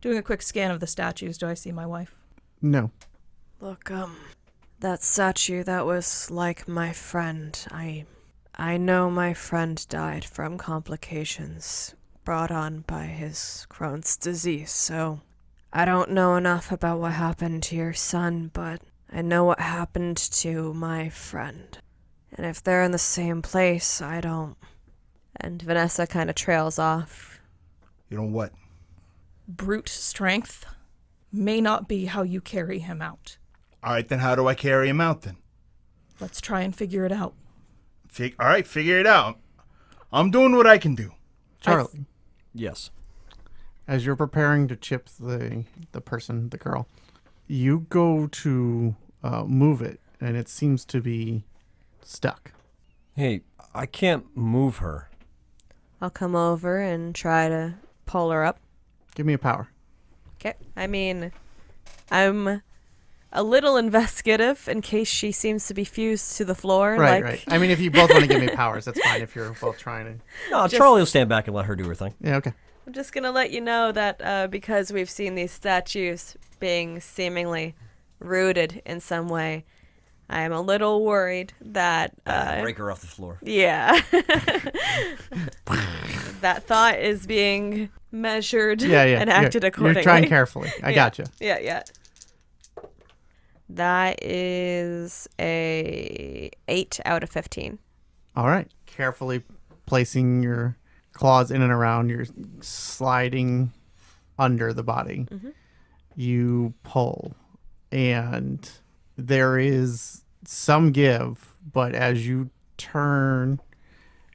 Doing a quick scan of the statues, do I see my wife? No. Look, that statue, that was like my friend. I know my friend died from complications brought on by his Crohn's disease, so I don't know enough about what happened to your son, but I know what happened to my friend. And if they're in the same place, I don't. And Vanessa kind of trails off. You know what? Brute strength may not be how you carry him out. All right, then how do I carry him out, then? Let's try and figure it out. All right, figure it out. I'm doing what I can do. Charlie, Yes. as you're preparing to chip the girl, you go to move it, and it seems to be stuck. Hey, I can't move her. I'll come over and try to pull her up. Give me a power. Okay. I mean, I'm a little investigative in case she seems to be fused to the floor. Right. I mean, if you both want to give me powers, that's fine if you're both trying to. No, Charlie will stand back and let her do her thing. Yeah, okay. I'm just going to let you know that because we've seen these statues being seemingly rooted in some way, I am a little worried that... Break her off the floor. Yeah. That thought is being measured and acted accordingly. You're trying carefully. I gotcha. Yeah. That is a 8 out of 15. All right. Carefully placing your claws in and around, you're sliding under the body. Mm-hmm. You pull, and there is some give, but as you turn,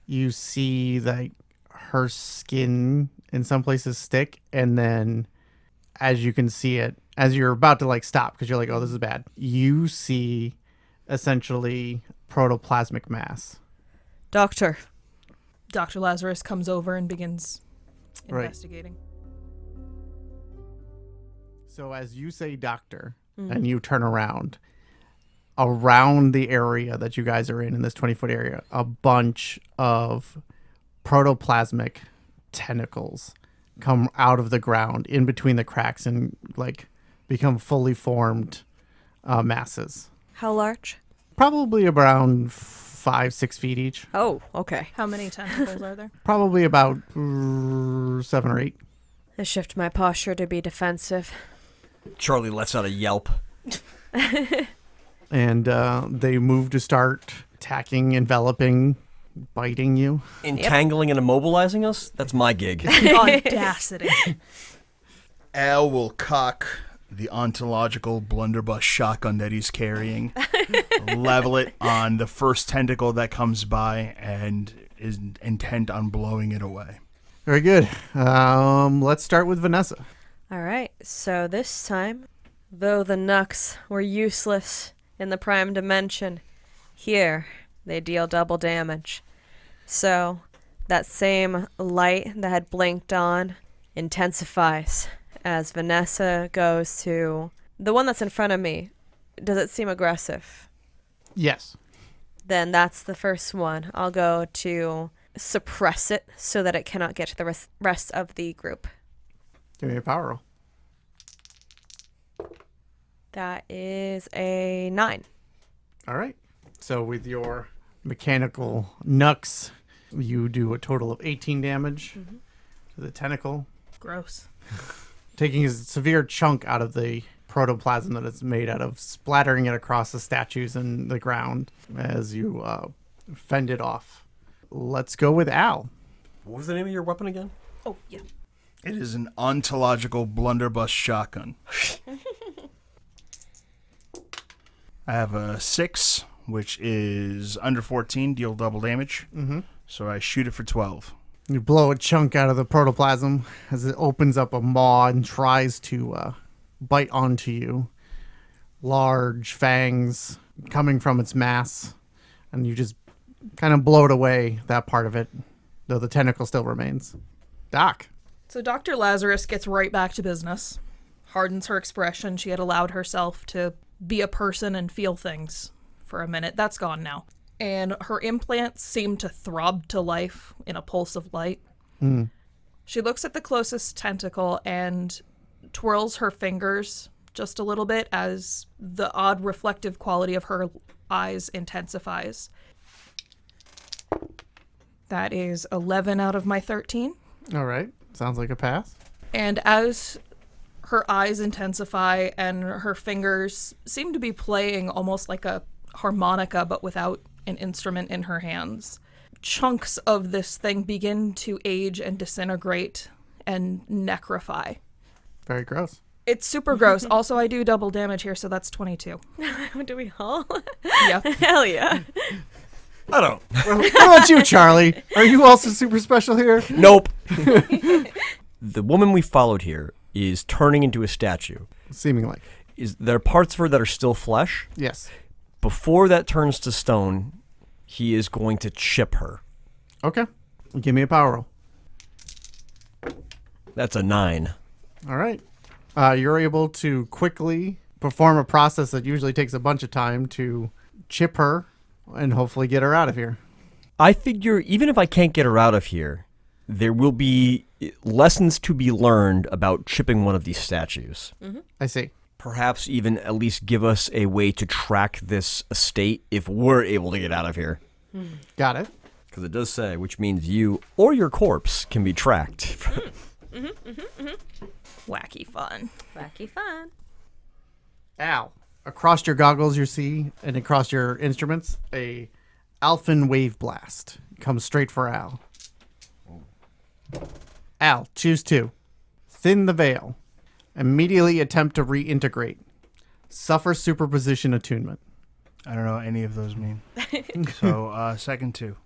you see that her skin in some places stick, and then as you can see it, as you're about to stop because you're like, oh, this is bad, you see essentially protoplasmic mass. Doctor Lazarus comes over and begins investigating. So as you say doctor, and you turn around the area that you guys are in this 20-foot area, a bunch of protoplasmic tentacles come out of the ground in between the cracks and become fully formed masses. How large? Probably around 5-6 feet each. Oh, okay. How many tentacles are there? Probably about 7 or 8. I shift my posture to be defensive. Charlie lets out a yelp. And they move to start attacking, enveloping, biting you. Entangling and immobilizing us? That's my gig. Audacity. Al will cock the ontological blunderbuss shotgun that he's carrying, level it on the first tentacle that comes by, and is intent on blowing it away. Very good. Let's start with Vanessa. All right. So this time, though the Nux were useless in the prime dimension, here they deal double damage. So that same light that had blinked on intensifies as Vanessa goes to the one that's in front of me. Does it seem aggressive? Yes. Then that's the first one. I'll go to suppress it so that it cannot get to the rest of the group. Give me a power roll. That is a 9. All right. So with your mechanical nux, you do a total of 18 damage to the tentacle. Gross. Taking a severe chunk out of the protoplasm that it's made out of, splattering it across the statues and the ground as you fend it off. Let's go with Al. What was the name of your weapon again? Oh, yeah. It is an ontological blunderbuss shotgun. I have a 6, which is under 14, deal double damage. Mm-hmm. So I shoot it for 12. You blow a chunk out of the protoplasm as it opens up a maw and tries to bite onto you. Large fangs coming from its mass, and you just kind of blowed away that part of it, though the tentacle still remains. Doc. So Dr. Lazarus gets right back to business, hardens her expression. She had allowed herself to be a person and feel things for a minute. That's gone now. And her implants seem to throb to life in a pulse of light. Mm. She looks at the closest tentacle and twirls her fingers just a little bit as the odd reflective quality of her eyes intensifies. That is 11 out of my 13. All right. Sounds like a pass. And as her eyes intensify and her fingers seem to be playing almost like a harmonica, but without an instrument in her hands, chunks of this thing begin to age and disintegrate and necrofy. Very gross. It's super gross. Also, I do double damage here, so that's 22. Do we all? Yeah. Hell yeah. I don't. What about you, Charlie? Are you also super special here? Nope. The woman we followed here is turning into a statue. Seeming like. Is there parts of her that are still flesh? Yes. Before that turns to stone, he is going to chip her. Okay. Give me a power roll. That's a 9. All right. You're able to quickly perform a process that usually takes a bunch of time to chip her and hopefully get her out of here. I figure even if I can't get her out of here, there will be lessons to be learned about chipping one of these statues. Mm-hmm. I see. Perhaps even at least give us a way to track this estate if we're able to get out of here. Got it. Because it does say, which means you or your corpse can be tracked. Wacky fun. Wacky fun. Al. Across your goggles, you see, and across your instruments, a Alphen Wave Blast comes straight for Al. Al, choose 2. Thin the veil. Immediately attempt to reintegrate. Suffer superposition attunement. I don't know what any of those mean. So, second 2.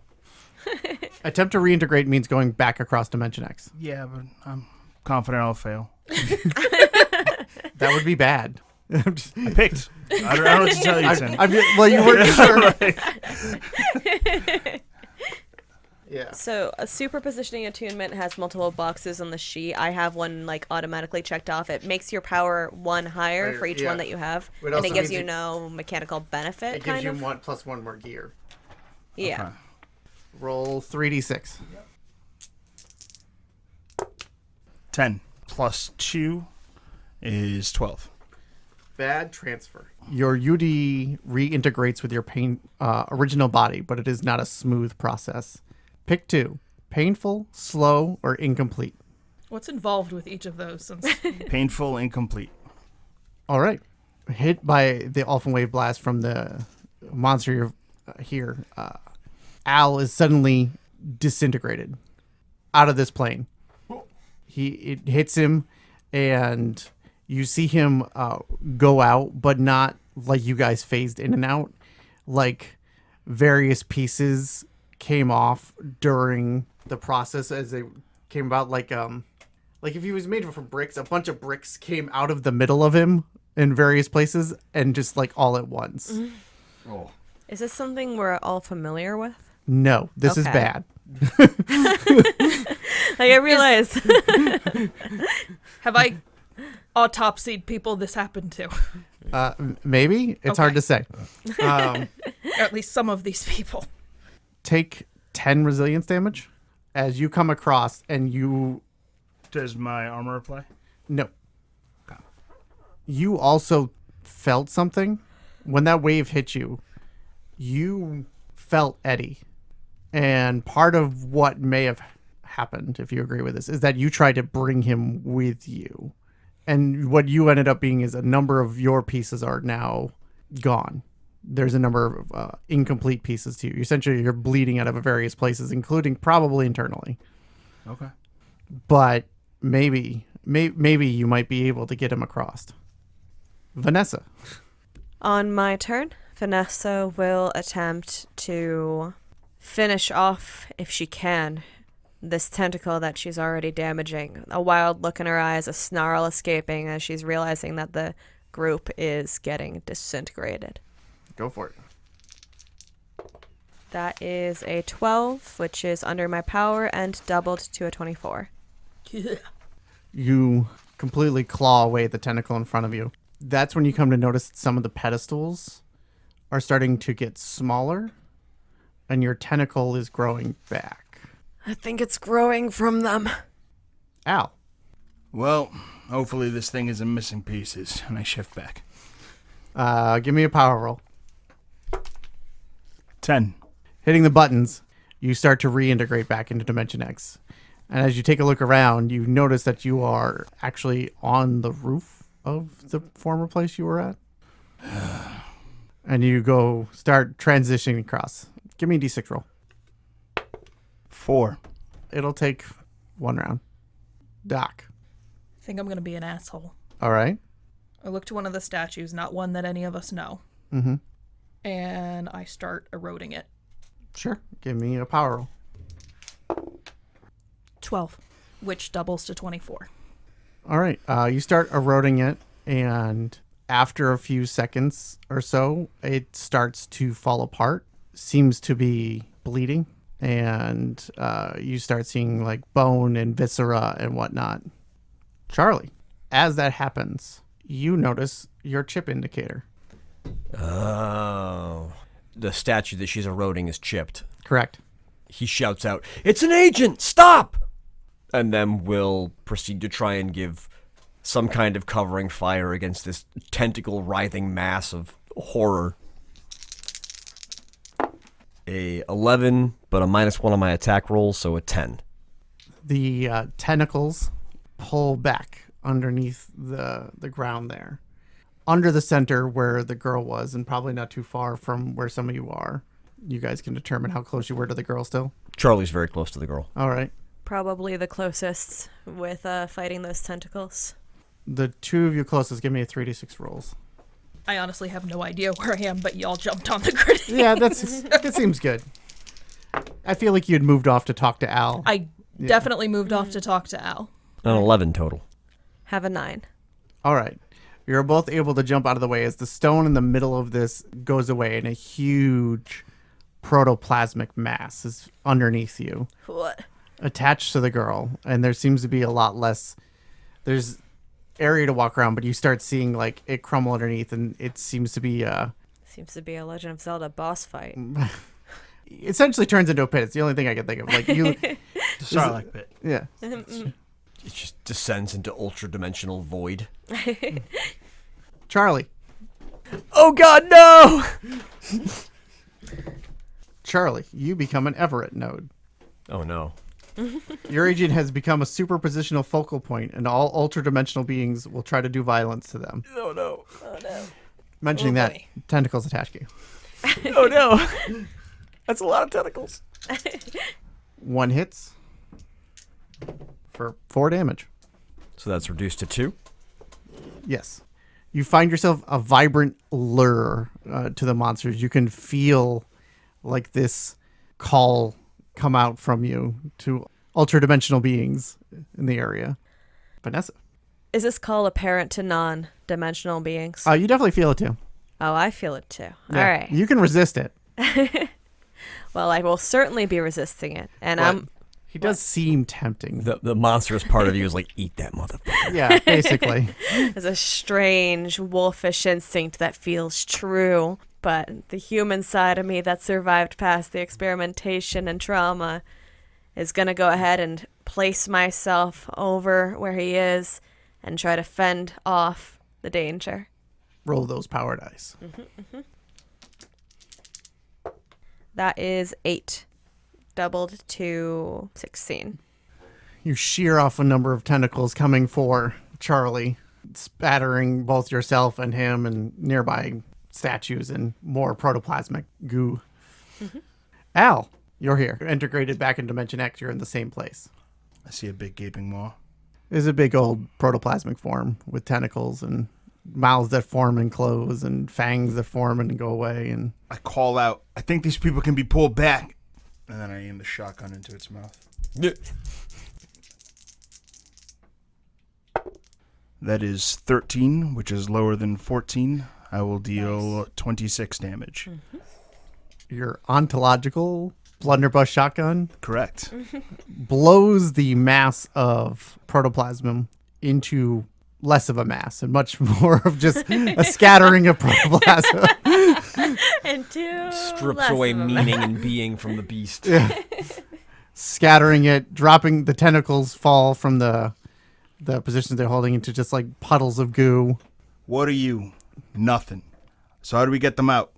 Attempt to reintegrate means going back across Dimension X. Yeah, but I'm confident I'll fail. That would be bad. I picked. I don't know what to tell you, Tim. Well, you weren't sure. Yeah. So a superpositioning attunement has multiple boxes on the sheet. I have one like automatically checked off. It makes your power 1 higher for each yeah. one that you have, It and also it gives means you it- no mechanical benefit. It kind gives of. you 1 + 1 more gear. Yeah. Okay. Roll 3d6. 10 plus 2 is 12. Bad transfer. Your UD reintegrates with your original body, but it is not a smooth process. Pick 2. Painful, slow, or incomplete. What's involved with each of those? Since Painful, incomplete. All right. Hit by the Alphen Wave Blast from the monster you're here, Al is suddenly disintegrated out of this plane. It hits him, and you see him go out, but not like you guys phased in and out. Like various pieces came off during the process as they came about. Like if he was made from bricks, a bunch of bricks came out of the middle of him in various places, and just like all at once. Mm-hmm. Oh. Is this something we're all familiar with? No, this is Okay. bad. Like I realized. have I autopsied people this happened to? Maybe it's hard to say. Or at least some of these people. Take 10 resilience damage as you come across, and you Does my armor apply? no. You also felt something when that wave hit you. You felt Eddie, and part of what may have happened, if you agree with this, is that you tried to bring him with you, and what you ended up being is a number of your pieces are now gone. There's a number of incomplete pieces to you. Essentially, you're bleeding out of various places, including probably internally. Okay. But maybe you might be able to get him across. Vanessa. On my turn, Vanessa will attempt to finish off, if she can, this tentacle that she's already damaging. A wild look in her eyes, a snarl escaping as she's realizing that the group is getting disintegrated. Go for it. That is a 12, which is under my power, and doubled to a 24. You completely claw away the tentacle in front of you. That's when you come to notice that some of the pedestals are starting to get smaller, and your tentacle is growing back. I think it's growing from them. Al. Well, hopefully this thing isn't missing pieces, and I shift back. Give me a power roll. 10. Hitting the buttons, you start to reintegrate back into Dimension X. And as you take a look around, you notice that you are actually on the roof of the former place you were at. And you start transitioning across. Give me a D6 roll. 4. It'll take one round. Doc. I think I'm going to be an asshole. All right. I look to one of the statues, not one that any of us know, Mm-hmm. and I start eroding it. Sure. Give me a power roll. 12, which doubles to 24. All right. You start eroding it, and after a few seconds or so, it starts to fall apart. Seems to be bleeding, and you start seeing like bone and viscera and whatnot. Charlie, as that happens, you notice your chip indicator. Oh. The statue that she's eroding is chipped. Correct. He shouts out, "It's an agent! Stop!" And then will proceed to try and give some kind of covering fire against this tentacle writhing mass of horror. A 11, but a -1 on my attack roll, so a 10. The tentacles pull back underneath the ground there. Under the center where the girl was, and probably not too far from where some of you are. You guys can determine how close you were to the girl still. Charlie's very close to the girl. All right. Probably the closest with fighting those tentacles. The two of you closest, give me a 3d6 rolls. I honestly have no idea where I am, but y'all jumped on the grenade. Yeah, that seems good. I feel like you'd moved off to talk to Al. I definitely moved off to talk to Al. An 11 total. Have a 9. All right. You're both able to jump out of the way as the stone in the middle of this goes away and a huge protoplasmic mass is underneath you, What? attached to the girl. And there seems to be a lot less. There's area to walk around, but you start seeing like it crumble underneath, and it seems to be Seems to be a Legend of Zelda boss fight. essentially turns into a pit. It's the only thing I can think of. Like you, The Sarlacc pit. yeah. It just descends into ultra-dimensional void. Charlie. Oh god, no! Charlie, you become an Everett node. Oh no. Your agent has become a superpositional focal point, and all ultra-dimensional beings will try to do violence to them. Oh no. Mentioning Oh, that, boy. tentacles attach you. Oh no. That's a lot of tentacles. 1 hits for 4 damage. So that's reduced to 2. Yes. You find yourself a vibrant lure to the monsters. You can feel like this call come out from you to ultra-dimensional beings in the area. Vanessa. Is this call apparent to non-dimensional beings? You definitely feel it too. Oh, I feel it too. Yeah. All right. You can resist it. Well, I will certainly be resisting it. And But he does seem tempting. The monstrous part of you is like, eat that motherfucker. Yeah, basically. there's a strange wolfish instinct that feels true. But the human side of me that survived past the experimentation and trauma is going to go ahead and place myself over where he is and try to fend off the danger. Roll those power dice. That is 8, doubled to 16. You shear off a number of tentacles coming for Charlie, spattering both yourself and him and nearby statues and more protoplasmic goo. Al, you're here. You're integrated back in Dimension X. You're in the same place. I see a big gaping maw. There's a big old protoplasmic form with tentacles and mouths that form and close and fangs that form and go away. And I call out, I think these people can be pulled back. And then I aim the shotgun into its mouth. That is 13, which is lower than 14. I will deal 26 damage. your ontological blunderbuss shotgun Correct. blows the mass of protoplasm into less of a mass and much more of just a scattering of protoplasm. Strips away meaning and being from the beast. Scattering it, dropping the tentacles fall from the positions they're holding into just like puddles of goo. What are you? Nothing. So how do we get them out?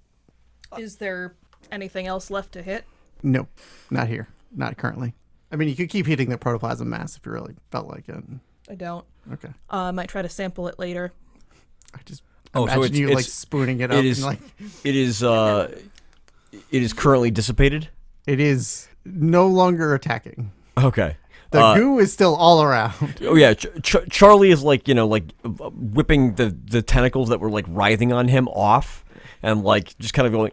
Is there anything else left to hit? No, not here. Not currently. I mean, you could keep hitting the protoplasm mass if you really felt like it. I don't. Okay. I might try to sample it later. I just Oh, so imagine you like spooning it up. It is. And, like, It is currently dissipated. it is no longer attacking. Okay. The goo is still all around. Oh yeah, Charlie is like whipping the tentacles that were like writhing on him off, and like just kind of going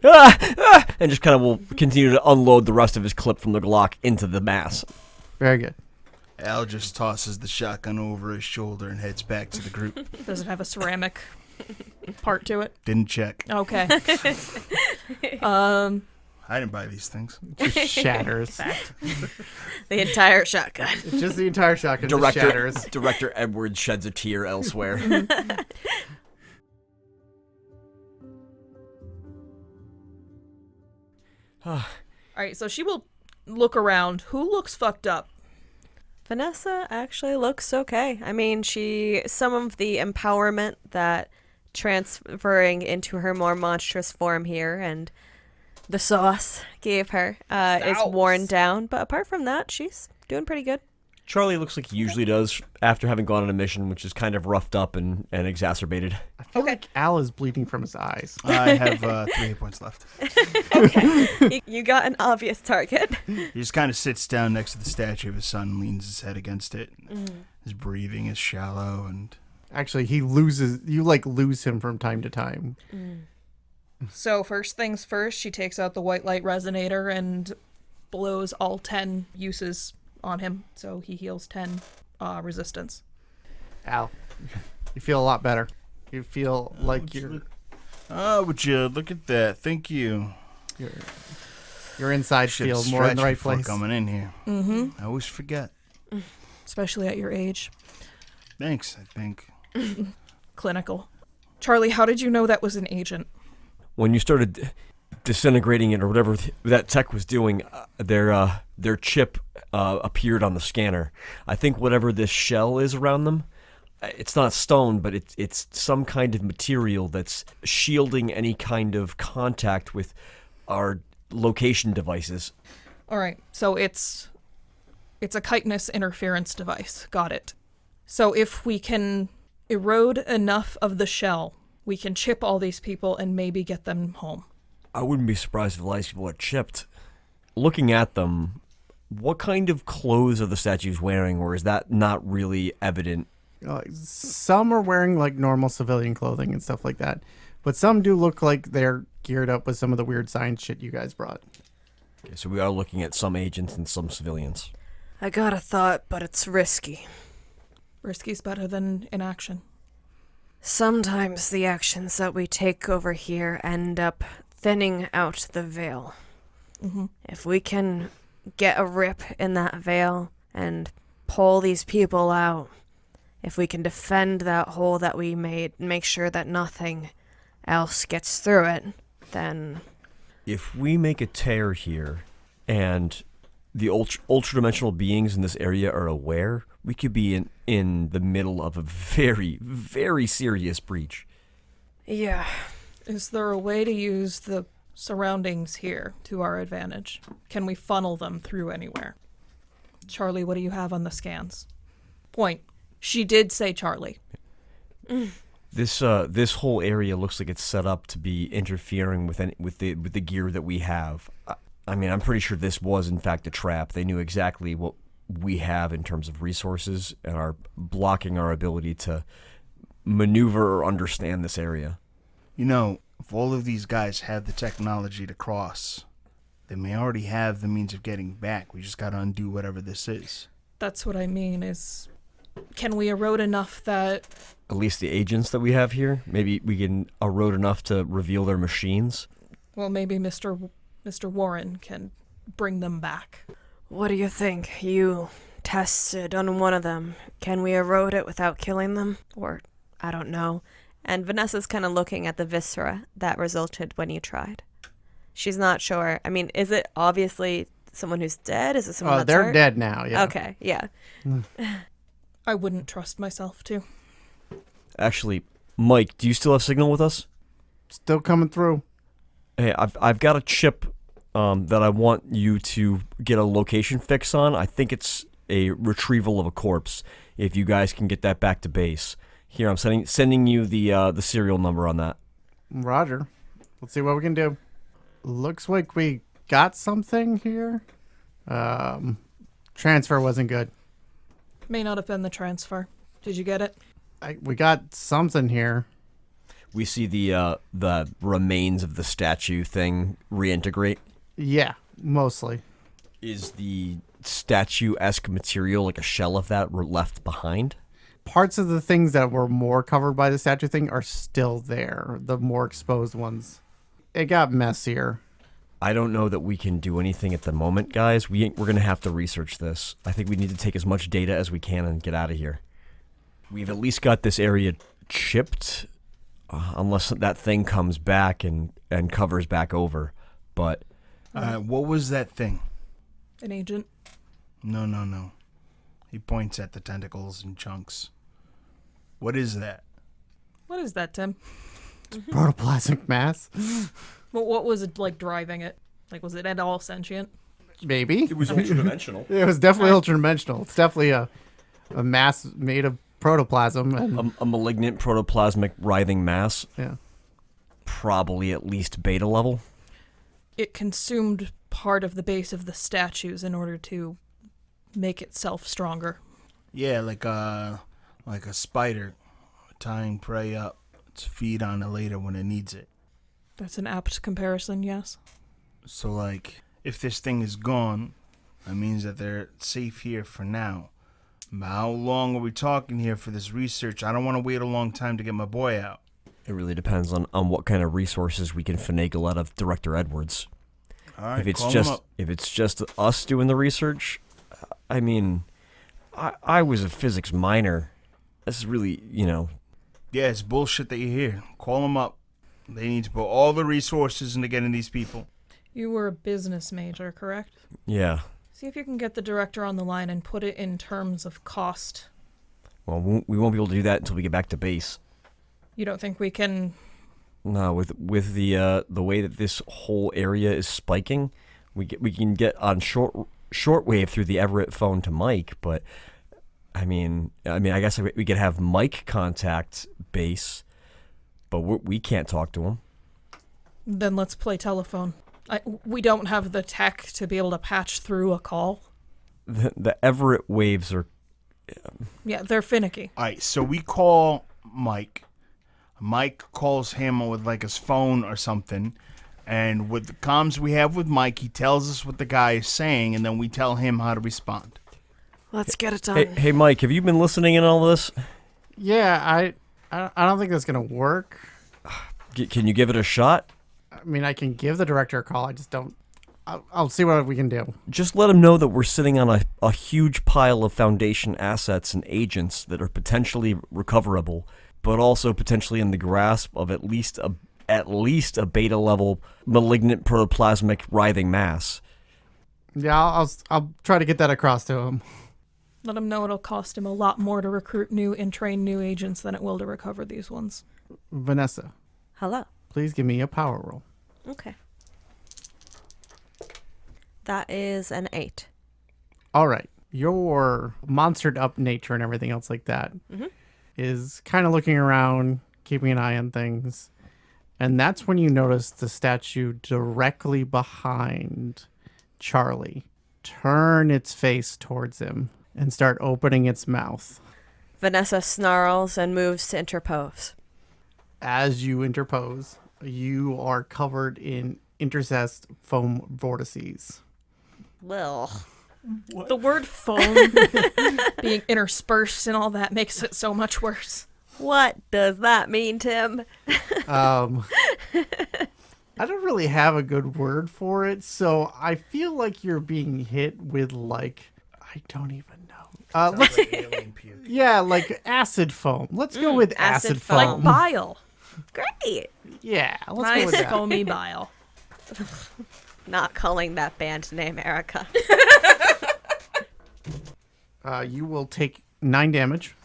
and just kind of will continue to unload the rest of his clip from the Glock into the mass. Very good. Al just tosses the shotgun over his shoulder and heads back to the group. Does it have a ceramic part to it? Didn't check. Okay. I didn't buy these things. Just shatters. The entire shotgun. Just the entire shotgun just shatters. Director Edwards sheds a tear elsewhere. All right, so she will look around. Who looks fucked up? Vanessa actually looks okay. I mean, some of the empowerment that transferring into her more monstrous form here and the sauce gave her is worn down. But apart from that, she's doing pretty good. Charlie looks like he usually does after having gone on a mission, which is kind of roughed up and exacerbated. I feel like Al is bleeding from his eyes. I have 3 hit points left. You got an obvious target. He just kind of sits down next to the statue of his son, leans his head against it. His breathing is shallow and... Actually, you lose him from time to time. So first things first, she takes out the white light resonator and blows all 10 uses on him, so he heals 10 resistance. Al, you feel a lot better. You feel like you're... Oh, would you look at that? Thank you. Your inside Should've feel more in the stretched right before place. coming in here. Mm-hmm. I always forget. Especially at your age. Thanks, I think. Clinical. Charlie, how did you know that was an agent? When you started disintegrating it or whatever that tech was doing, their chip appeared on the scanner. I think whatever this shell is around them, it's not stone, but it's some kind of material that's shielding any kind of contact with our location devices. All right, so it's a chitinous interference device. Got it. So if we can erode enough of the shell, we can chip all these people and maybe get them home. I wouldn't be surprised if a lot of people are chipped. Looking at them, what kind of clothes are the statues wearing, or is that not really evident? Some are wearing like normal civilian clothing and stuff like that, but some do look like they're geared up with some of the weird science shit you guys brought. Okay, so we are looking at some agents and some civilians. I got a thought, but it's risky. Risky's better than inaction. Sometimes the actions that we take over here end up thinning out the veil. Mm-hmm. If we can get a rip in that veil and pull these people out, if we can defend that hole that we made, make sure that nothing else gets through it, then... If we make a tear here and the ultra-dimensional beings in this area are aware, we could be in the middle of a very, very serious breach. Yeah. Is there a way to use the surroundings here to our advantage? Can we funnel them through anywhere? Charlie, what do you have on the scans? Point. She did say Charlie. This whole area looks like it's set up to be interfering with the gear that we have. I mean, I'm pretty sure this was in fact a trap. They knew exactly what we have in terms of resources and are blocking our ability to maneuver or understand this area. You know, if all of these guys have the technology to cross, they may already have the means of getting back. We just gotta undo whatever this is. That's what I mean is, can we erode enough that... At least the agents that we have here, maybe we can erode enough to reveal their machines. Well, maybe Mr. Mr. Warren can bring them back. What do you think? You tested on one of them. Can we erode it without killing them? Or, I don't know. And Vanessa's kind of looking at the viscera that resulted when you tried. She's not sure. I mean, is it obviously someone who's dead? Is it someone that's they're hurt? dead now, yeah. Okay, yeah. I wouldn't trust myself to. Actually, Mike, do you still have signal with us? Still coming through. Hey, I've got a chip that I want you to get a location fix on. I think it's a retrieval of a corpse. If you guys can get that back to base. Here, I'm sending you the serial number on that. Roger. Let's see what we can do. Looks like we got something here. Transfer wasn't good. May not have been the transfer. Did you get it? We got something here. We see the remains of the statue thing reintegrate. Yeah, mostly. Is the statue-esque material, like a shell of that, were left behind? Parts of the things that were more covered by the statue thing are still there. The more exposed ones. It got messier. I don't know that we can do anything at the moment, guys. We're going to have to research this. I think we need to take as much data as we can and get out of here. We've at least got this area chipped, unless that thing comes back and covers back over. But What was that thing? An agent? No. He points at the tentacles and chunks. What is that? What is that, Tim? Protoplasmic mass? What was it like driving it? Like, was it at all sentient? Maybe. It was ultra-dimensional. It was definitely ultra-dimensional. It's definitely a mass made of protoplasm. And, a malignant protoplasmic writhing mass, yeah. probably at least beta level. It consumed part of the base of the statues in order to make itself stronger. Yeah, like a spider tying prey up to feed on it later when it needs it. That's an apt comparison, yes. So, like, if this thing is gone, that means that they're safe here for now. But how long are we talking here for this research? I don't want to wait a long time to get my boy out. It really depends on what kind of resources we can finagle out of Director Edwards. All right, If it's call him up. just us doing the research, I mean, I was a physics minor. This is really, Yeah, it's bullshit that you hear. Call them up. They need to put all the resources into getting these people. You were a business major, correct? yeah. See if you can get the director on the line and put it in terms of cost. Well, we won't be able to do that until we get back to base. You don't think we can... No, with the way that this whole area is spiking, we can get on shortwave through the Everett phone to Mike, but I mean, I guess we could have Mike contact base, but we can't talk to him. Then let's play telephone. We don't have the tech to be able to patch through a call. The Everett waves are... Yeah, they're finicky. All right, so we call Mike. Mike calls him with, like, his phone or something. And with the comms we have with Mike, he tells us what the guy is saying, and then we tell him how to respond. Let's get it done. Hey, Mike, have you been listening in all this? Yeah, I don't think that's going to work. Can you give it a shot? I mean, I can give the director a call. I just don't... I'll see what we can do. Just let him know that we're sitting on a huge pile of Foundation assets and agents that are potentially recoverable, but also potentially in the grasp of at least a beta level malignant protoplasmic writhing mass. Yeah, I'll try to get that across to him. Let him know it'll cost him a lot more to recruit new and train new agents than it will to recover these ones. Vanessa, Hello. please give me a power roll. Okay. That is an 8. All right. Your monstered up nature and everything else like that is kind of looking around, keeping an eye on things. And that's when you notice the statue directly behind Charlie turn its face towards him and start opening its mouth. Vanessa snarls and moves to interpose. As you interpose, you are covered in intercessed foam vortices. Well, The word foam being interspersed and all that makes it so much worse. what does that mean, Tim? I don't really have a good word for it, so I feel like you're being hit with, like, I don't even know. Let's, Alien puke. yeah, like acid foam. Let's go with acid acid foam. foam. Like bile. Great. Yeah, let's go Nice with that. foamy bile. Not calling that band name Erica. You will take 9 damage.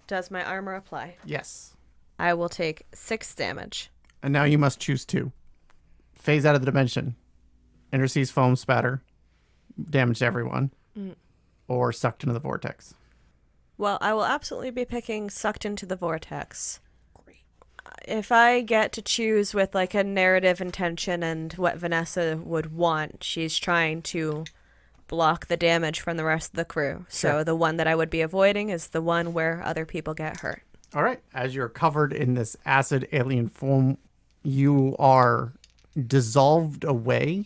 Does my armor apply? Yes. I will take 6 damage. And now you must choose 2. Phase out of the dimension. Interseas foam spatter. Damage to everyone. Or sucked into the vortex. Well, I will absolutely be picking sucked into the vortex. If I get to choose with like a narrative intention and what Vanessa would want, she's trying to block the damage from the rest of the crew. So Sure. the one that I would be avoiding is the one where other people get hurt. All right. As you're covered in this acid alien foam, you are dissolved away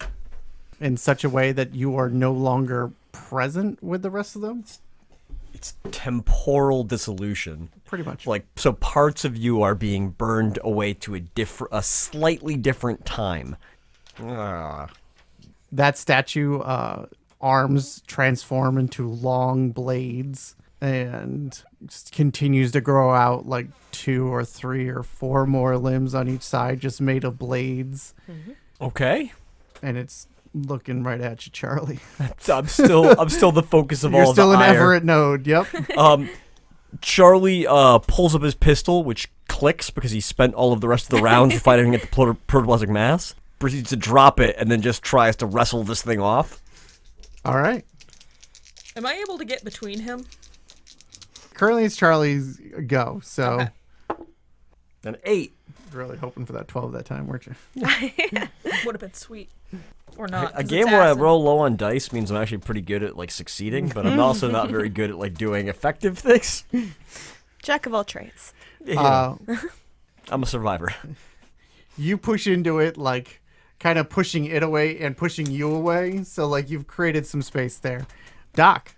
in such a way that you are no longer present with the rest of them. It's temporal dissolution. Pretty much. Like, so parts of you are being burned away to a slightly different time. Ah. That statue arms transform into long blades and just continues to grow out like 2 or 3 or 4 more limbs on each side, just made of blades. Okay. And it's looking right at you, Charlie. So I'm still the focus of You're all still the an ire. Everett node. Yep. Charlie pulls up his pistol, which clicks because he spent all of the rest of the rounds fighting at the protoplasmic mass. Proceeds to drop it and then just tries to wrestle this thing off. All right. Am I able to get between him? Currently, it's Charlie's go. So, Okay. An 8. really hoping for that 12 that time, weren't you? Would have been sweet. Or not. A 'cause game it's where I acid. roll low on dice means I'm actually pretty good at like succeeding, but I'm also not very good at like doing effective things. Jack of all trades. Uh, I'm a survivor. you push into it, like kind of pushing it away and pushing you away. So, like, you've created some space there. Doc,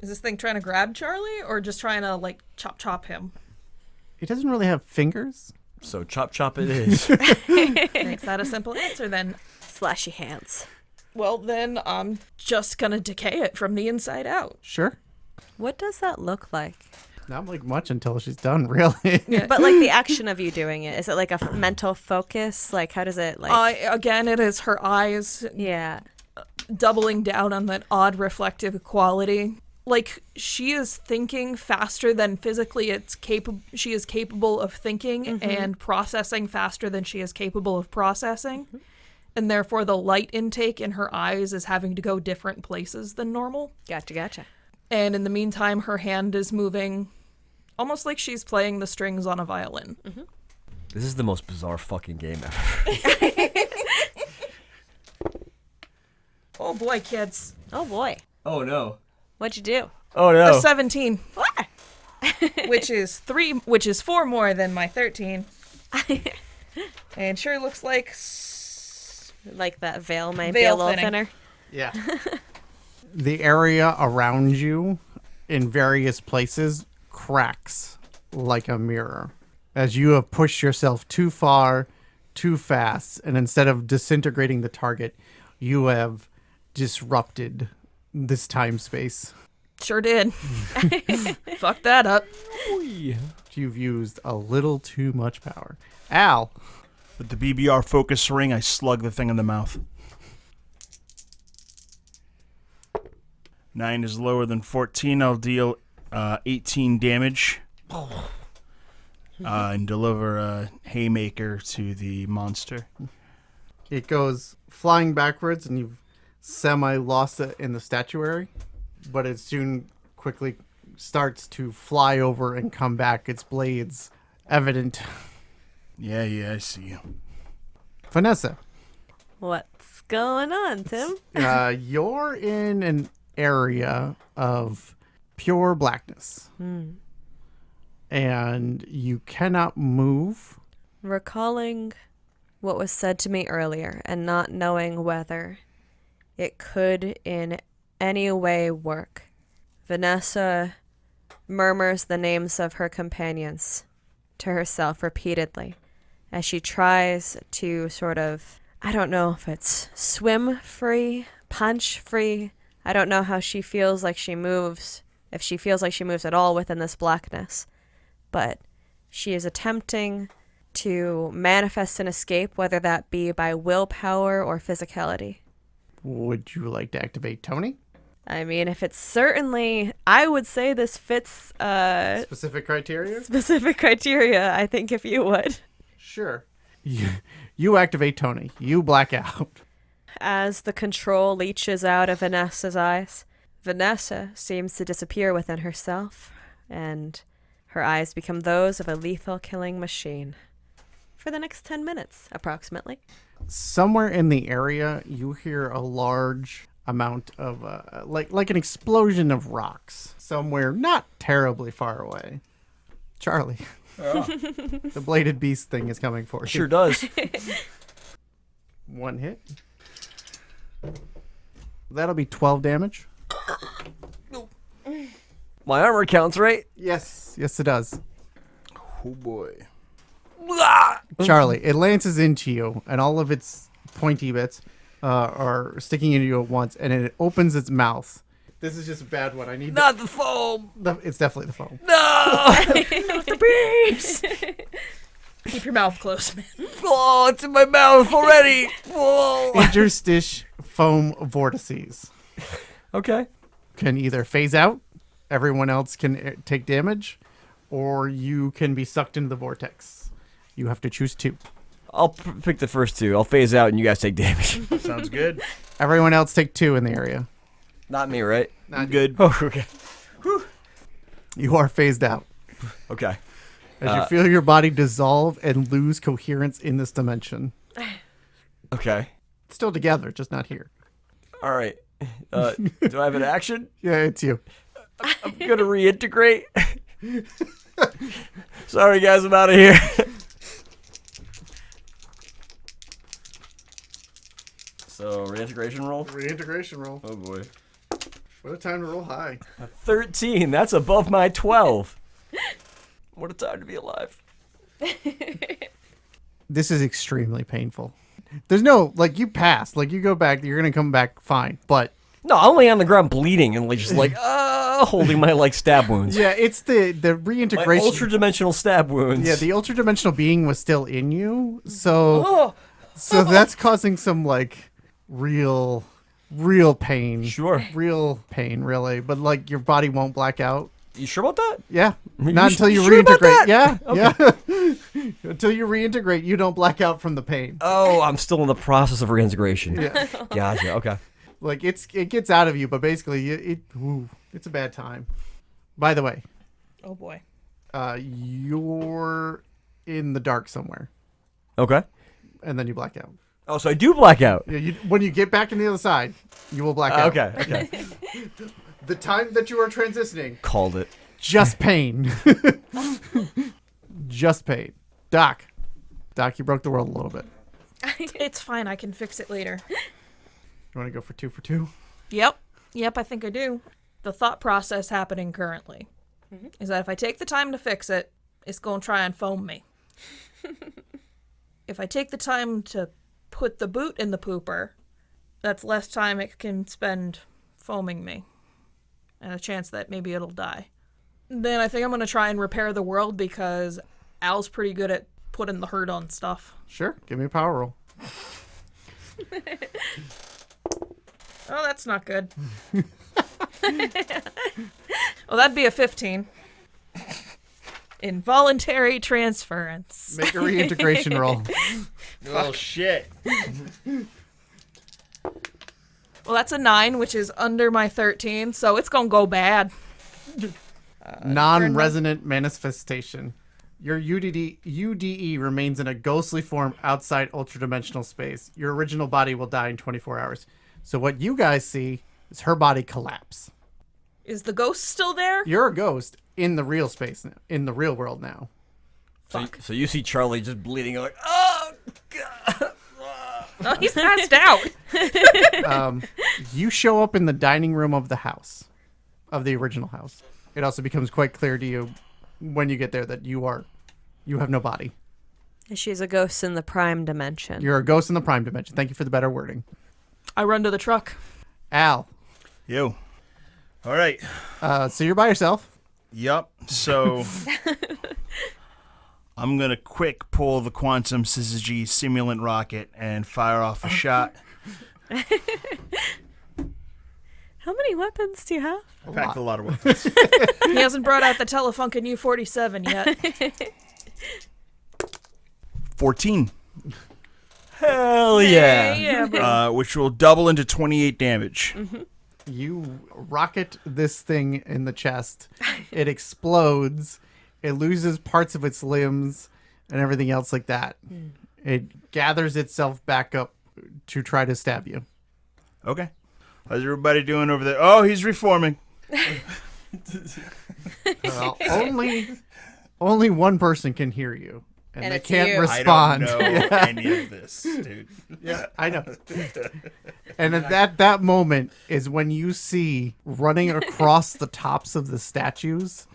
Is this thing trying to grab Charlie or just trying to, like, chop him? it doesn't really have fingers. So chop it is. Makes that a simple answer then. Slashy hands. Well, then I'm just gonna decay it from the inside out. Sure. What does that look like? Not like much until she's done, really. Yeah. But like the action of you doing it, is it like a mental focus? Like how does it like? Again, it is her eyes Yeah. doubling down on that odd reflective quality. Like, she is thinking faster than physically she is capable of thinking and processing faster than she is capable of processing. And therefore the light intake in her eyes is having to go different places than normal. Gotcha. And in the meantime, her hand is moving almost like she's playing the strings on a violin. This is the most bizarre fucking game ever. Oh boy, kids. Oh boy. Oh no. What'd you do? Oh A no. 17, What? which is 4 more than my 13. And sure looks like Like that veil might Veil be a little thinning. thinner. Yeah. The area around you in various places cracks like a mirror as you have pushed yourself too far, too fast, and instead of disintegrating the target, you have disrupted this time space. Sure did. Fuck that up. You've used a little too much power. Al, With the BBR focus ring, I slug the thing in the mouth. 9 is lower than 14. I'll deal 18 damage. And deliver a haymaker to the monster. it goes flying backwards and you've semi-lost it in the statuary, but it soon quickly starts to fly over and come back, its blades evident. Yeah, I see you. Vanessa, What's going on, Tim? you're in an area of pure blackness. And you cannot move. Recalling what was said to me earlier and not knowing whether it could in any way work, Vanessa murmurs the names of her companions to herself repeatedly as she tries to sort of I don't know if it's swim free, punch free. I don't know how she feels like she moves, if she feels like she moves at all within this blackness. But she is attempting to manifest an escape, whether that be by willpower or physicality. Would you like to activate Tony? I mean, if it's certainly, I would say this fits Specific criteria? specific criteria, I think, if you would. Sure. You activate Tony. You black out. As the control leaches out of Vanessa's eyes, Vanessa seems to disappear within herself, and her eyes become those of a lethal killing machine. For the next 10 minutes, approximately. Somewhere in the area, you hear a large amount of, like an explosion of rocks. Somewhere not terribly far away. Charlie. The bladed beast thing is coming for you. Sure does. One hit. That'll be 12 damage. My armor counts, right? Yes. Yes, it does. Oh boy. Charlie, it lances into you, and all of its pointy bits are sticking into you at once, and it opens its mouth. This is just a bad one. I need Not the foam. it's definitely the foam. No. The beast! Keep your mouth closed, man. Oh, it's in my mouth already. Whoa. Interstish foam vortices Okay. can either phase out, everyone else can take damage, or you can be sucked into the vortex. You have to choose two. I'll pick the first two. I'll phase out and you guys take damage. Sounds good. Everyone else take two in the area. Not me, right? Not good. Oh, okay. You are phased out. Okay. As you feel your body dissolve and lose coherence in this dimension. Okay. Still together, just not here. All right. Do I have an action? Yeah, it's you. I'm going to reintegrate. Sorry, guys. I'm out of here. So, reintegration roll? Reintegration roll. Oh, boy. What a time to roll high. 13. That's above my 12. What a time to be alive. This is extremely painful. There's no, like, you pass. Like, you go back, you're going to come back fine. But No, I'm laying on the ground bleeding and just holding my like stab wounds. yeah, it's the My reintegration. ultra-dimensional stab wounds. Yeah, the ultra-dimensional being was still in you. So that's causing some, like, real pain. Sure. Real pain, really. But, like, your body won't black out. You sure about that? Yeah. You Not until you sure about reintegrate. that? Yeah. Until you reintegrate, you don't black out from the pain. Oh, I'm still in the process of reintegration. Yeah. Gotcha. Okay. Like, it gets out of you, but basically, it's a bad time. By the way, Oh boy. you're in the dark somewhere, Okay. and then you black out. Oh, so I do black out. Yeah, when you get back on the other side, you will black out. Okay. The time that you are transitioning, Called it. just pain. Just pain. Doc, you broke the world a little bit. It's fine. I can fix it later. You want to go for 2 for 2? Yep, I think I do. The thought process happening currently is that if I take the time to fix it, it's going to try and foam me. If I take the time to put the boot in the pooper, that's less time it can spend foaming me. And a chance that maybe it'll die. Then I think I'm going to try and repair the world because Al's pretty good at putting the hurt on stuff. Sure. Give me a power roll. Oh, that's not good. Well, that'd be a 15. Involuntary transference. Make a reintegration roll. Oh shit. Well, that's a 9, which is under my 13, so it's gonna go bad. Non-resonant manifestation. Your UDE remains in a ghostly form outside ultradimensional space. Your original body will die in 24 hours. So what you guys see is her body collapse. Is the ghost still there? You're a ghost in the real space now, in the real world now. So you see Charlie just bleeding. You're like, oh god. Oh, he's passed out. You show up in the dining room of the house, of the original house. It also becomes quite clear to you when you get there that you have no body. She's a ghost in the prime dimension. You're a ghost in the prime dimension. Thank you for the better wording. I run to the truck. Al. Yo. All right. So you're by yourself. Yup. So I'm going to quick pull the quantum syzygy simulant rocket and fire off a shot. How many weapons do you have? I packed a lot of weapons. He hasn't brought out the Telefunken U-47 yet. 14. Hell yeah. Yeah, bro. Which will double into 28 damage. You rocket this thing in the chest. It explodes. It loses parts of its limbs and everything else like that. It gathers itself back up to try to stab you. Okay. How's everybody doing over there? Oh, he's reforming. Only one person can hear you, and they it's can't you. respond. I don't know any of this, dude. Yeah, I know. And at that moment is when you see running across the tops of the statues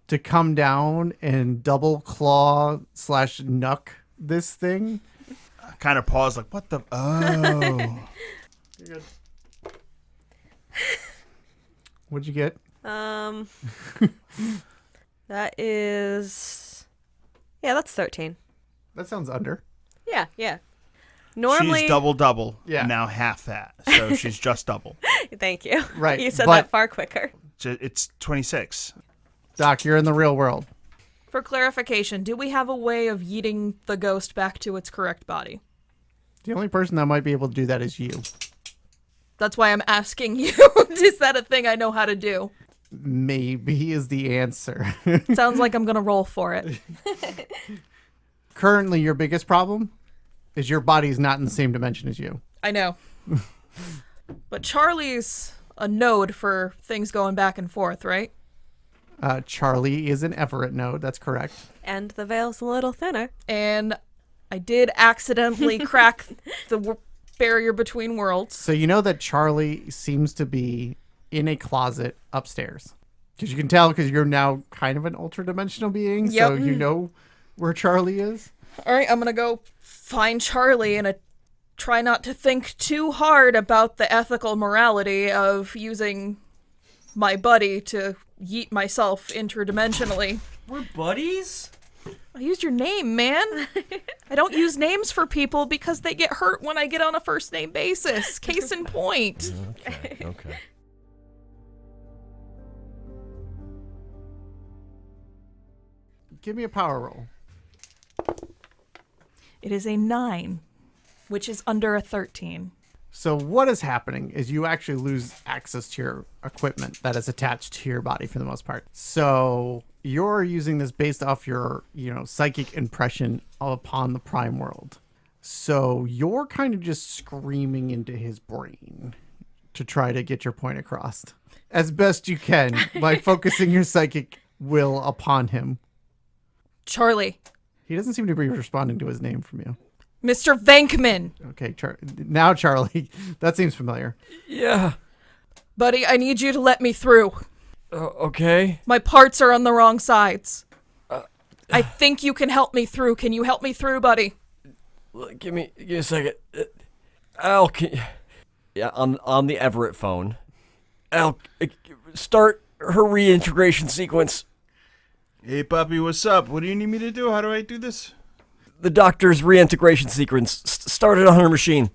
to come down and double claw / knuck this thing. I kind of pause like, what the? Oh. What'd you get? That is... Yeah, that's 13. That sounds under. Yeah. Normally... She's double. Yeah. Now half that. So she's just double. Thank you. Right, You said but- that far quicker. It's 26. Doc, you're in the real world. For clarification, do we have a way of yeeting the ghost back to its correct body? The only person that might be able to do that is you. That's why I'm asking you. Is that a thing I know how to do? Maybe is the answer. Sounds like I'm going to roll for it. Currently, your biggest problem is your body's not in the same dimension as you. I know. But Charlie's a node for things going back and forth, right? Charlie is an Everett node. That's correct. And the veil's a little thinner. And I did accidentally crack the barrier between worlds. So you know that Charlie seems to be in a closet upstairs. Because you can tell because you're now kind of an ultra-dimensional being. So Yep. you know where Charlie is. All right, I'm going to go find Charlie and try not to think too hard about the ethical morality of using my buddy to yeet myself interdimensionally. We're buddies? I used your name, man. I don't use names for people because they get hurt when I get on a first name basis. Case in point. Okay. Give me a power roll. It is a 9, which is under a 13. So what is happening is you actually lose access to your equipment that is attached to your body for the most part. So you're using this based off your, psychic impression upon the prime world. So you're kind of just screaming into his brain to try to get your point across as best you can by focusing your psychic will upon him. Charlie. He doesn't seem to be responding to his name from you. Mr. Venkmen. Okay, now Charlie, that seems familiar. Yeah. Buddy, I need you to let me through. Okay. My parts are on the wrong sides. I think you can help me through. Can you help me through, buddy? Give me a second. Al, yeah, on the Everett phone. Al, start her reintegration sequence. Hey, puppy, what's up? What do you need me to do? How do I do this? The doctor's reintegration sequence started on her machine.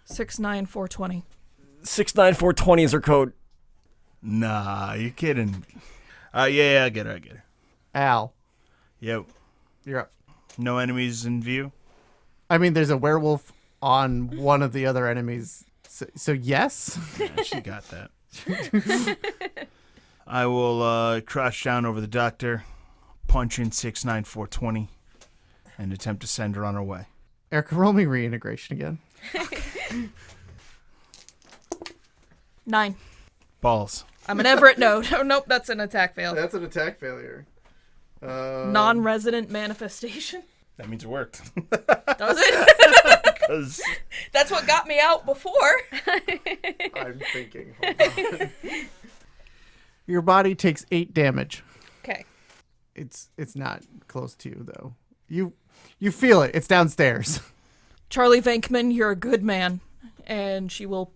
69420. 69420 is her code. Nah, you kidding. Yeah, I get her. Al, Yo, you're up. no enemies in view? I mean, there's a werewolf on one of the other enemies. So yes? Yeah, she got that. I will crouch down over the doctor, punch in 69420, and attempt to send her on her way. Erica, roll me reintegration again. 9. Balls. I'm an Everett node. Oh, nope, that's an attack fail. That's an attack failure. Non-resident manifestation. That means it worked. Does it? 'Cause That's what got me out before. I'm thinking. Hold on. Your body takes 8 damage. Okay. It's not close to you though. You You feel it. It's downstairs. Charlie Venkmen, you're a good man. And she will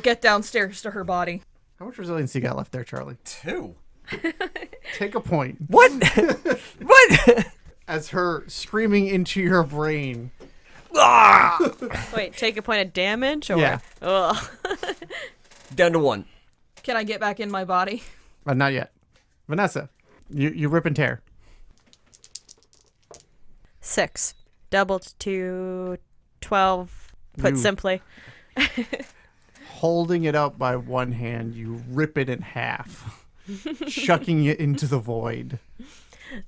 get downstairs to her body. How much resilience you got left there, Charlie? 2. Take a point. What? What? As her screaming into your brain. Wait, take a point of damage? Or Yeah. Ugh. Down to 1. Can I get back in my body? But not yet. Vanessa, you rip and tear. 6. Doubled to 12, put You- simply. Holding it up by one hand, you rip it in half, chucking it into the void.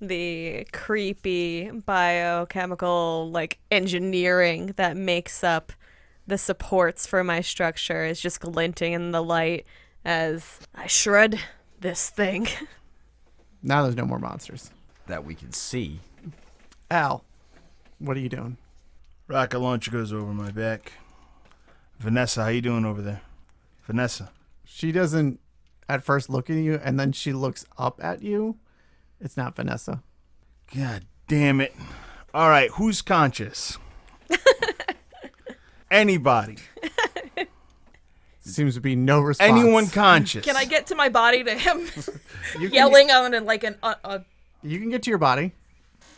The creepy biochemical, engineering that makes up the supports for my structure is just glinting in the light as I shred this thing. Now there's no more monsters. That we can see. Al, what are you doing? Rocket launcher goes over my back. Vanessa, how you doing over there? Vanessa. She doesn't at first look at you, and then she looks up at you. It's not Vanessa. God damn it. All right, who's conscious? Anybody. Seems to be no response. Anyone conscious? Can I get to my body to him You can yelling on it like You can get to your body.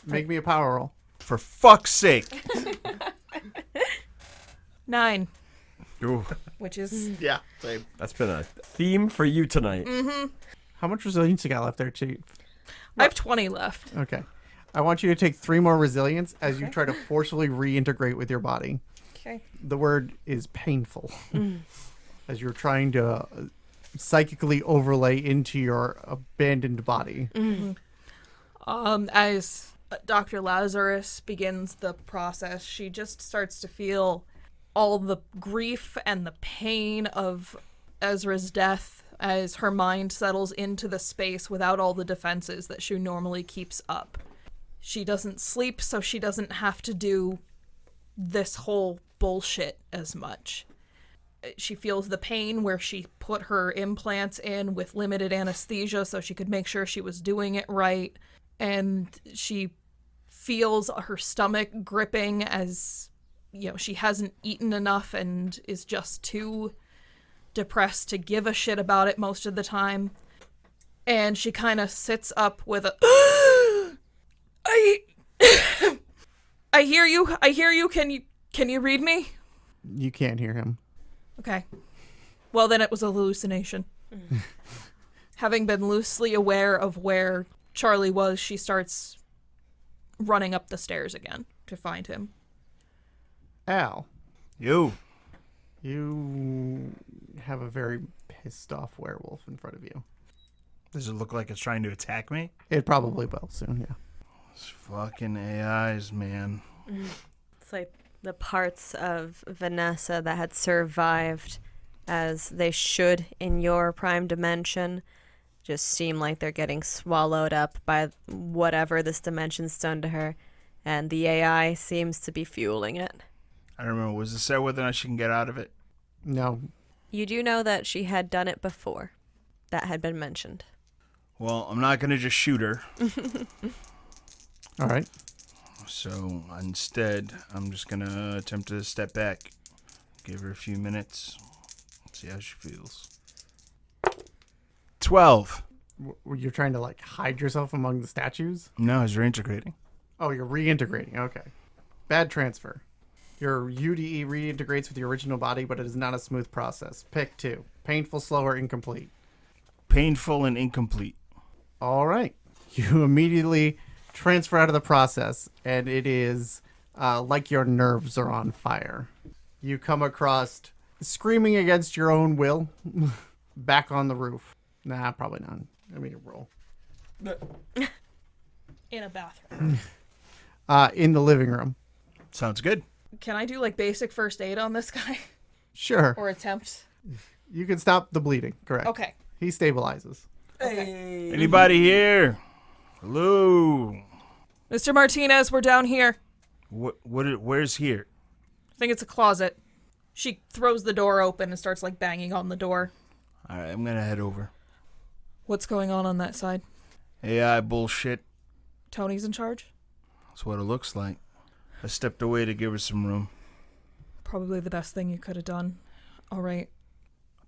Make me a power roll. For fuck's sake. 9, Ooh. which is Yeah, same. That's been a theme for you tonight. How much resilience you got left there, Chief? I have 20 left. Okay. I want you to take 3 more resilience as you try to forcibly reintegrate with your body. Okay. The word is painful. As you're trying to psychically overlay into your abandoned body. As Dr. Lazarus begins the process, she just starts to feel all the grief and the pain of Ezra's death as her mind settles into the space without all the defenses that she normally keeps up. She doesn't sleep, so she doesn't have to do this whole bullshit as much. She feels the pain where she put her implants in with limited anesthesia so she could make sure she was doing it right. And she feels her stomach gripping as, she hasn't eaten enough and is just too depressed to give a shit about it most of the time. And she kind of sits up with a, I hear you. Can you read me? You can't hear him. Okay. Well, then it was a hallucination. Having been loosely aware of where Charlie was, she starts running up the stairs again to find him. Al, You. you have a very pissed off werewolf in front of you. Does it look like it's trying to attack me? It probably will soon, yeah. Those fucking AIs, man. It's like the parts of Vanessa that had survived as they should in your prime dimension just seem like they're getting swallowed up by whatever this dimension's done to her, and the AI seems to be fueling it. I don't remember. Was it said whether or not she can get out of it? No. You do know that she had done it before. That had been mentioned. Well, I'm not going to just shoot her. All right. So instead, I'm just going to attempt to step back. Give her a few minutes. See how she feels. 12. You're trying to, hide yourself among the statues? No, I was reintegrating. Oh, you're reintegrating. Okay. Bad transfer. Your UDE reintegrates with your original body, but it is not a smooth process. Pick 2. Painful, slow, or incomplete. Painful and incomplete. All right. You immediately transfer out of the process, and it is like your nerves are on fire. You come across screaming against your own will back on the roof. Nah, probably not. Let me roll. In a bathroom. In the living room. Sounds good. Can I do basic first aid on this guy? Sure. Or attempt? You can stop the bleeding. Correct. Okay. He stabilizes. Anybody here? Hello. Mr. Martinez, we're down here. Where's here? I think it's a closet. She throws the door open and starts banging on the door. All right, I'm going to head over. What's going on that side? AI bullshit. Tony's in charge? That's what it looks like. I stepped away to give her some room. Probably the best thing you could have done. All right.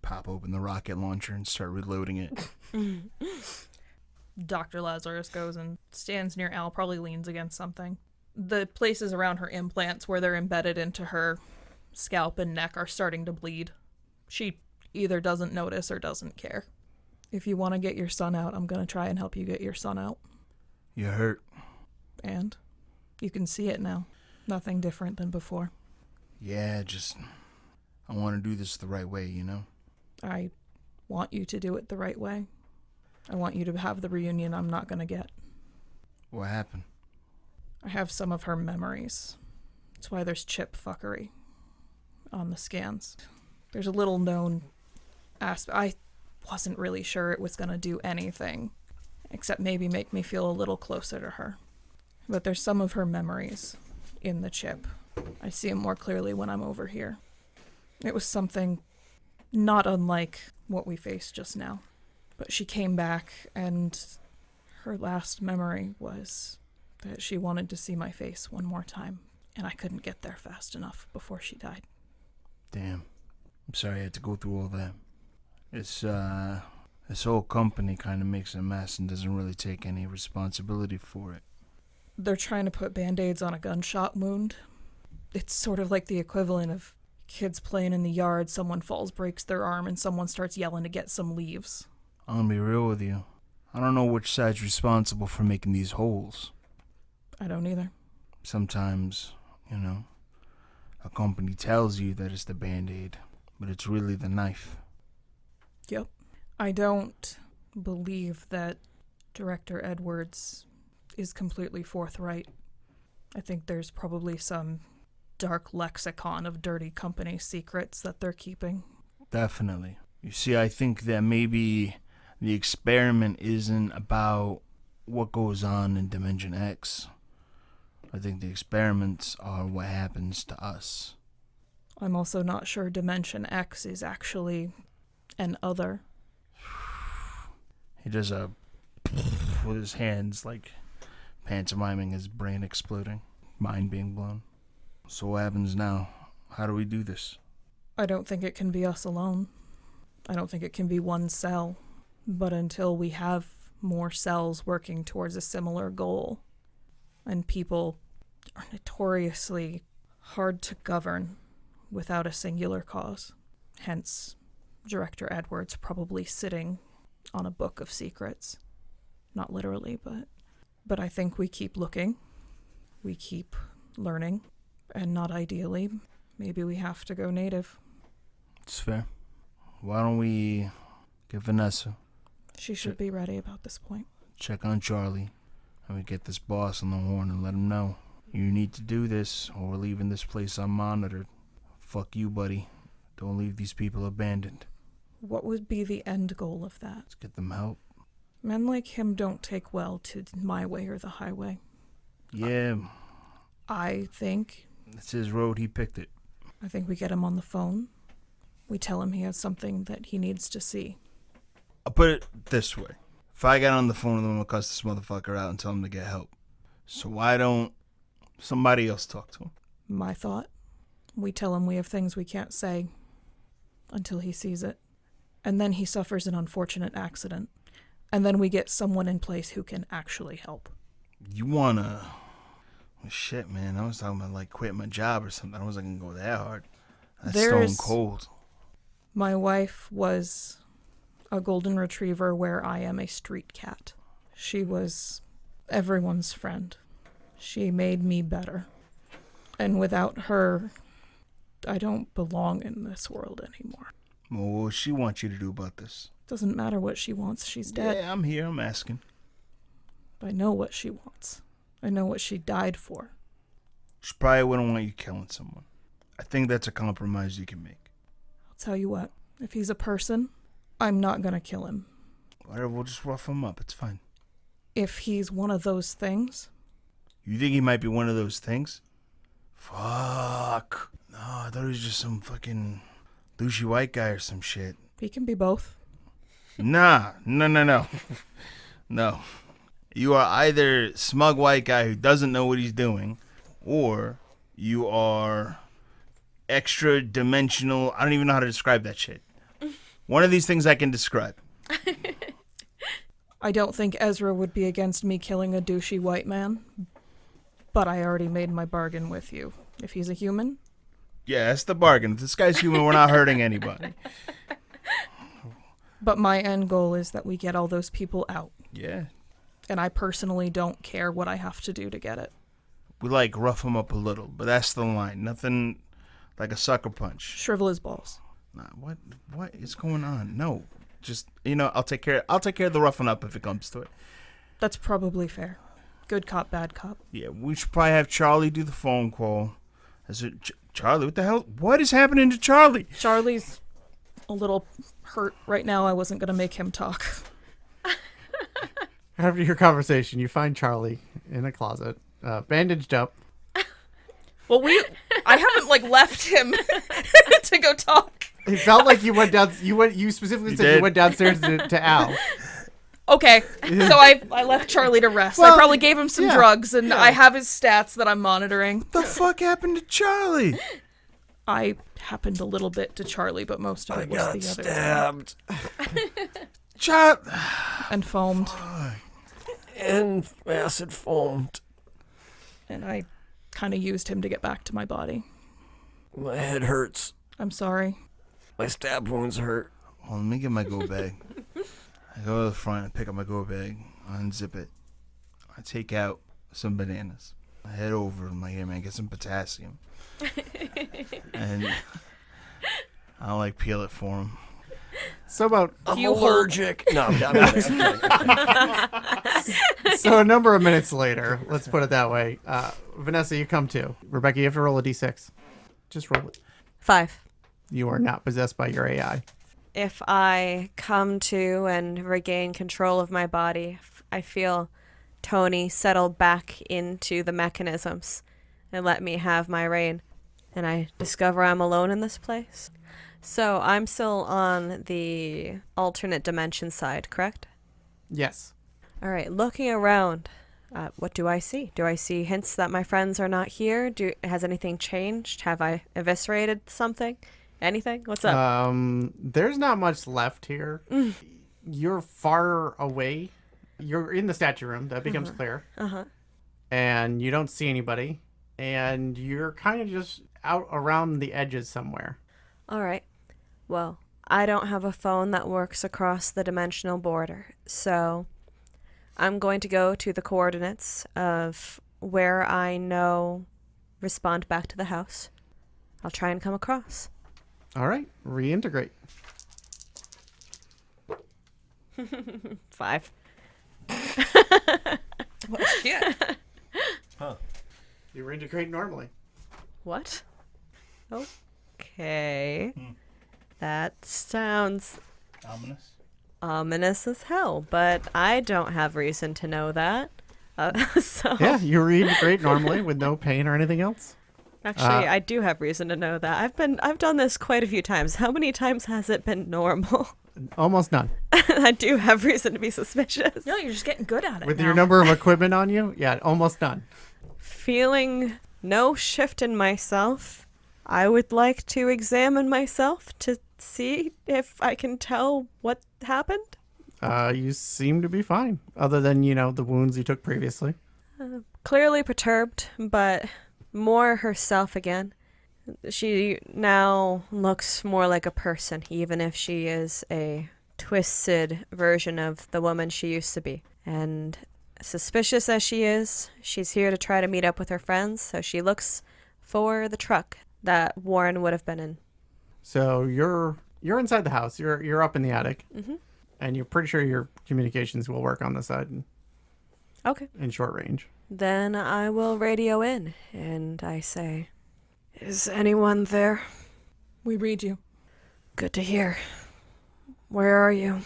Pop open the rocket launcher and start reloading it. Dr. Lazarus goes and stands near Al, probably leans against something. The places around her implants where they're embedded into her scalp and neck are starting to bleed. She either doesn't notice or doesn't care. If you want to get your son out, I'm going to try and help you get your son out. You hurt. And you can see it now. Nothing different than before. Yeah, I want to do this the right way, you know? I want you to do it the right way. I want you to have the reunion I'm not going to get. What happened? I have some of her memories. That's why there's chip fuckery on the scans. There's a little known aspect. I wasn't really sure it was going to do anything, except maybe make me feel a little closer to her. But there's some of her memories in the chip. I see them more clearly when I'm over here. It was something not unlike what we faced just now. But she came back, and her last memory was that she wanted to see my face one more time, and I couldn't get there fast enough before she died. Damn. I'm sorry I had to go through all that. This whole company kind of makes a mess and doesn't really take any responsibility for it. They're trying to put Band-Aids on a gunshot wound. It's sort of like the equivalent of kids playing in the yard, someone falls, breaks their arm, and someone starts yelling to get some leaves. I'm gonna be real with you. I don't know which side's responsible for making these holes. I don't either. Sometimes, you know, a company tells you that it's the Band-Aid, but it's really the knife. Yep. I don't believe that Director Edwards is completely forthright. I think there's probably some dark lexicon of dirty company secrets that they're keeping. Definitely. You see, I think that maybe the experiment isn't about what goes on in Dimension X. I think the experiments are what happens to us. I'm also not sure Dimension X is actually an other. He does a with his hands, like pantomiming his brain exploding, mind being blown. So what happens now? How do we do this? I don't think it can be us alone. I don't think it can be one cell. But until we have more cells working towards a similar goal, and people are notoriously hard to govern without a singular cause. Hence, Director Edwards probably sitting on a book of secrets. Not literally, but I think we keep looking. We keep learning. And not ideally, maybe we have to go native. It's fair. Why don't we get Vanessa? She should be ready about this point. Check on Charlie, and we get this boss on the horn and let him know. You need to do this, or we're leaving this place unmonitored. Fuck you, buddy. Don't leave these people abandoned. What would be the end goal of that? Let's get them help. Men like him don't take well to my way or the highway. Yeah, I think it's his road. He picked it. I think we get him on the phone. We tell him he has something that he needs to see. I'll put it this way. If I got on the phone with him, I'm going to cuss this motherfucker out and tell him to get help. So why don't somebody else talk to him? My thought. We tell him we have things we can't say until he sees it. And then he suffers an unfortunate accident. And then we get someone in place who can actually help. You want to... Well, shit, man. I was talking about, like, quit my job or something. I wasn't going to go that hard. That's stone cold. My wife was a golden retriever where I am a street cat. She was everyone's friend. She made me better. And without her, I don't belong in this world anymore. Well, what does she want you to do about this? Doesn't matter what she wants. She's dead. Yeah, I'm here. I'm asking. I know what she wants. I know what she died for. She probably wouldn't want you killing someone. I think that's a compromise you can make. I'll tell you what. If he's a person, I'm not going to kill him. Whatever, we'll just rough him up. It's fine. If he's one of those things... You think he might be one of those things? Fuck. No, I thought he was just some fucking douchey white guy or some shit. He can be both. Nah. No. You are either smug white guy who doesn't know what he's doing, or you are extra-dimensional. I don't even know how to describe that shit. One of these things I can describe. I don't think Ezra would be against me killing a douchey white man, but I already made my bargain with you. If he's a human... Yeah, that's the bargain. If this guy's human, we're not hurting anybody. But my end goal is that we get all those people out. Yeah. And I personally don't care what I have to do to get it. We rough him up a little, but that's the line. Nothing like a sucker punch. Shrivel his balls. Nah, what is going on? No. Just, I'll take care of the roughing up if it comes to it. That's probably fair. Good cop, bad cop. Yeah, we should probably have Charlie do the phone call. Charlie, what the hell? What is happening to Charlie? Charlie's a little hurt right now. I wasn't going to make him talk. After your conversation, you find Charlie in a closet, bandaged up. Well, I haven't left him to go talk. It felt like you went down. You specifically said did. you went downstairs to Al. Okay, so I left Charlie to rest. Well, I probably gave him some yeah, drugs, and yeah. I have his stats that I'm monitoring. The fuck happened to Charlie? I happened a little bit to Charlie, but most of I it was got the other stabbed and foamed, and acid foamed. and I kind of used him to get back to my body. My head hurts. I'm sorry. My stab wounds hurt. Hold on, let me get my go bag. I go to the front and pick up my go bag, unzip it. I take out some bananas. I head over. I'm like, hey man, get some potassium. And I'll peel it for him. So about I'm allergic. No, I'm kidding. so a number of minutes later, let's put it that way. Vanessa, you come to. Rebecca, you have to roll a d6. Just roll it. 5. You are not possessed by your AI. If I come to and regain control of my body, I feel Tony settle back into the mechanisms and let me have my reign. And I discover I'm alone in this place. So I'm still on the alternate dimension side, correct? Yes. All right, looking around, what do I see? Do I see hints that my friends are not here? Has anything changed? Have I eviscerated something? Anything? What's up? There's not much left here. You're far away. You're in the statue room. That becomes clear. And you don't see anybody. And you're kind of just out around the edges somewhere. All right. Well, I don't have a phone that works across the dimensional border. So I'm going to go to the coordinates of where I know respond back to the house. I'll try and come across. All right. Reintegrate. 5. Well, shit. You reintegrate normally. What? Okay. That sounds ominous as hell, but I don't have reason to know that. So Yeah, you reintegrate normally with no pain or anything else. actually, I do have reason to know that. I've done this quite a few times. How many times has it been normal? Almost none. I do have reason to be suspicious. No, you're just getting good at it With now. your number of equipment on you, yeah, almost none. Feeling no shift in myself, I would like to examine myself to see if I can tell what happened. You seem to be fine, other than, the wounds you took previously. Clearly perturbed, but more herself again. She now looks more like a person, even if she is a twisted version of the woman she used to be. And suspicious as she is, she's here to try to meet up with her friends, so she looks for the truck that Warren would have been in. So you're inside the house. You're up in the attic, and you're pretty sure your communications will work on the side Okay. in short range. Then I will radio in, and I say, "Is anyone there?" We read you. Good to hear. Where are you?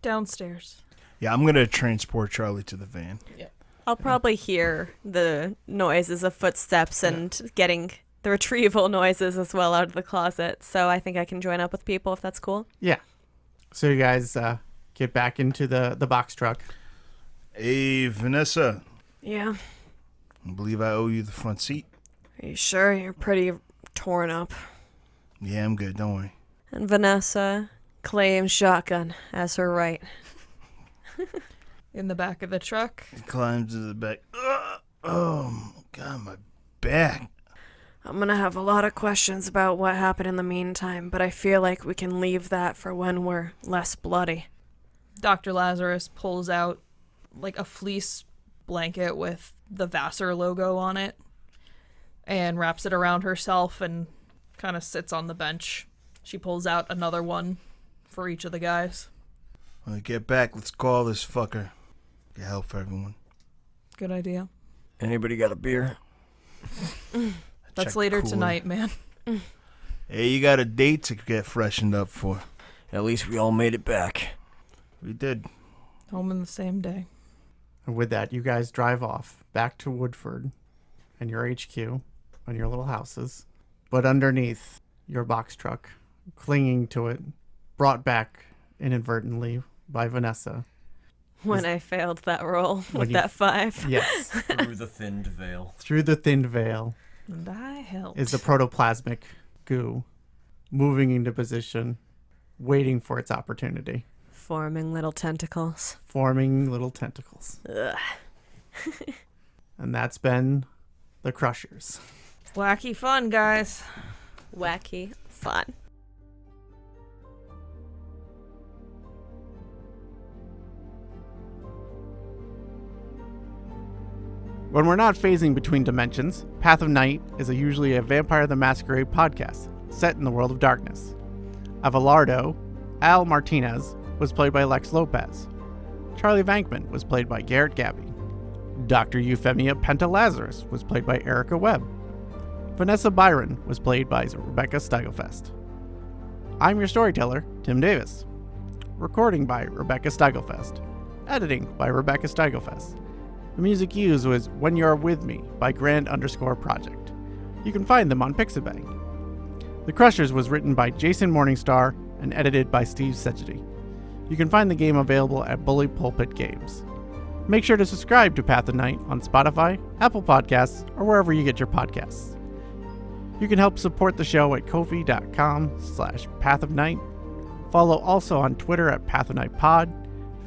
Downstairs. Yeah, I'm going to transport Charlie to the van. I'll probably hear the noises of footsteps and getting the retrieval noises as well out of the closet. So I think I can join up with people if that's cool. Yeah. So you guys get back into the box truck. Hey, Vanessa. Yeah. I believe I owe you the front seat. Are you sure? You're pretty torn up. Yeah, I'm good. Don't worry. And Vanessa claims shotgun as her right. In the back of the truck. He climbs to the back. Oh, God, my back. I'm gonna have a lot of questions about what happened in the meantime, but I feel like we can leave that for when we're less bloody. Dr. Lazarus pulls out like a fleece blanket with the Vassar logo on it and wraps it around herself and kind of sits on the bench. She pulls out another one for each of the guys. When we get back, let's call this fucker. Get help for everyone. Good idea. Anybody got a beer? That's Check later cooler. tonight, man. Hey, you got a date to get freshened up for. At least we all made it back. We did. Home in the same day. And with that, you guys drive off back to Woodford and your HQ and your little houses. But underneath your box truck, clinging to it, brought back inadvertently by Vanessa. When I failed that roll When with you- that 5. Yes, Through the thinned veil. through the thin veil And I helped. is the protoplasmic goo moving into position, waiting for its opportunity, Forming little tentacles. forming little tentacles. Ugh. And that's been the Crushers. Wacky fun, guys. Wacky fun. When we're not phasing between dimensions, Path of Night is usually a Vampire the Masquerade podcast set in the world of darkness. Avelardo, Al Martinez, was played by Lex Lopez. Charlie Venkmen was played by Garrett Gabby. Dr. Euphemia Penta-Lazarus was played by Erica Webb. Vanessa Byron was played by Rebecca Steigelfest. I'm your storyteller, Tim Davis. Recording by Rebecca Steigelfest. Editing by Rebecca Steigelfest. The music used was When You're With Me by Grand_Project. You can find them on Pixabay. The Crushers was written by Jason Morningstar and edited by Steve Sedgety. You can find the game available at Bully Pulpit Games. Make sure to subscribe to Path of Night on Spotify, Apple Podcasts, or wherever you get your podcasts. You can help support the show at ko-fi.com/pathofnight. Follow also on Twitter at Path of Night Pod,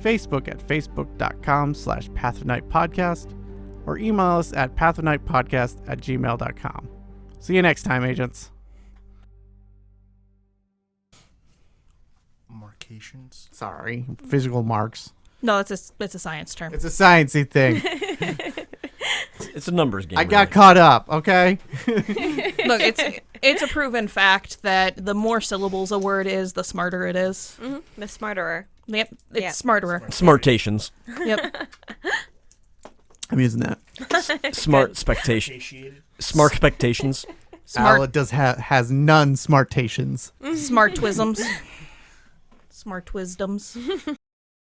Facebook at facebook.com/pathofnightpodcast, or email us at pathofnightpodcast@gmail.com. See you next time, agents. Marcations? Sorry, physical marks. No, it's a science term. It's a sciencey thing. It's a numbers game. I got caught up, okay? Look, it's a proven fact that the more syllables a word is, the smarter it is. Mm-hmm. The smarterer. Yep, it's Yeah. smarterer. Smartations. Yep. I'm using that. Smart expectation. Smart expectations. Smart, Al has none smartations. smart twisms. Smart wisdoms.